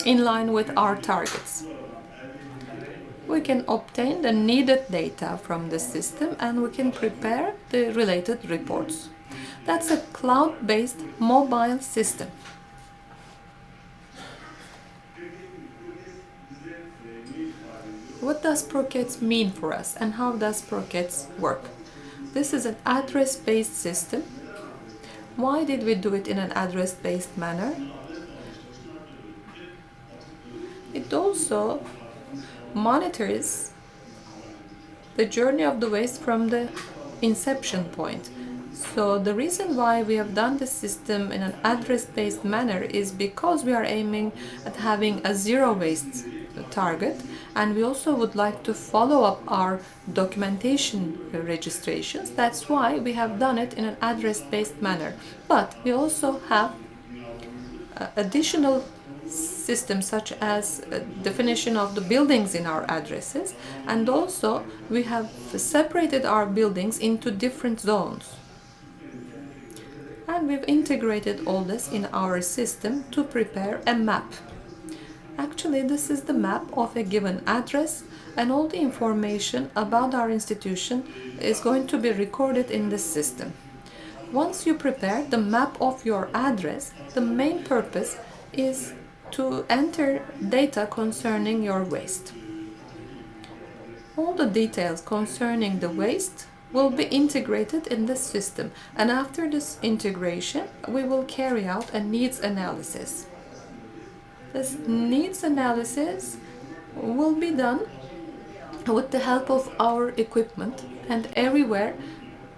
in line with our targets. We can obtain the needed data from the system, and we can prepare the related reports. That's a cloud-based mobile system. What does Prockets mean for us and how does Prockets work? This is an address-based system. Why did we do it in an address-based manner? It also monitors the journey of the waste from the inception point. So the reason why we have done this system in an address-based manner is because we are aiming at having a zero waste target, and we also would like to follow up our documentation registrations. That's why we have done it in an address-based manner. But we also have additional systems such as definition of the buildings in our addresses, and also we have separated our buildings into different zones, and we've integrated all this in our system to prepare a map. Actually, this is the map of a given address, and all the information about our institution is going to be recorded in this system. Once you prepare the map of your address, the main purpose is to enter data concerning your waste. All the details concerning the waste will be integrated in this system, and after this integration, we will carry out a needs analysis. This needs analysis will be done with the help of our equipment and everywhere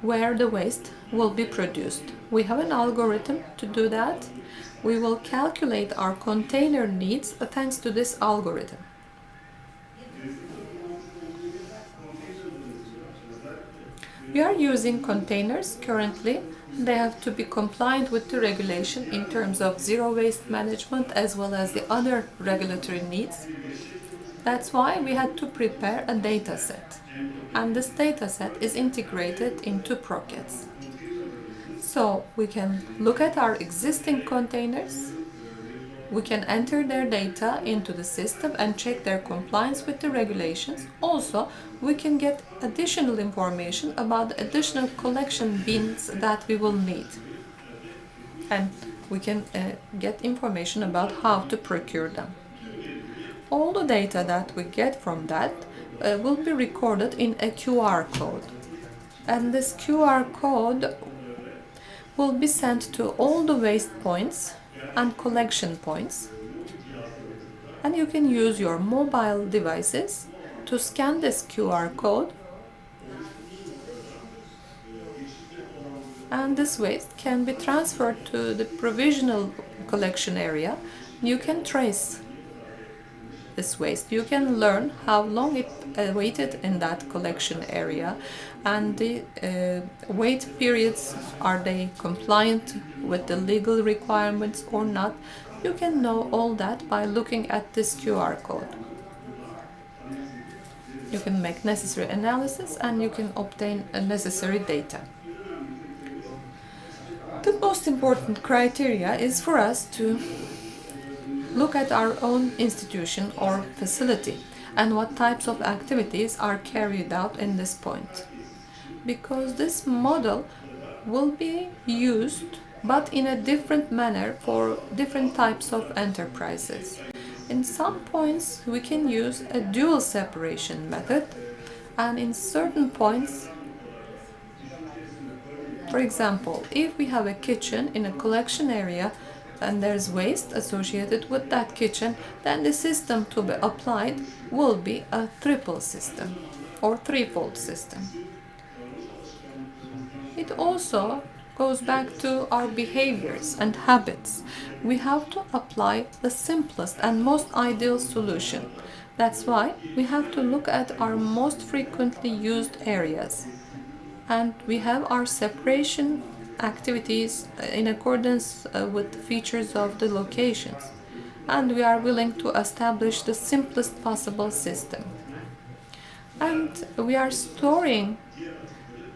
where the waste will be produced. We have an algorithm to do that. We will calculate our container needs thanks to this algorithm. We are using containers currently. They have to be compliant with the regulation in terms of zero waste management as well as the other regulatory needs. That's why we had to prepare a data set, and this data set is integrated into Prockets. So we can look at our existing containers, we can enter their data into the system and check their compliance with the regulations. Also, we can get additional information about the additional collection bins that we will need. And we can get information about how to procure them. All the data that we get from that will be recorded in a QR code. And this QR code will be sent to all the waste points and collection points. And you can use your mobile devices to scan this QR code. And this waste can be transferred to the provisional collection area. You can trace this waste. You can learn how long it waited in that collection area, and the wait periods, are they compliant with the legal requirements or not. You can know all that by looking at this QR code. You can make necessary analysis and you can obtain necessary data. The most important criteria is for us to look at our own institution or facility and what types of activities are carried out in this point. Because this model will be used but in a different manner for different types of enterprises. In some points we can use a dual separation method, and in certain points, for example, if we have a kitchen in a collection area and there's waste associated with that kitchen, then the system to be applied will be a triple system or threefold system. It also goes back to our behaviors and habits. We have to apply the simplest and most ideal solution. That's why we have to look at our most frequently used areas. And we have our separation activities in accordance with the features of the locations. And we are willing to establish the simplest possible system. And we are storing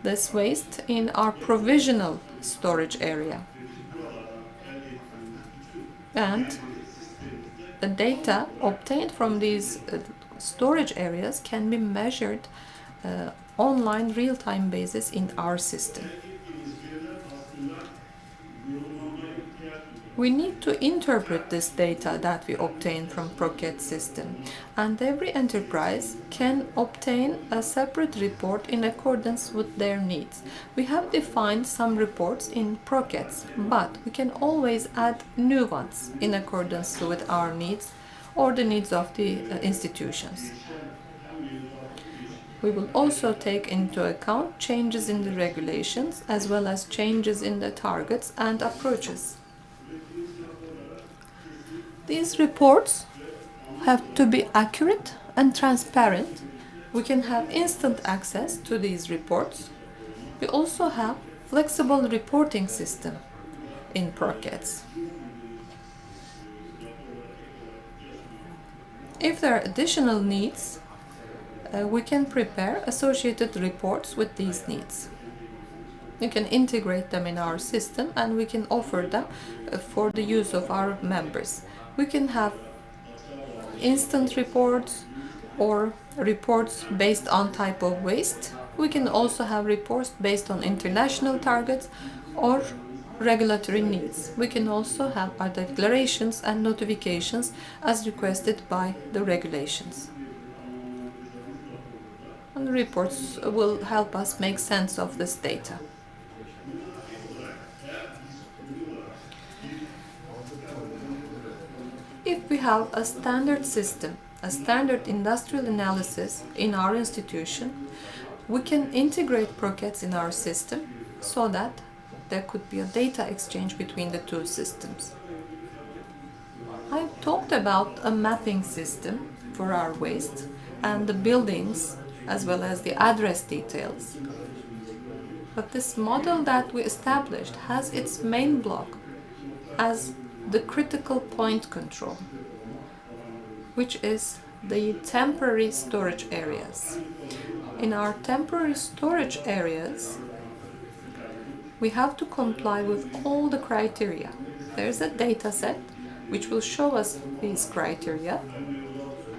this waste in our provisional storage area. And the data obtained from these storage areas can be measured online real-time basis in our system. We need to interpret this data that we obtain from Proket system, and every enterprise can obtain a separate report in accordance with their needs. We have defined some reports in Prokets, but we can always add new ones in accordance with our needs or the needs of the institutions. We will also take into account changes in the regulations as well as changes in the targets and approaches. These reports have to be accurate and transparent. We can have instant access to these reports. We also have flexible reporting system in Prokets. If there are additional needs, we can prepare associated reports with these needs. We can integrate them in our system and we can offer them for the use of our members. We can have instant reports or reports based on type of waste. We can also have reports based on international targets or regulatory needs. We can also have our declarations and notifications as requested by the regulations. And the reports will help us make sense of this data. If we have a standard system, a standard industrial analysis in our institution, we can integrate Prokets in our system so that there could be a data exchange between the two systems. I've talked about a mapping system for our waste and the buildings as well as the address details. But this model that we established has its main block as the critical point control, which is the temporary storage areas. In our temporary storage areas, we have to comply with all the criteria. There's a data set which will show us these criteria,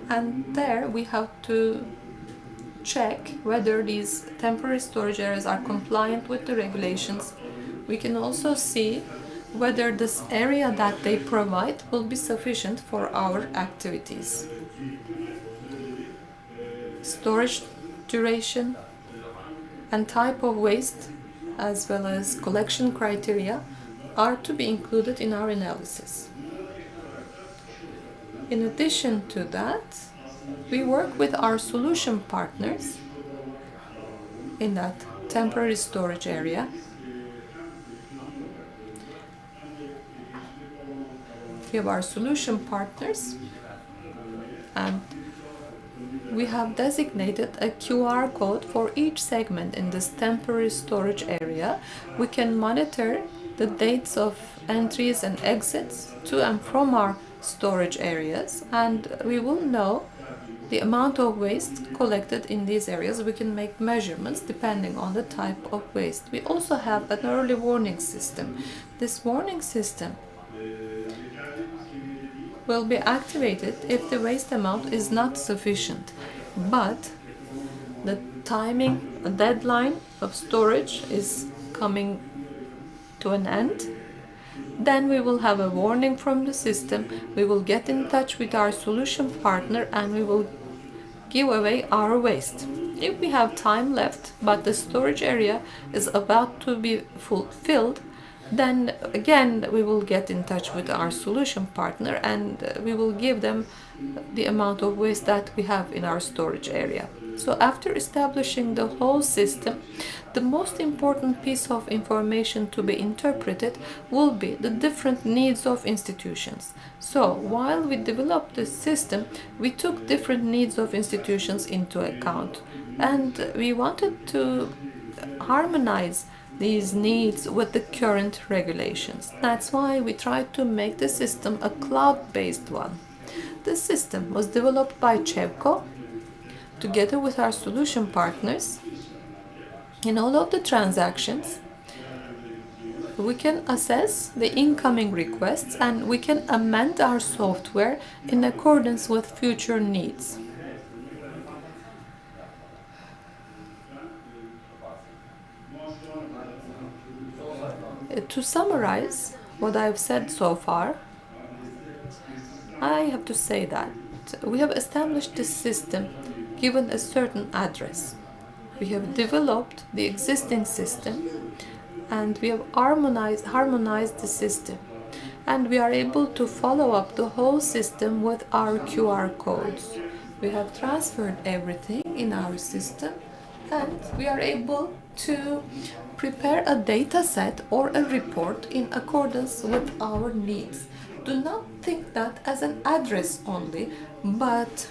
and there we have to check whether these temporary storage areas are compliant with the regulations. We can also see whether this area that they provide will be sufficient for our activities. Storage duration and type of waste, as well as collection criteria, are to be included in our analysis. In addition to that, we work with our solution partners in that temporary storage area. We have our solution partners, and we have designated a QR code for each segment in this temporary storage area. We can monitor the dates of entries and exits to and from our storage areas, and we will know the amount of waste collected in these areas. We can make measurements depending on the type of waste. We also have an early warning system. This warning system will be activated if the waste amount is not sufficient, but the timing, a deadline of storage is coming to an end. Then we will have a warning from the system. We will get in touch with our solution partner and we will give away our waste. If we have time left but the storage area is about to be fulfilled, then again we will get in touch with our solution partner and we will give them the amount of waste that we have in our storage area. So after establishing the whole system, the most important piece of information to be interpreted will be the different needs of institutions. So while we developed this system, we took different needs of institutions into account, and we wanted to harmonize these needs with the current regulations. That's why we tried to make the system a cloud-based one. This system was developed by ÇEVKO together with our solution partners. In all of the transactions, we can assess the incoming requests and we can amend our software in accordance with future needs. To summarize, what I've said so far, I have to say that we have established this system given a certain address. We have developed the existing system and we have harmonized the system. And we are able to follow up the whole system with our QR codes. We have transferred everything in our system and we are able to prepare a data set or a report in accordance with our needs. Do not think that as an address only, but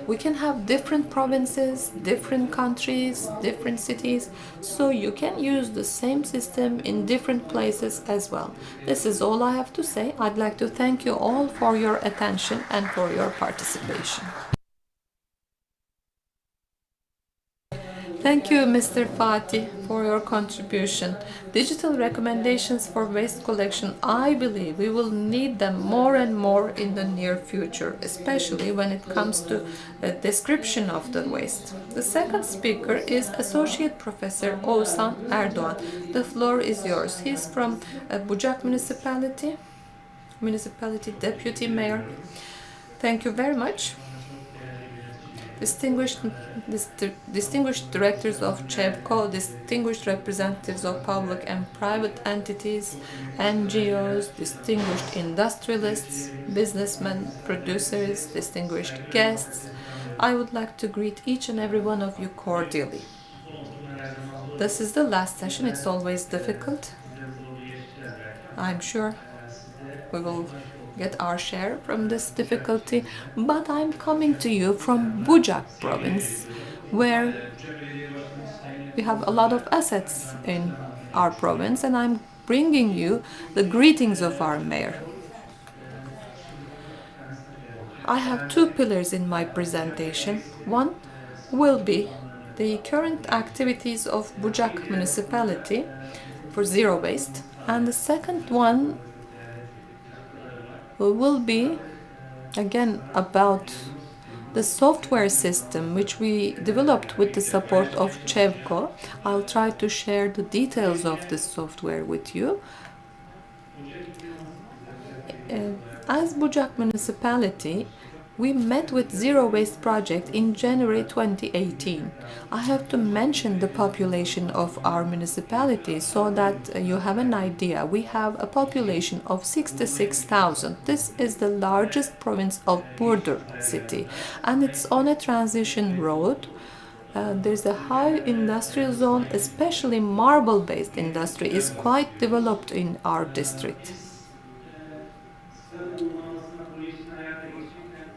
we can have different provinces, different countries, different cities, so you can use the same system in different places as well. This is all I have to say. I'd like to thank you all for your attention and for your participation. Thank you, Mr. Fatih, for your contribution. Digital recommendations for waste collection, I believe we will need them more and more in the near future, especially when it comes to the description of the waste. The second speaker is Associate Professor Oğuzhan Erdoğan. The floor is yours. He's from Bucak Municipality Deputy Mayor. Thank you very much. Distinguished directors of ÇEVKO, distinguished representatives of public and private entities, NGOs, distinguished industrialists, businessmen, producers, distinguished guests, I would like to greet each and every one of you cordially. This is the last session. It's always difficult. I'm sure we will get our share from this difficulty, but I'm coming to you from Bucak province, where we have a lot of assets in our province, and I'm bringing you the greetings of our mayor. I have two pillars in my presentation. One will be the current activities of Bucak municipality for zero waste, and the second one will be again about the software system which we developed with the support of ÇEVKO. I'll try to share the details of this software with you. As Bucak municipality, we met with Zero Waste Project in January 2018. I have to mention the population of our municipality so that you have an idea. We have a population of 66,000. This is the largest province of Burdur city, and it's on a transition road. There's a high industrial zone, especially marble-based industry is quite developed in our district.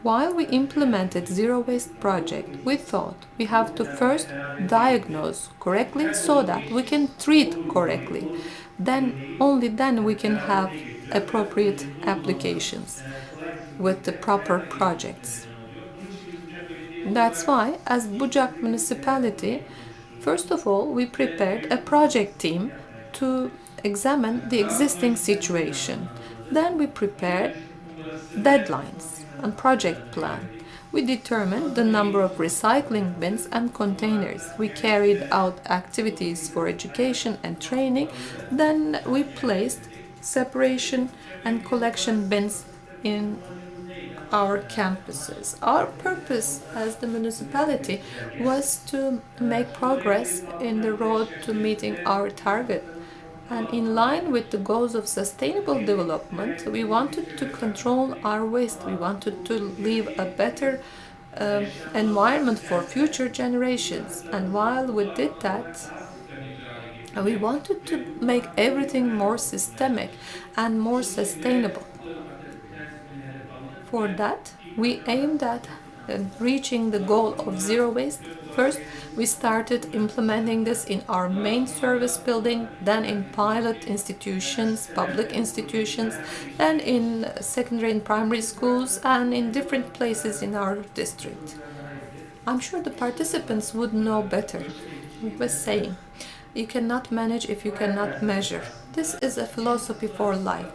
While we implemented Zero Waste Project, we thought we have to first diagnose correctly so that we can treat correctly. Only then we can have appropriate applications with the proper projects. That's why, as Bucak municipality, first of all, we prepared a project team to examine the existing situation. Then we prepared deadlines and project plan. We determined the number of recycling bins and containers. We carried out activities for education and training. Then we placed separation and collection bins in our campuses. Our purpose as the municipality was to make progress in the road to meeting our target. And in line with the goals of sustainable development, we wanted to control our waste. We wanted to leave a better environment for future generations. And while we did that, we wanted to make everything more systemic and more sustainable. For that, we aimed at reaching the goal of zero waste. First, we started implementing this in our main service building, then in pilot institutions, public institutions, then in secondary and primary schools, and in different places in our district. I'm sure the participants would know better. We were saying, you cannot manage if you cannot measure. This is a philosophy for life.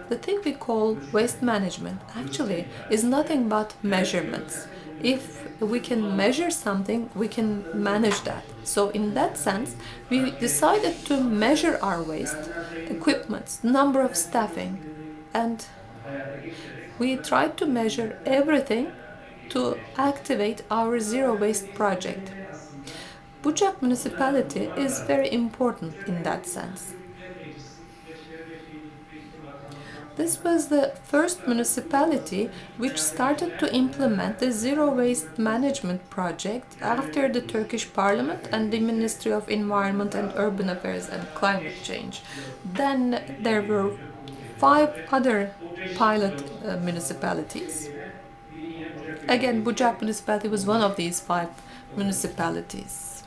The thing we call waste management actually is nothing but measurements. If we can measure something, we can manage that. So in that sense, we decided to measure our waste, equipment, number of staffing, and we tried to measure everything to activate our zero waste project. Bucak municipality is very important in that sense. This was the first municipality which started to implement the zero waste management project after the Turkish Parliament and the Ministry of Environment and Urban Affairs and Climate Change. Then there were 5 other pilot municipalities. Again, Bucak municipality was one of these 5 municipalities.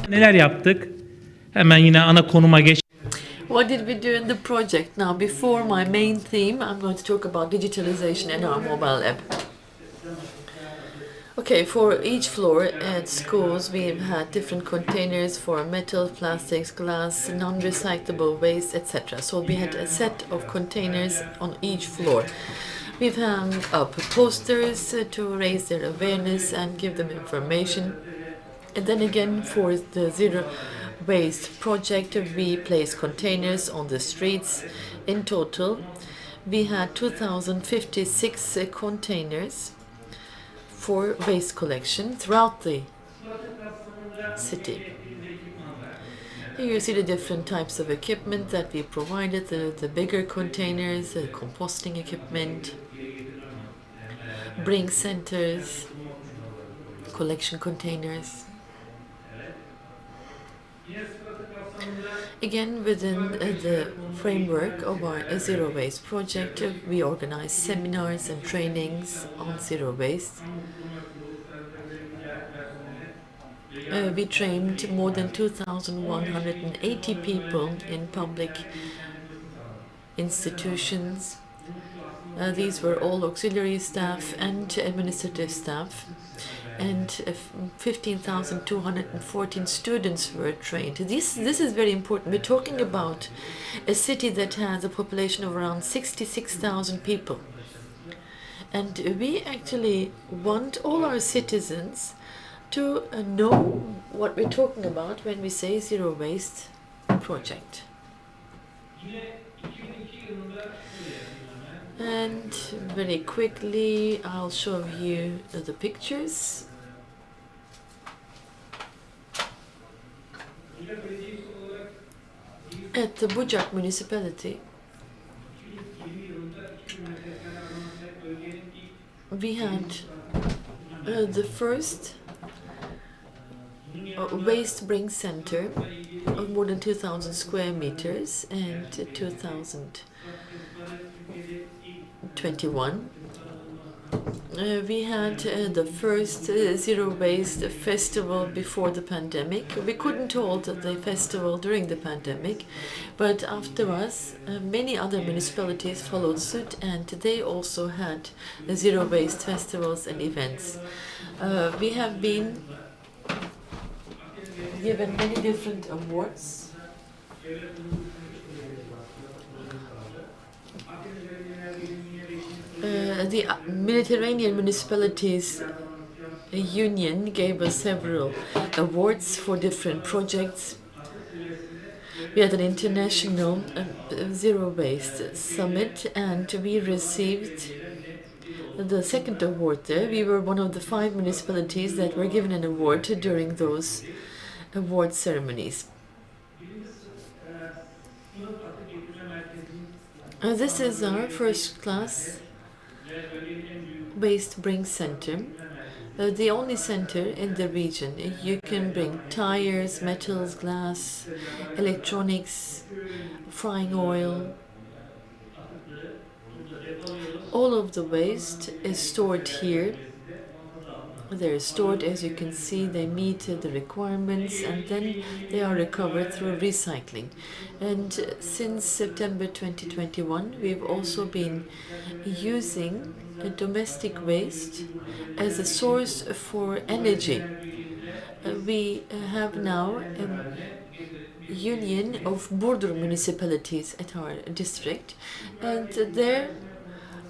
Neler yaptık? Hemen yine ana konuma geç. What did we do in the project? Now, before my main theme, I'm going to talk about digitalization in our mobile app. Okay, for each floor at schools, we've had different containers for metal, plastics, glass, non-recyclable waste, etc. So we had a set of containers on each floor. We've hung up posters to raise their awareness and give them information. And then again, for the zero waste project, we placed containers on the streets. In total, we had 2,056 containers for waste collection throughout the city. Here you see the different types of equipment that we provided, the bigger containers, the composting equipment, bring centers, collection containers. Again, within the framework of our Zero Waste project, we organize seminars and trainings on zero waste. We trained more than 2,180 people in public institutions. These were all auxiliary staff and administrative staff. And 15,214 students were trained. This is very important. We're talking about a city that has a population of around 66,000 people. And we actually want all our citizens to know what we're talking about when we say Zero Waste project. And very quickly, I'll show you the pictures. At the Bucak municipality, we had the first waste bring center of more than 2,000 square meters and 2021. We had the first Zero Waste festival before the pandemic. We couldn't hold the festival during the pandemic, but after us, many other municipalities followed suit, and they also had Zero Waste festivals and events. We have been given many different awards. The Mediterranean Municipalities Union gave us several awards for different projects. We had an international Zero Waste Summit, and we received the second award there. We were one of the 5 municipalities that were given an award during those award ceremonies. This is our first class waste bring center, the only center in the region. You can bring tires, metals, glass, electronics, frying oil. All of the waste is stored here. They're stored, as you can see, they meet the requirements, and then they are recovered through recycling. And since September 2021, we've also been using domestic waste as a source for energy. We have now a union of border municipalities at our district, and there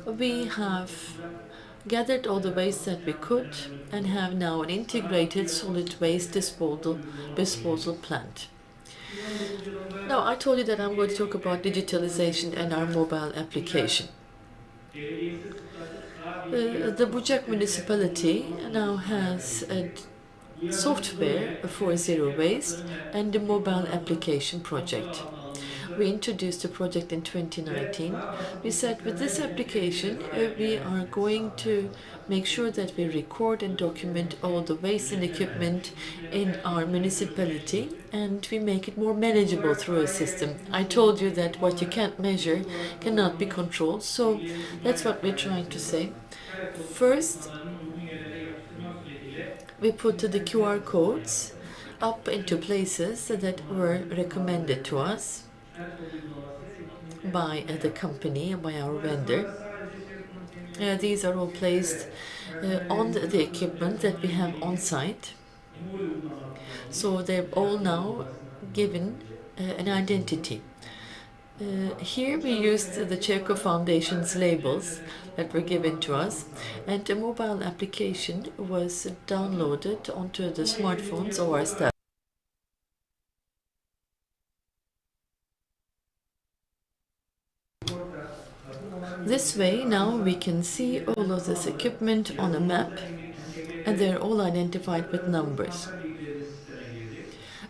we have gathered all the waste that we could, and have now an integrated solid waste disposal plant. Now, I told you that I'm going to talk about digitalization and our mobile application. The Bucak municipality now has a software for zero waste and the mobile application project. We introduced the project in 2019. We said with this application, we are going to make sure that we record and document all the waste and equipment in our municipality, and we make it more manageable through a system. I told you that what you can't measure cannot be controlled, so that's what we're trying to say. First, we put the QR codes up into places that were recommended to us by the company, by our vendor. These are all placed on the equipment that we have on site. So they're all now given an identity. Here we used the ÇEVKO Foundation's labels that were given to us, and a mobile application was downloaded onto the smartphones of our staff. This way now we can see all of this equipment on a map, and they're all identified with numbers.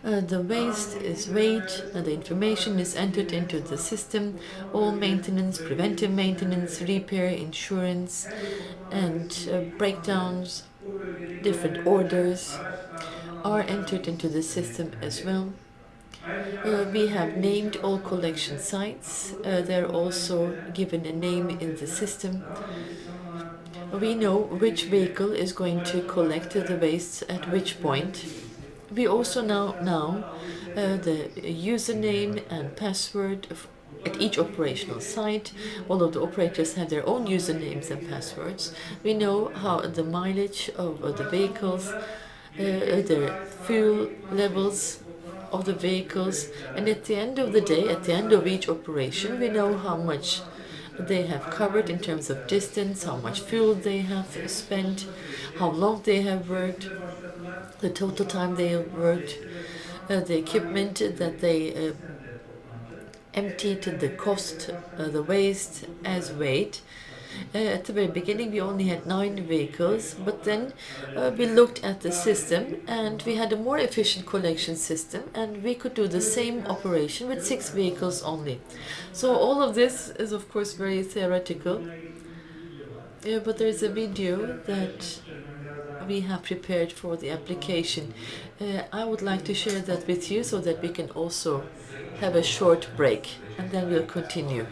The waste is weighed, the information is entered into the system, all maintenance, preventive maintenance, repair, insurance, and breakdowns, different orders are entered into the system as well. We have named all collection sites. They're also given a name in the system. We know which vehicle is going to collect the waste at which point. We also know the username and password at each operational site. All of the operators have their own usernames and passwords. We know how the mileage of the vehicles, their fuel levels of the vehicles, and at the end of the day, at the end of each operation, we know how much they have covered in terms of distance, how much fuel they have spent, how long they have worked, the total time they have worked, the equipment that they emptied, the cost, the waste as weight. At the very beginning we only had 9 vehicles, but then we looked at the system and we had a more efficient collection system, and we could do the same operation with 6 vehicles only. So all of this is of course very theoretical, but there's a video that we have prepared for the application. I would like to share that with you so that we can also have a short break, and then we'll continue.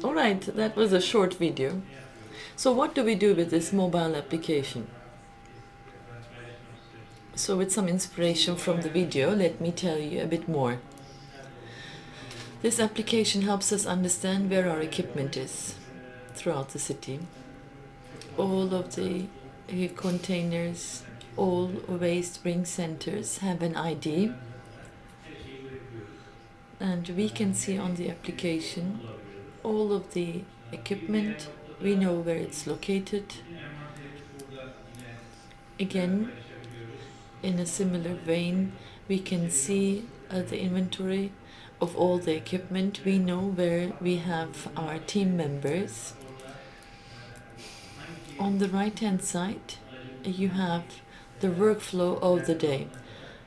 All right, that was a short video. So what do we do with this mobile application? So with some inspiration from the video, let me tell you a bit more. This application helps us understand where our equipment is throughout the city. All of the containers, all waste bring centers have an ID, and we can see on the application all of the equipment. We know where it's located. Again, in a similar vein, we can see the inventory of all the equipment. We know where we have our team members. On the right hand side, you have the workflow of the day.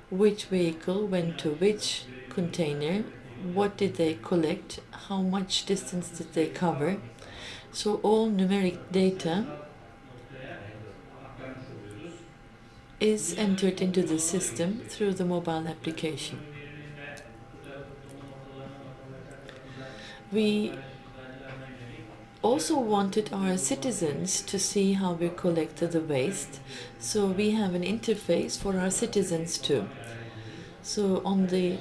Which vehicle went to which container, what did they collect, how much distance did they cover. So all numeric data is entered into the system through the mobile application. We also wanted our citizens to see how we collected the waste, so we have an interface for our citizens too. So on the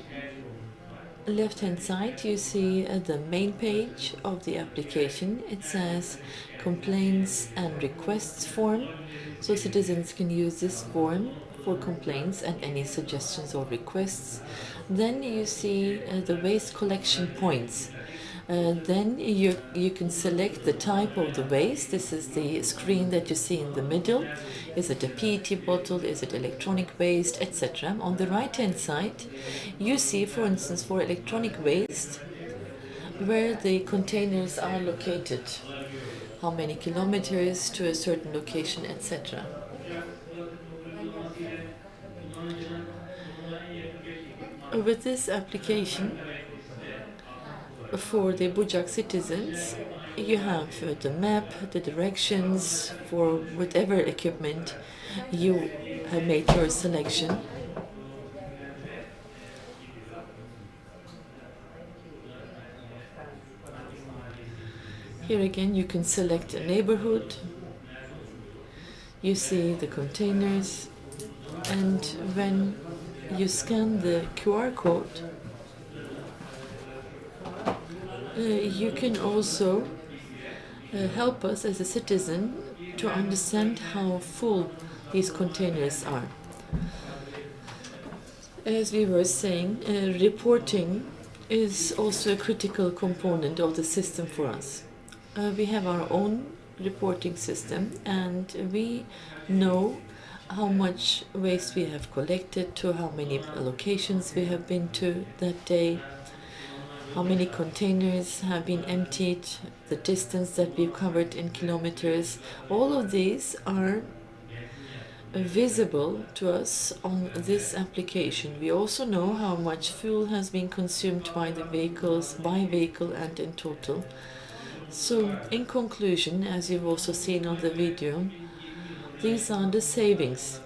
left hand side you see the main page of the application. It says complaints and requests form, so citizens can use this form for complaints and any suggestions or requests. Then you see the waste collection points. Then you can select the type of the waste. This is the screen that you see in the middle. Is it a PET bottle? Is it electronic waste, etc.? On the right hand side you see, for instance, for electronic waste, where the containers are located, how many kilometers to a certain location, etc. With this application, for the Bucak citizens, you have the map, the directions for whatever equipment you have made your selection. Here again you can select a neighborhood, you see the containers, and when you scan the QR code, you can also help us as a citizen to understand how full these containers are. As we were saying, reporting is also a critical component of the system for us. We have our own reporting system, and we know how much waste we have collected, to how many locations we have been to that day, how many containers have been emptied, the distance that we've covered in kilometers. All of these are visible to us on this application. We also know how much fuel has been consumed by the vehicles, by vehicle and in total. So in conclusion, as you've also seen on the video, these are the savings.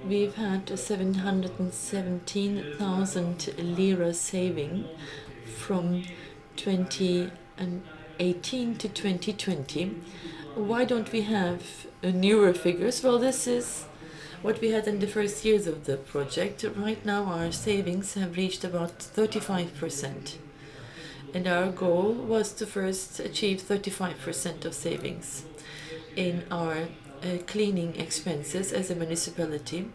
We've had 717,000 lira saving from 2018 to 2020. Why don't we have newer figures? Well, this is what we had in the first years of the project. Right now our savings have reached about 35%. And our goal was to first achieve 35% of savings in our cleaning expenses as a municipality.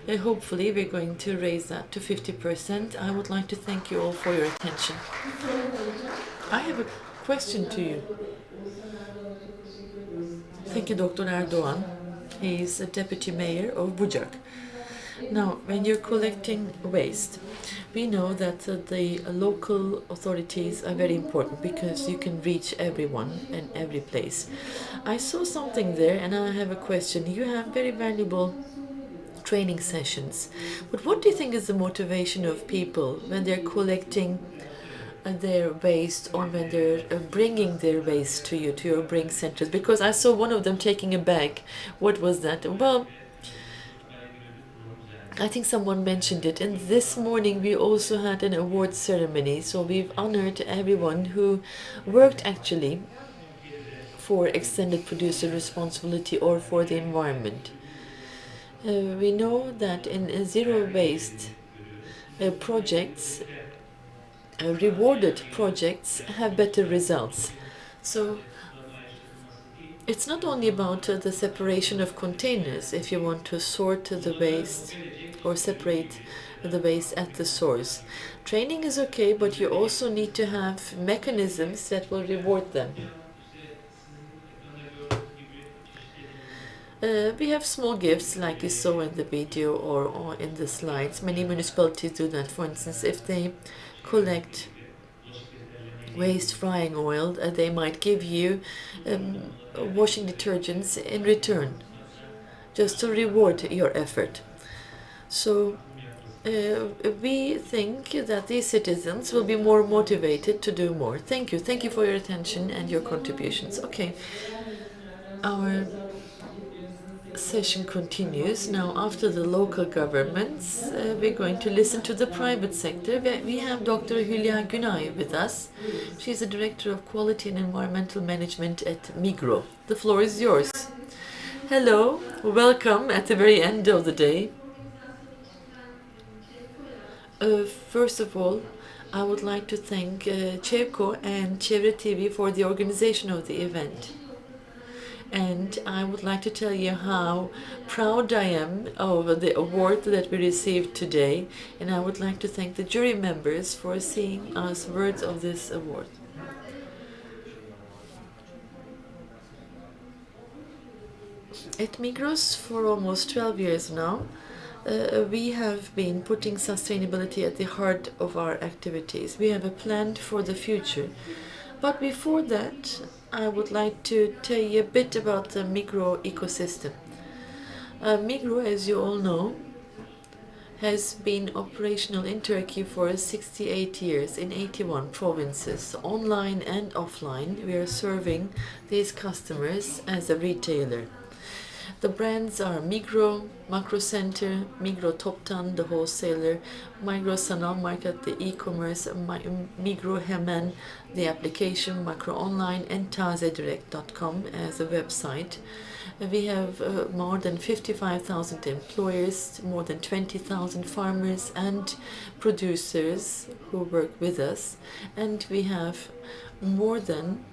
Hopefully we're going to raise that to 50%. I would like to thank you all for your attention. I have a question to you. Thank you, Dr. Erdoğan. He's a deputy mayor of Bucak. Now, when you're collecting waste, we know that the local authorities are very important because you can reach everyone and every place. I saw something there and I have a question. You have very valuable training sessions, but what do you think is the motivation of people when they're collecting their waste, or when they're bringing their waste to you, to your bring centers? Because I saw one of them taking a bag. What was that? Well, I think someone mentioned it, and this morning we also had an award ceremony, so we've honored everyone who worked actually for extended producer responsibility or for the environment. We know that in zero waste projects, rewarded projects have better results. So it's not only about the separation of containers if you want to sort the waste or separate the waste at the source. Training is okay, but you also need to have mechanisms that will reward them. We have small gifts like you saw in the video or in the slides. Many municipalities do that. For instance, if they collect waste frying oil, they might give you washing detergents in return, just to reward your effort. So we think that these citizens will be more motivated to do more. Thank you. Thank you for your attention and your contributions. Okay, our session continues. Now, after the local governments, we're going to listen to the private sector. We have Dr. Hülya Günay with us. She's the Director of Quality and Environmental Management at Migros. The floor is yours. Hello, welcome at the very end of the day. First of all, I would like to thank ÇEVKO and ÇEVRE TV for the organization of the event. And I would like to tell you how proud I am of the award that we received today. And I would like to thank the jury members for seeing us words of this award. At Migros for almost 12 years now, we have been putting sustainability at the heart of our activities. We have a plan for the future. But before that, I would like to tell you a bit about the Migros ecosystem. Migros, as you all know, has been operational in Turkey for 68 years in 81 provinces. Online and offline, we are serving these customers as a retailer. The brands are Migros, Makro Center, Migros Toptan, the wholesaler, Migros Sanal Market, the e-commerce, Migros Hemen, the application, Makro Online, and tazedirect.com as a website. We have more than 55,000 employers, more than 20,000 farmers and producers who work with us, and we have more than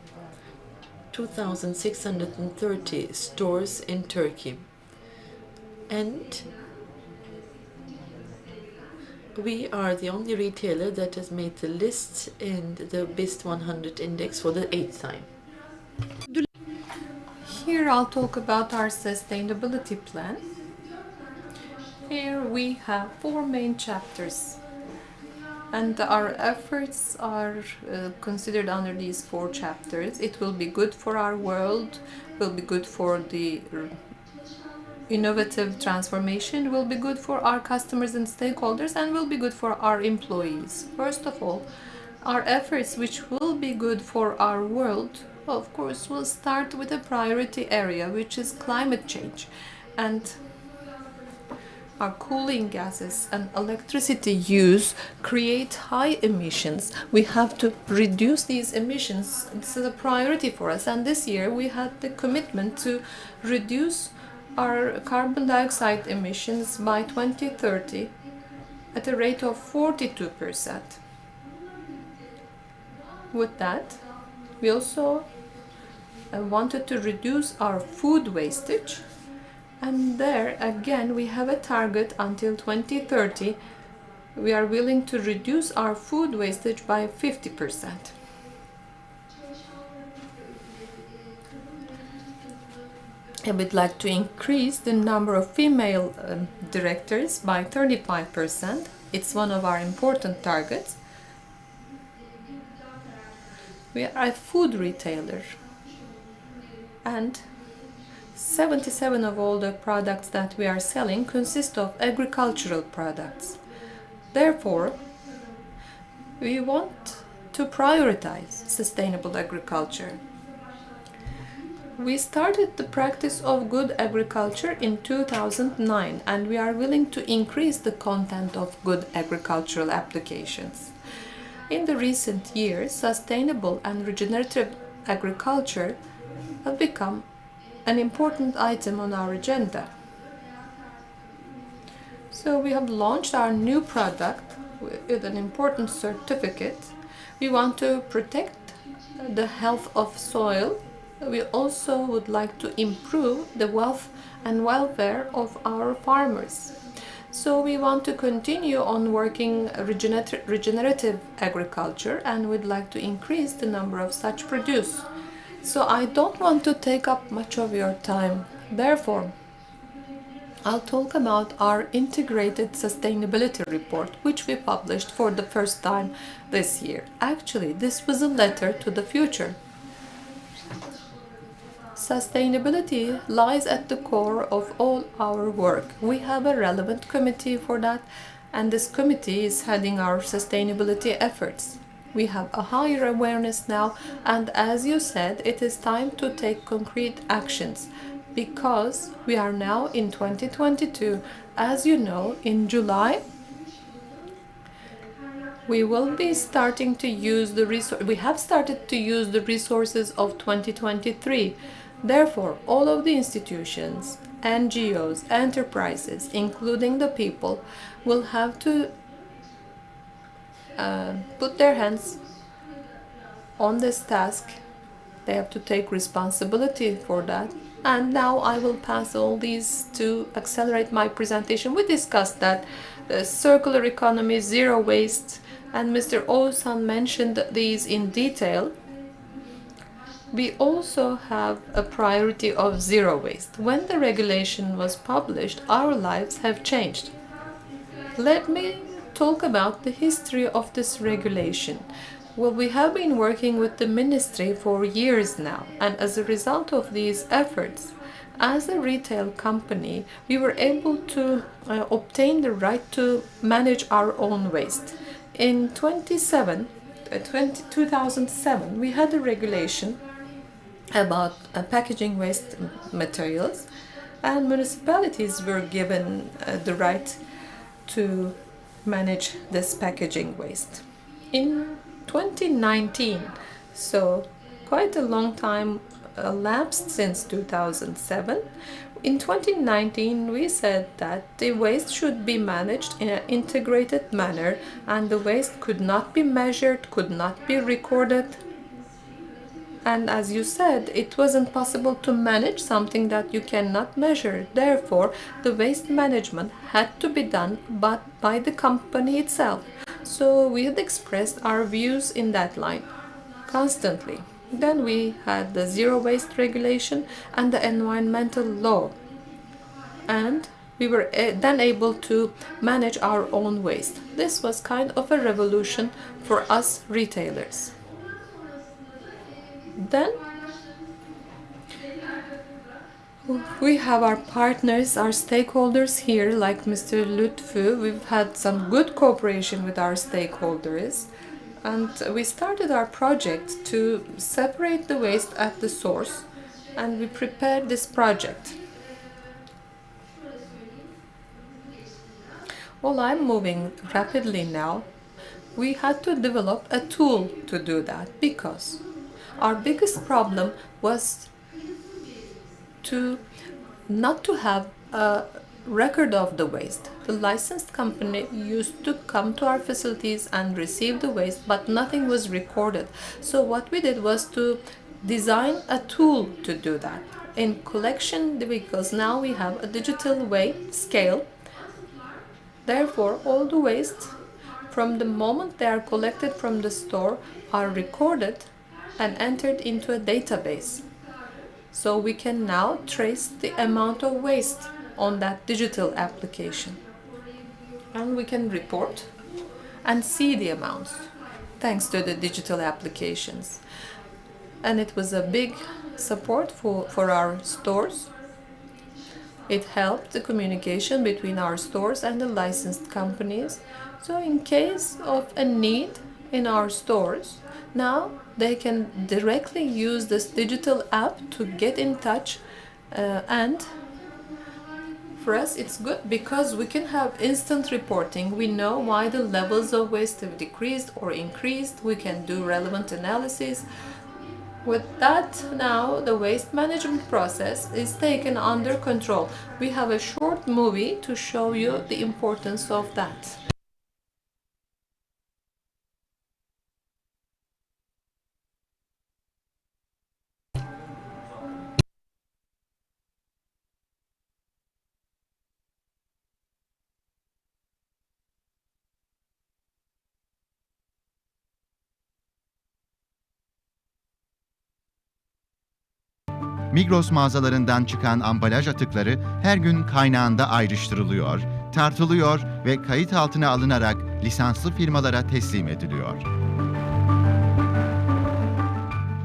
2,630 stores in Turkey. And we are the only retailer that has made the list in the BIST 100 index for the 8th time. Here I'll talk about our sustainability plan. Here we have 4 main chapters, and our efforts are considered under these 4 chapters. It will be good for our world, will be good for the innovative transformation, will be good for our customers and stakeholders, and will be good for our employees. First of all, our efforts which will be good for our world, of course, will start with a priority area, which is climate change. And our cooling gases and electricity use create high emissions. We have to reduce these emissions. This is a priority for us. And this year we had the commitment to reduce our carbon dioxide emissions by 2030 at a rate of 42%. With that, we also wanted to reduce our food wastage. And there again we have a target until 2030. We are willing to reduce our food wastage by 50%. And we'd like to increase the number of female directors by 35%. It's one of our important targets. We are a food retailer, and 77% of all the products that we are selling consist of agricultural products. Therefore, we want to prioritize sustainable agriculture. We started the practice of good agriculture in 2009, and we are willing to increase the content of good agricultural applications. In the recent years, sustainable and regenerative agriculture have become an important item on our agenda. So we have launched our new product with an important certificate. We want to protect the health of soil. We also would like to improve the wealth and welfare of our farmers. So we want to continue on working regenerative agriculture, and we'd like to increase the number of such produce. So I don't want to take up much of your time. Therefore, I'll talk about our integrated sustainability report, which we published for the first time this year. Actually, this was a letter to the future. Sustainability lies at the core of all our work. We have a relevant committee for that, and this committee is heading our sustainability efforts. We have a higher awareness now, and as you said, it is time to take concrete actions, because we are now in 2022. As you know, in July, we will be starting to use we have started to use the resources of 2023. Therefore, all of the institutions, NGOs, enterprises, including the people, will have to put their hands on this task. They have to take responsibility for that. And now I will pass all these to accelerate my presentation. We discussed that the circular economy, zero waste, and Mr. Oğuzhan mentioned these in detail. We also have a priority of zero waste. When the regulation was published, our lives have changed. Let me talk about the history of this regulation. Well, we have been working with the ministry for years now, and as a result of these efforts, as a retail company, we were able to obtain the right to manage our own waste. In 2007, we had a regulation about packaging waste materials, and municipalities were given the right to manage this packaging waste. In 2019, so quite a long time elapsed since 2007. In 2019, we said that the waste should be managed in an integrated manner, and the waste could not be measured, could not be recorded. And as you said, it wasn't possible to manage something that you cannot measure. Therefore, the waste management had to be done by the company itself. So we had expressed our views in that line constantly. Then we had the zero waste regulation and the environmental law. And we were then able to manage our own waste. This was kind of a revolution for us retailers. Then we have our partners, our stakeholders here, like Mr. Lütfü. We've had some good cooperation with our stakeholders, and we started our project to separate the waste at the source, and we prepared this project. Well, I'm moving rapidly now. We had to develop a tool to do that, because our biggest problem was not to have a record of the waste. The licensed company used to come to our facilities and receive the waste, but nothing was recorded. So what we did was to design a tool to do that. In collection vehicles, now we have a digital weight scale. Therefore, all the waste from the moment they are collected from the store are recorded and entered into a database. So we can now trace the amount of waste on that digital application. And we can report and see the amounts thanks to the digital applications. And it was a big support for our stores. It helped the communication between our stores and the licensed companies. So in case of a need in our stores, Now they can directly use this digital app to get in touch, and for us it's good because we can have instant reporting. We know why the levels of waste have decreased or increased. We can do relevant analysis. With that, now the waste management process is taken under control. We have a short movie to show you the importance of that. Migros mağazalarından çıkan ambalaj atıkları her gün kaynağında ayrıştırılıyor, tartılıyor ve kayıt altına alınarak lisanslı firmalara teslim ediliyor.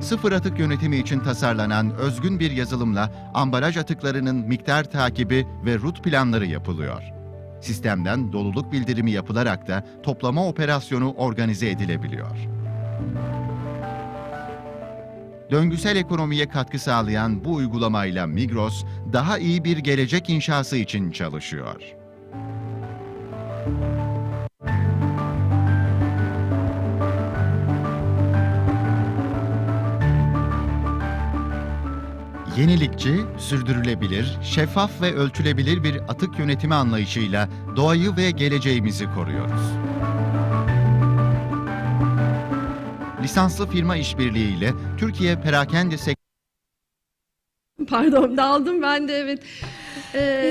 Sıfır atık yönetimi için tasarlanan özgün bir yazılımla ambalaj atıklarının miktar takibi ve rut planları yapılıyor. Sistemden doluluk bildirimi yapılarak da toplama operasyonu organize edilebiliyor. Döngüsel ekonomiye katkı sağlayan bu uygulamayla Migros, daha iyi bir gelecek inşası için çalışıyor. Yenilikçi, sürdürülebilir, şeffaf ve ölçülebilir bir atık yönetimi anlayışıyla doğayı ve geleceğimizi koruyoruz. Lisanslı firma işbirliğiyle Türkiye perakende Pardon, daldım ben de, evet.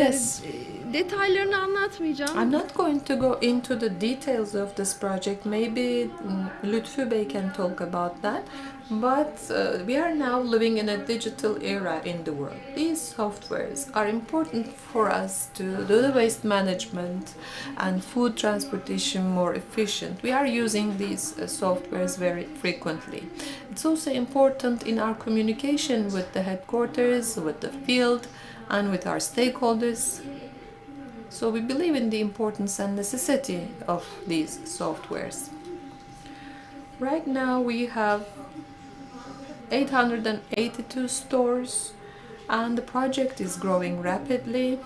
Yes. Detaylarını anlatmayacağım. I'm not going to go into the details of this project. Maybe Lütfü Bey can talk about that. But we are now living in a digital era in the world. These softwares are important for us to do the waste management and food transportation more efficient. We are using these softwares very frequently. It's also important in our communication with the headquarters, with the field, and with our stakeholders. So we believe in the importance and necessity of these softwares. Right now we have 882 stores and the project is growing rapidly.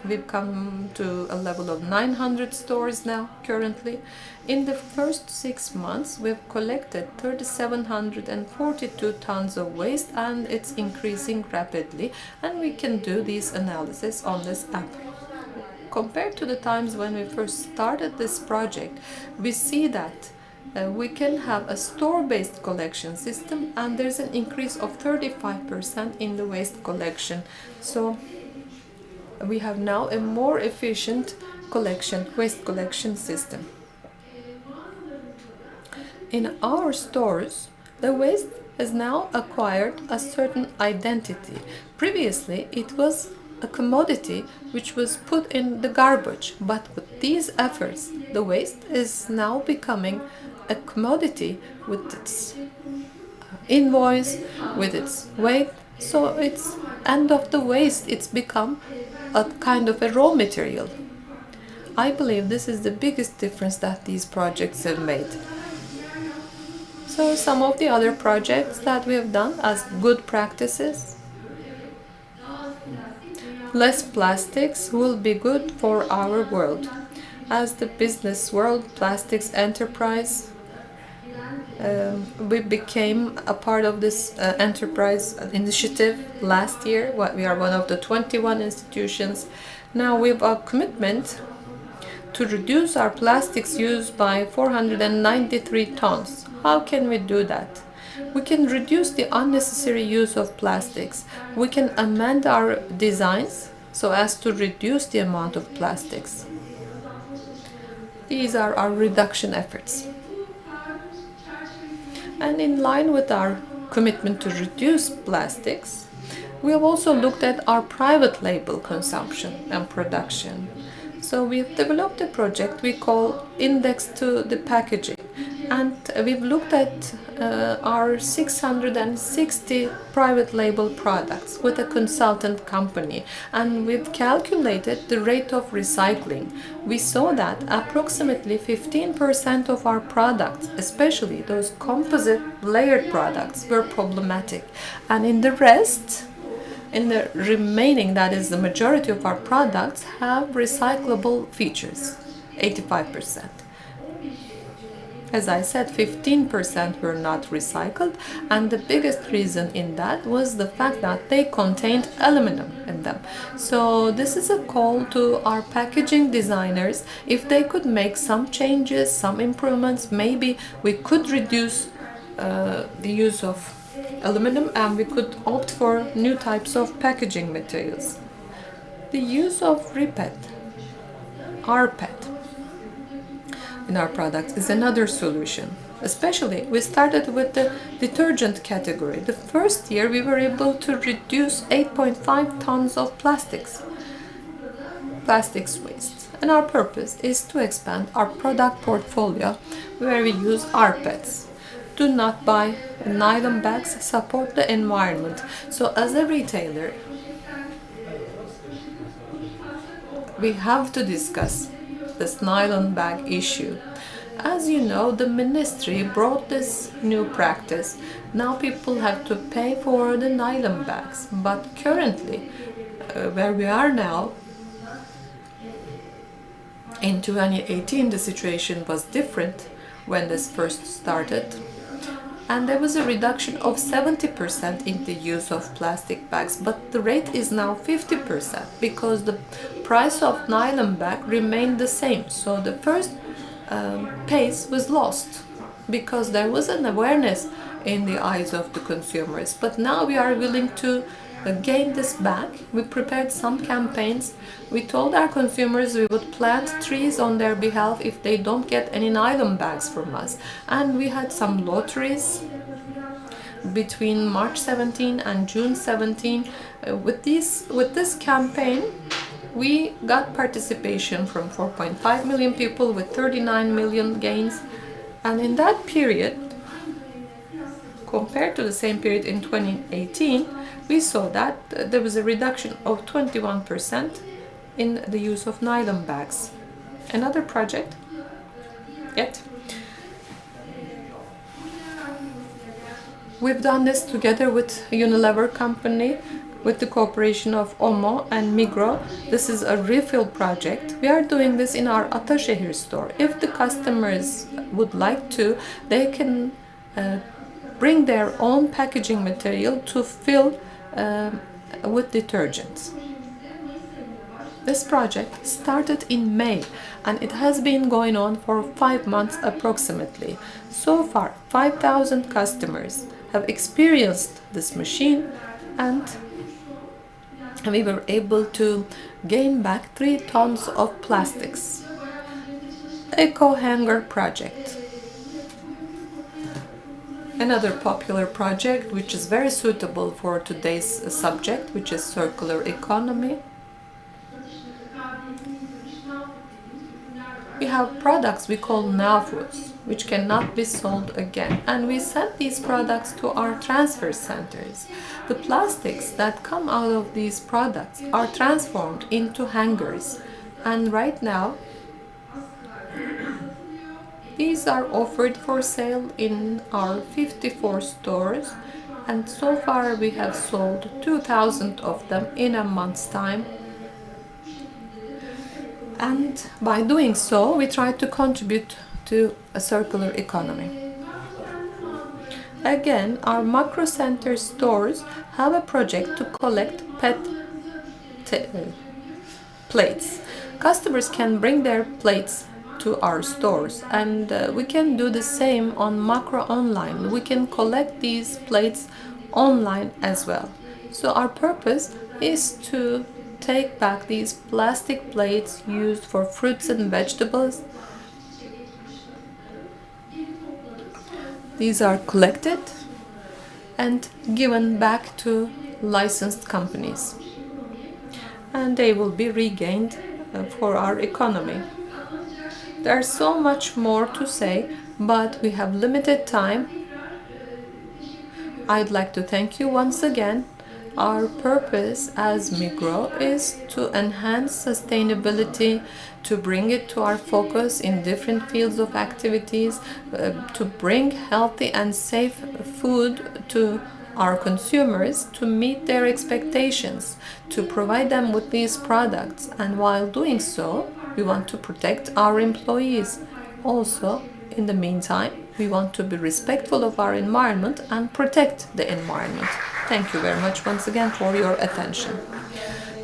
We've come to a level of 900 stores now currently. In the first 6 months we've collected 3,742 tons of waste and it's increasing rapidly, and we can do these analysis on this app. Compared to the times when we first started this project, we see that we can have a store-based collection system and there's an increase of 35% in the waste collection. So we have now a more efficient waste collection system. In our stores, the waste has now acquired a certain identity. Previously, it was a commodity which was put in the garbage, but with these efforts, the waste is now becoming a commodity with its invoice, with its weight. So it's end of the waste, it's become a kind of a raw material. I believe this is the biggest difference that these projects have made. So some of the other projects that we have done as good practices: less plastics will be good for our world. As the business world plastics enterprise, we became a part of this enterprise initiative last year. We are one of the 21 institutions. Now we have a commitment to reduce our plastics use by 493 tons. How can we do that? We can reduce the unnecessary use of plastics. We can amend our designs so as to reduce the amount of plastics. These are our reduction efforts. And in line with our commitment to reduce plastics, we have also looked at our private label consumption and production. So we have developed a project we call Index to the Packaging. And we've looked at our 660 private label products with a consultant company, and we've calculated the rate of recycling. We saw that approximately 15% of our products, especially those composite layered products, were problematic. And in the remaining, that is the majority of our products, have recyclable features, 85%. As I said, 15% were not recycled, and the biggest reason in that was the fact that they contained aluminum in them. So this is a call to our packaging designers. If they could make some changes, some improvements, maybe we could reduce the use of aluminum and we could opt for new types of packaging materials. The use of rPET, rPET, in our products is another solution. Especially, we started with the detergent category. The first year we were able to reduce 8.5 tons of plastics waste. And our purpose is to expand our product portfolio where we use rPETs. Do not buy nylon bags, support the environment. So as a retailer, we have to discuss this nylon bag issue. As you know, the ministry brought this new practice. Now people have to pay for the nylon bags, but currently, where we are now, in 2018 the situation was different when this first started, and there was a reduction of 70% in the use of plastic bags, but the rate is now 50% because the price of nylon bag remained the same. So the first pace was lost because there was an awareness in the eyes of the consumers. But now we are willing to gain this back. We prepared some campaigns. We told our consumers we would plant trees on their behalf if they don't get any nylon bags from us. And we had some lotteries between March 17 and June 17. With this campaign, we got participation from 4.5 million people with 39 million gains. And in that period, compared to the same period in 2018, we saw that there was a reduction of 21% in the use of nylon bags. Another project, we've done this together with Unilever company, with the cooperation of Omo and Migros. This is a refill project. We are doing this in our Ataşehir store. If the customers would like to, they can bring their own packaging material to fill with detergents. This project started in May and it has been going on for 5 months approximately. So far, 5,000 customers have experienced this machine, and we were able to gain back 3 tons of plastics. Eco Hanger project. Another popular project which is very suitable for today's subject, which is circular economy. We have products we call now foods, which cannot be sold again, and we send these products to our transfer centers. The plastics that come out of these products are transformed into hangers, and right now these are offered for sale in our 54 stores, and so far we have sold 2,000 of them in a month's time. And by doing so, we try to contribute to a circular economy. Again, our macro center stores have a project to collect PET plates. Customers can bring their plates to our stores, and we can do the same on macro online. We can collect these plates online as well. So our purpose is to take back these plastic plates used for fruits and vegetables. These are collected and given back to licensed companies, and they will be regained for our economy. There's so much more to say, but we have limited time. I'd like to thank you once again. Our purpose as Migro is to enhance sustainability, to bring it to our focus in different fields of activities, to bring healthy and safe food to our consumers, to meet their expectations, to provide them with these products. And while doing so, we want to protect our employees. Also, in the meantime, we want to be respectful of our environment and protect the environment. Thank you very much once again for your attention.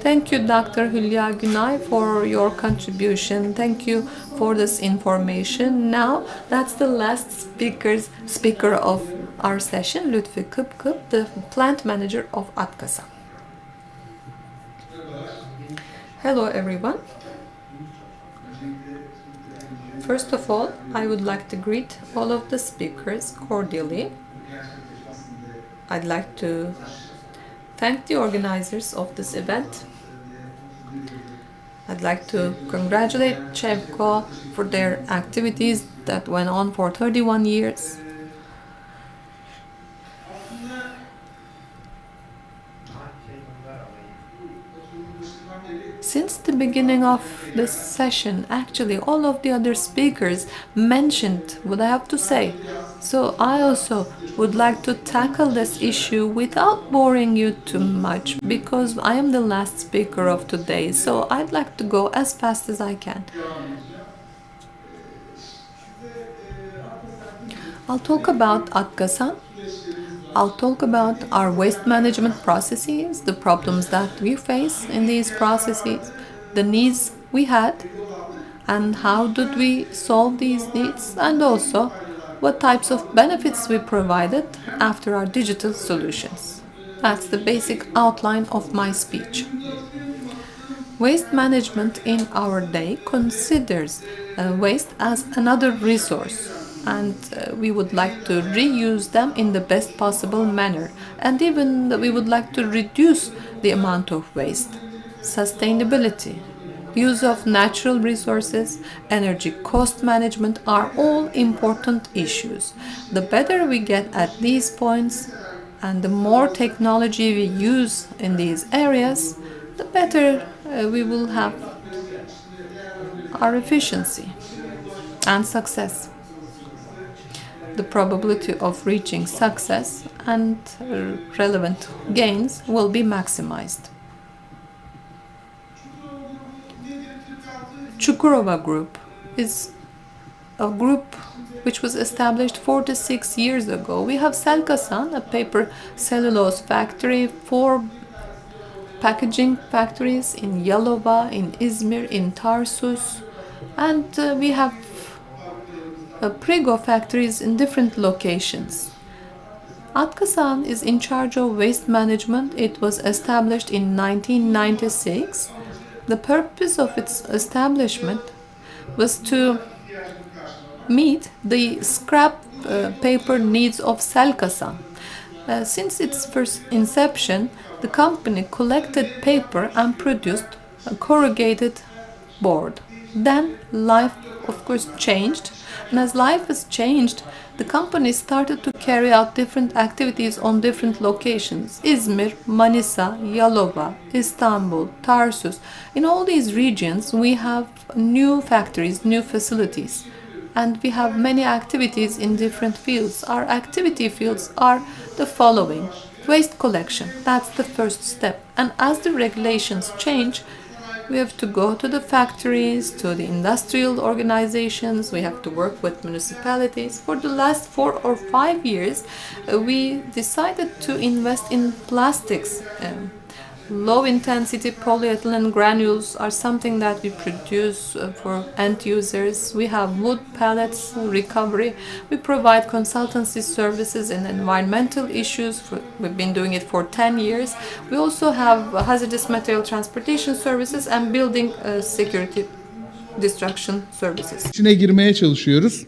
Thank you, Dr. Hülya Günay, for your contribution. Thank you for this information. Now, that's the last speaker of our session, Lütfi Kıpkıp, the plant manager of Atkasa. Hello, everyone. First of all, I would like to greet all of the speakers cordially. I'd like to thank the organizers of this event. I'd like to congratulate ÇEVKO for their activities that went on for 31 years. Since the beginning of this session, actually all of the other speakers mentioned what I have to say. So I also would like to tackle this issue without boring you too much, because I am the last speaker of today. So I'd like to go as fast as I can. I'll talk about Atkasa. I'll talk about our waste management processes, the problems that we face in these processes, the needs we had, and how did we solve these needs, and also what types of benefits we provided after our digital solutions. That's the basic outline of my speech. Waste management in our day considers waste as another resource, and we would like to reuse them in the best possible manner, and even we would like to reduce the amount of waste. Sustainability, use of natural resources, energy cost management are all important issues. The better we get at these points and the more technology we use in these areas, the better we will have our efficiency and success. The probability of reaching success and relevant gains will be maximized. Çukurova Group is a group which was established 46 years ago. We have Selkasan, a paper cellulose factory, 4 packaging factories in Yalova, in Izmir, in Tarsus, and we have Prego factories in different locations. Atkasan is in charge of waste management. It was established in 1996. The purpose of its establishment was to meet the scrap paper needs of Selkasan. Since its first inception, the company collected paper and produced a corrugated board. Then life, of course, changed. And as life has changed, the company started to carry out different activities on different locations. Izmir, Manisa, Yalova, Istanbul, Tarsus. In all these regions, we have new factories, new facilities. And we have many activities in different fields. Our activity fields are the following. Waste collection, that's the first step. And as the regulations change, we have to go to the factories, to the industrial organizations, we have to work with municipalities. For the last 4 or 5 years, we decided to invest in plastics. Low-intensity polyethylene granules are something that we produce for end users. We have wood pellets recovery. We provide consultancy services in environmental issues. We've been doing it for 10 years. We also have hazardous material transportation services and building security destruction services. İçine girmeye çalışıyoruz.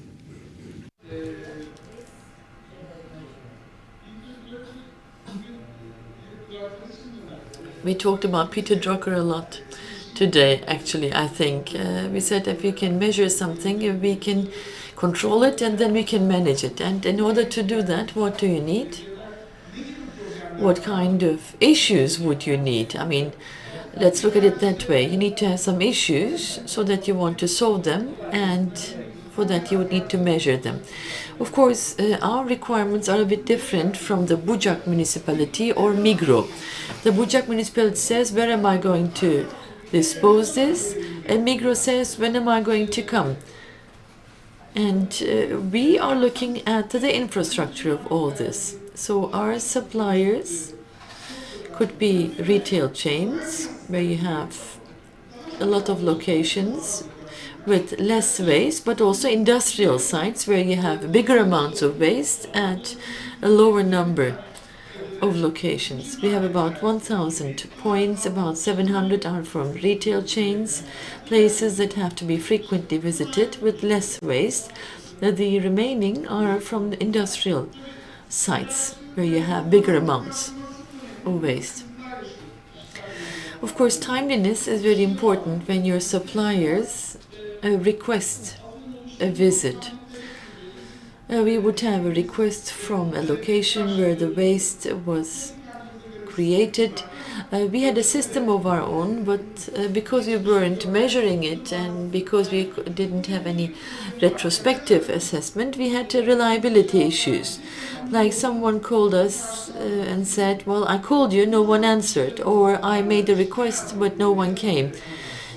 We talked about Peter Drucker a lot. today, actually, I think. We said if we can measure something, if we can control it, and then we can manage it. And in order to do that, what do you need? What kind of issues would you need? I mean, let's look at it that way. You need to have some issues so that you want to solve them, and for that you would need to measure them. Of course, our requirements are a bit different from the Bucak municipality or Migro. The Bucak municipality says, where am I going to dispose this? And Migro says, when am I going to come? And we are looking at the infrastructure of all this. So our suppliers could be retail chains, where you have a lot of locations with less waste, but also industrial sites where you have bigger amounts of waste at a lower number of locations. We have about 1,000 points, about 700 are from retail chains, places that have to be frequently visited with less waste. The remaining are from the industrial sites where you have bigger amounts of waste. Of course, timeliness is very important when your suppliers request a visit. We would have a request from a location where the waste was created. We had a system of our own, but because we weren't measuring it and because we didn't have any retrospective assessment, we had reliability issues. Like someone called us and said, well, I called you, no one answered, or I made a request, but no one came.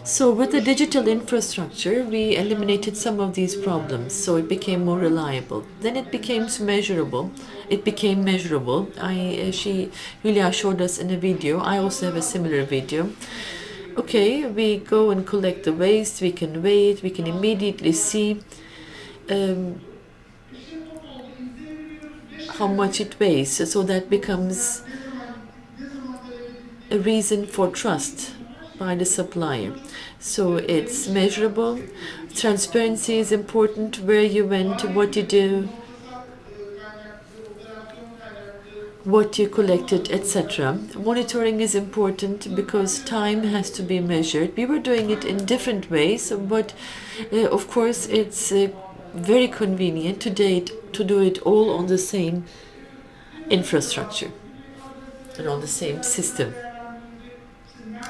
So with the digital infrastructure, we eliminated some of these problems, so it became more reliable. Then it became measurable. Julia showed us in a video. I also have a similar video. Okay, we go and collect the waste, we can weigh it, we can immediately see how much it weighs, so that becomes a reason for trust by the supplier. So it's measurable. Transparency is important, where you went, what you do, what you collected, etc. Monitoring is important because time has to be measured. We were doing it in different ways, but of course it's very convenient to do it all on the same infrastructure and on the same system.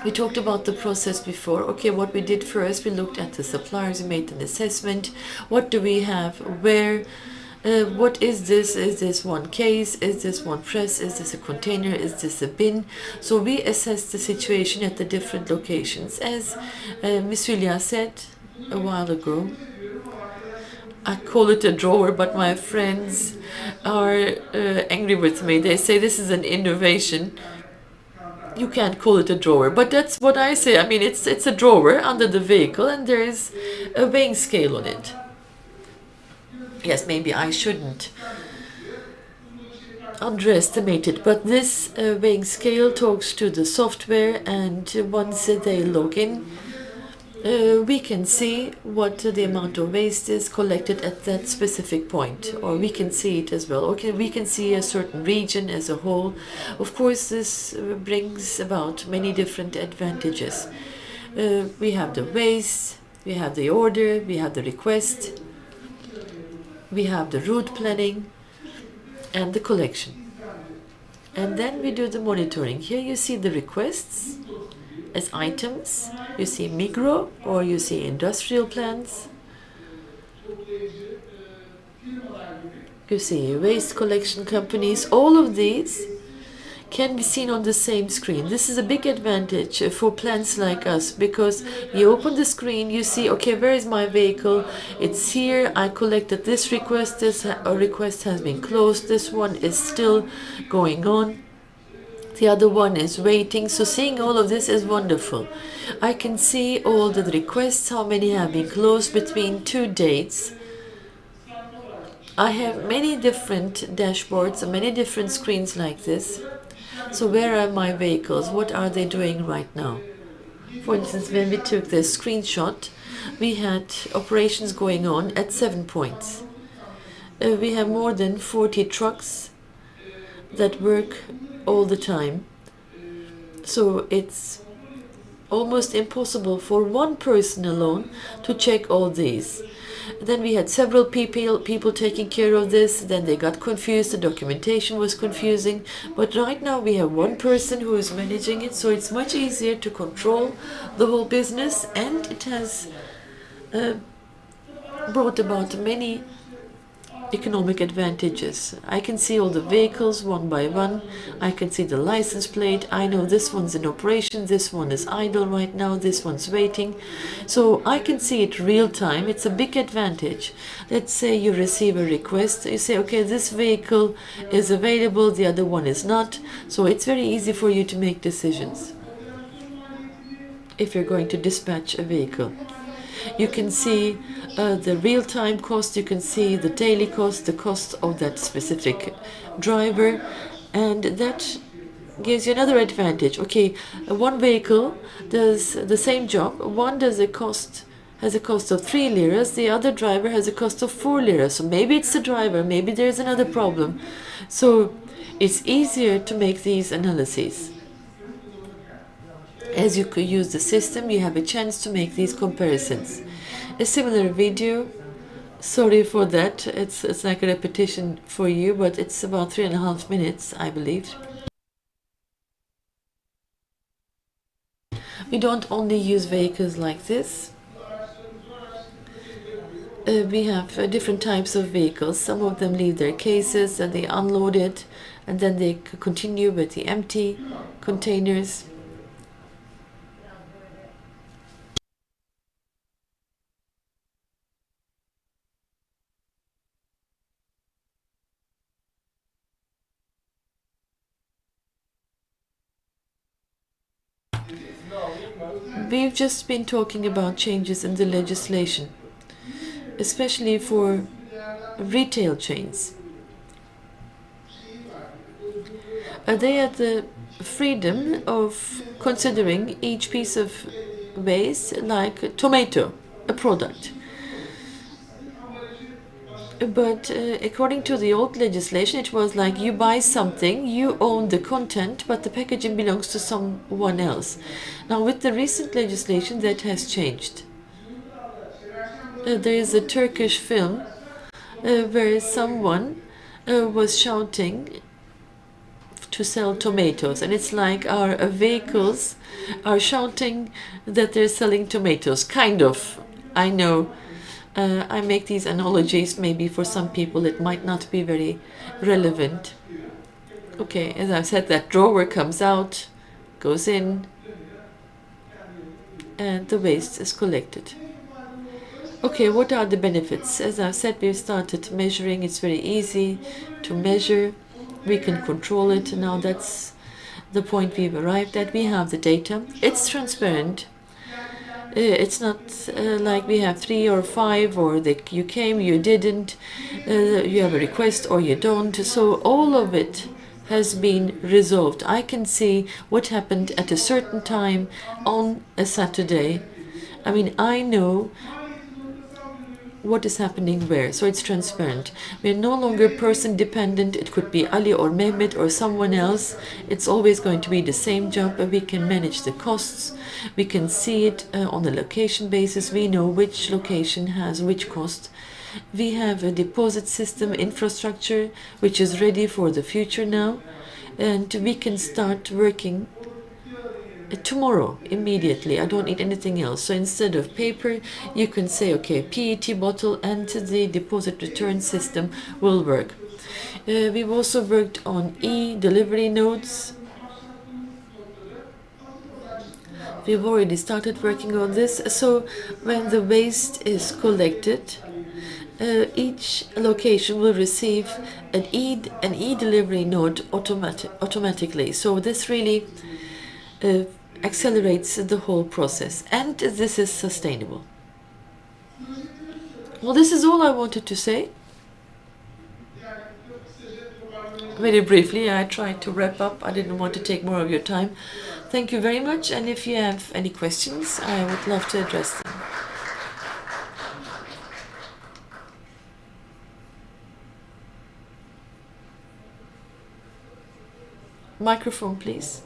We talked about the process before. Okay, what we did first, we looked at the suppliers, we made an assessment. What do we have? Where? What is this? Is this one case? Is this one press? Is this a container? Is this a bin? So we assessed the situation at the different locations. As Ms. Julia said a while ago, I call it a drawer, but my friends are angry with me. They say this is an innovation. You can't call it a drawer, but that's what I say. I mean, it's a drawer under the vehicle, and there is a weighing scale on it. Yes, maybe I shouldn't underestimate it, but this weighing scale talks to the software, and once they log in, we can see what the amount of waste is collected at that specific point, or we can see it as well. Okay, we can see a certain region as a whole. Of course, this brings about many different advantages. We have the waste, we have the order, we have the request, we have the route planning, and the collection. And then we do the monitoring. Here you see the requests as items. You see Migro, or you see industrial plants. You see waste collection companies. All of these can be seen on the same screen. This is a big advantage for plants like us, because you open the screen, you see, okay, where is my vehicle? It's here. I collected this request. This request has been closed. This one is still going on. The other one is waiting. So seeing all of this is wonderful. I can see all the requests, how many have been closed between 2 dates. I have many different dashboards and many different screens like this. So where are my vehicles? What are they doing right now? For instance, when we took this screenshot, we had operations going on at 7 points. We have more than 40 trucks that work all the time. So it's almost impossible for one person alone to check all these. Then we had several people taking care of this. Then they got confused. The documentation was confusing. But right now we have one person who is managing it, so it's much easier to control the whole business, and it has brought about many economic advantages. I can see all the vehicles one by one. I can see the license plate. I know this one's in operation, this one is idle right now, this one's waiting. So I can see it real time. It's a big advantage. Let's say you receive a request. You say, okay, this vehicle is available, the other one is not. So it's very easy for you to make decisions if you're going to dispatch a vehicle. You can see the real-time cost, you can see the daily cost, the cost of that specific driver, and that gives you another advantage. Okay, one vehicle does the same job. One has a cost of 3 liras, the other driver has a cost of 4 liras. So maybe it's the driver, maybe there's another problem. So it's easier to make these analyses. As you could use the system, you have a chance to make these comparisons. A similar video, sorry for that, it's like a repetition for you, but it's about 3.5 minutes, I believe. We don't only use vehicles like this. We have different types of vehicles. Some of them leave their cases and they unload it, and then they continue with the empty containers. We've just been talking about changes in the legislation, especially for retail chains. They have the freedom of considering each piece of waste like a tomato, a product. But according to the old legislation, it was like you buy something, you own the content, but the packaging belongs to someone else. Now, with the recent legislation, that has changed. There is a Turkish film where someone was shouting to sell tomatoes, and it's like our vehicles are shouting that they're selling tomatoes, kind of. I know. I make these analogies, maybe for some people it might not be very relevant. Okay, as I've said, that drawer comes out, goes in, and the waste is collected. Okay, what are the benefits? As I've said, we've started measuring. It's very easy to measure. We can control it. Now that's the point we've arrived at. We have the data. It's transparent. It's not like we have 3 or 5, or you came, you didn't, you have a request or you don't. So all of it has been resolved. I can see what happened at a certain time on a Saturday. I mean, I know what is happening where, so it's transparent. We're no longer person dependent. It could be Ali or Mehmet or someone else. It's always going to be the same job, but we can manage the costs. We can see it on a location basis. We know which location has which cost. We have a deposit system infrastructure which is ready for the future now, and we can start working tomorrow, immediately. I don't need anything else. So instead of paper, you can say, okay, PET bottle and the deposit return system will work. We've also worked on e-delivery nodes. We've already started working on this. So when the waste is collected, each location will receive an e-delivery node automatically. So this really accelerates the whole process, and this is sustainable. Well, this is all I wanted to say. Very briefly, I tried to wrap up. I didn't want to take more of your time. Thank you very much, and if you have any questions, I would love to address them. Microphone, please.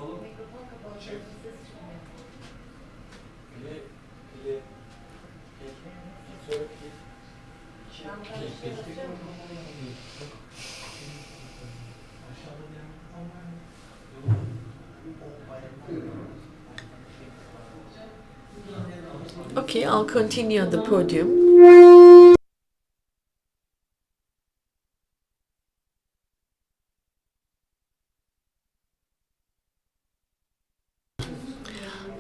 Okay, I'll continue on the podium.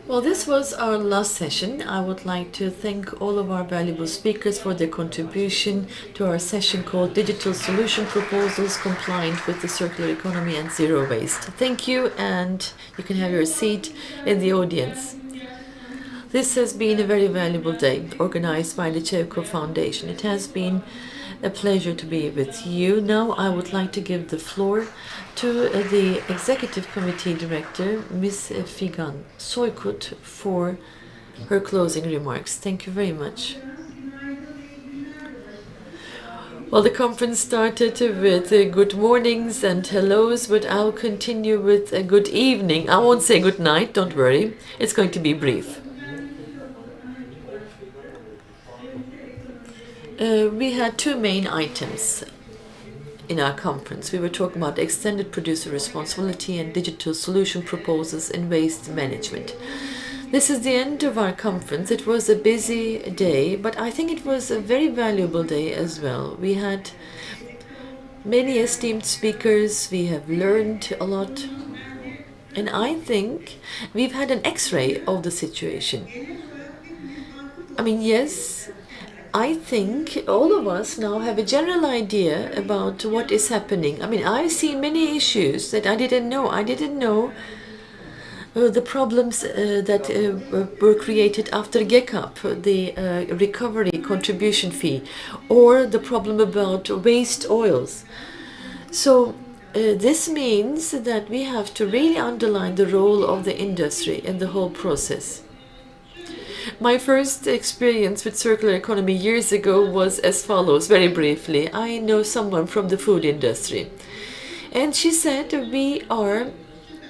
Well, this was our last session. I would like to thank all of our valuable speakers for their contribution to our session called Digital Solution Proposals Compliant with the Circular Economy and Zero Waste. Thank you, and you can have your seat in the audience. This has been a very valuable day organized by the ÇEVKO Foundation. It has been a pleasure to be with you. Now I would like to give the floor to the Executive Committee Director, Ms. Figan Soykut, for her closing remarks. Thank you very much. Well, the conference started with good mornings and hellos, but I'll continue with a good evening. I won't say good night, don't worry. It's going to be brief. We had two main items in our conference. We were talking about extended producer responsibility and digital solution proposals in waste management. This is the end of our conference. It was a busy day, but I think it was a very valuable day as well. We had many esteemed speakers. We have learned a lot. And I think we've had an X-ray of the situation. I mean, yes, I think all of us now have a general idea about what is happening. I mean, I've seen many issues that I didn't know. I didn't know the problems that were created after GECAP, the recovery contribution fee, or the problem about waste oils. So this means that we have to really underline the role of the industry in the whole process. My first experience with circular economy years ago was as follows, very briefly. I know someone from the food industry, and she said, we are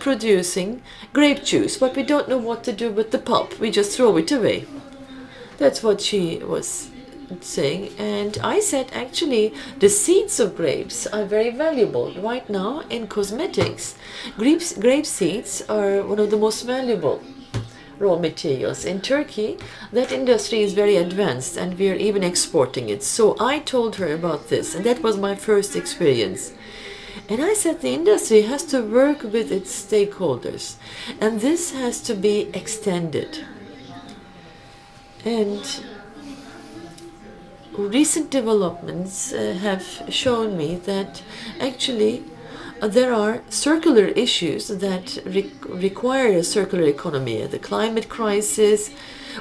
producing grape juice, but we don't know what to do with the pulp. We just throw it away. That's what she was saying. And I said, actually, the seeds of grapes are very valuable. Right now, in cosmetics, grape seeds are one of the most valuable raw materials. In Turkey, that industry is very advanced and we are even exporting it. So I told her about this, and that was my first experience. And I said the industry has to work with its stakeholders, and this has to be extended. And recent developments have shown me that actually there are circular issues that require a circular economy. The climate crisis,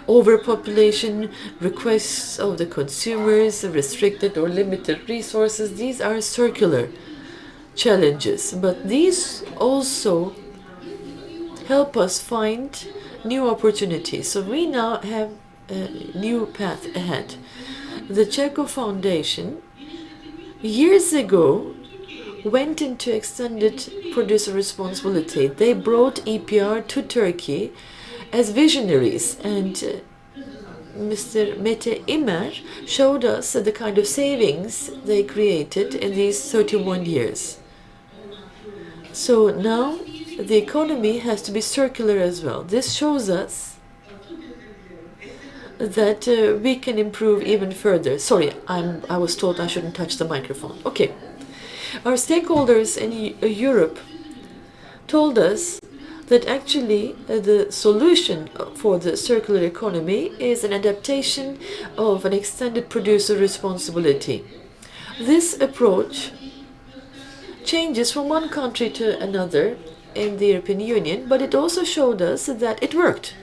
overpopulation, requests of the consumers, restricted or limited resources, these are circular challenges. But these also help us find new opportunities. So we now have a new path ahead. The ÇEVKO Foundation years ago went into extended producer responsibility. They brought EPR to Turkey as visionaries, and Mr. Mete Imer showed us the kind of savings they created in these 31 years. So now the economy has to be circular as well. This shows us that we can improve even further. Sorry, I was told I shouldn't touch the microphone. Okay. Our stakeholders in Europe told us that actually the solution for the circular economy is an adaptation of an extended producer responsibility. This approach changes from one country to another in the European Union, but it also showed us that it worked.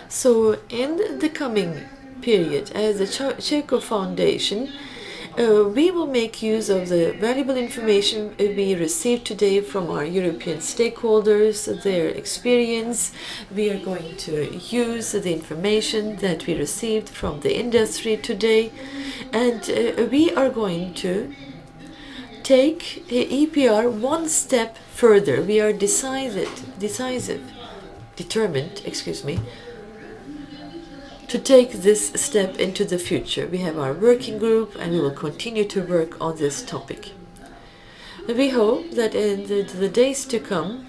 So in the coming period, as the ÇEVKO Foundation, we will make use of the valuable information we received today from our European stakeholders, their experience. We are going to use the information that we received from the industry today, and we are going to take EPR one step further. We are determined, to take this step into the future. We have our working group and we will continue to work on this topic. We hope that in the days to come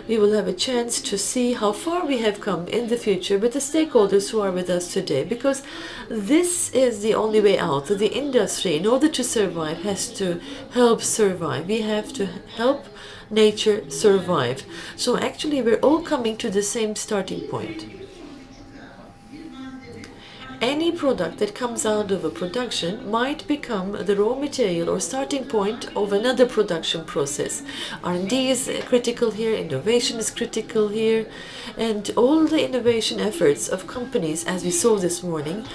we will have a chance to see how far we have come in the future with the stakeholders who are with us today, because this is the only way out. The industry, in order to survive, has to help survive. We have to help nature survive. So actually we're all coming to the same starting point. Any product that comes out of a production might become the raw material or starting point of another production process. R&D is critical here, innovation is critical here, and all the innovation efforts of companies, as we saw this morning,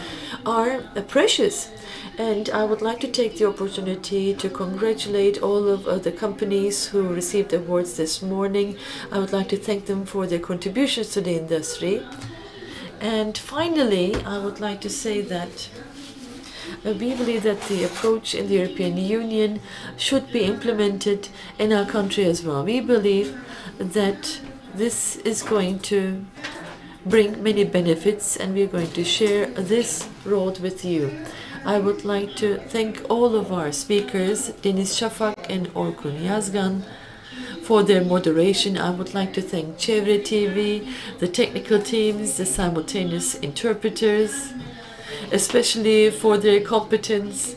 are precious. And I would like to take the opportunity to congratulate all of the companies who received awards this morning. I would like to thank them for their contributions to the industry. And finally, I would like to say that we believe that the approach in the European Union should be implemented in our country as well. We believe that this is going to bring many benefits, and we are going to share this road with you. I would like to thank all of our speakers, Deniz Şafak and Orkun Yazgan, for their moderation. I would like to thank ÇEVKO TV, the technical teams, the simultaneous interpreters, especially for their competence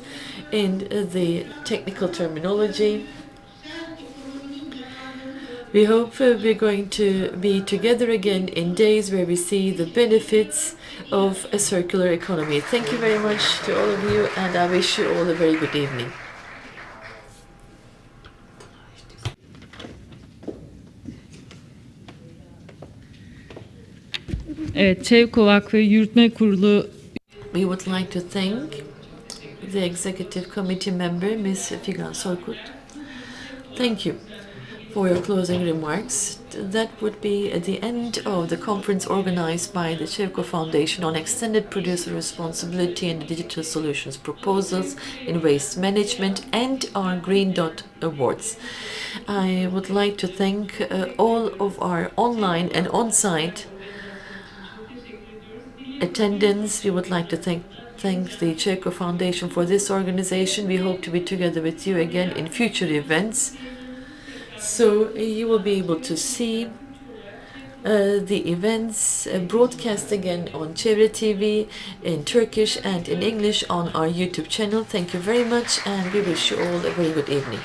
in the technical terminology. We hope we're going to be together again in days where we see the benefits of a circular economy. Thank you very much to all of you, and I wish you all a very good evening. Evet, ÇEVKO Vakfı Yürütme Kurulu. We would like to thank the executive committee member, Ms. Figan Soykut. Thank you for your closing remarks. That would be at the end of the conference organized by the ÇEVKO Foundation on extended producer responsibility and digital solutions proposals in waste management and our Green Dot Awards. I would like to thank all of our online and on-site attendance. We would like to thank the ÇEVKO Foundation for this organization. We hope to be together with you again in future events. So you will be able to see the events broadcast again on ÇEVKO TV in Turkish and in English on our YouTube channel. Thank you very much, and we wish you all a very good evening.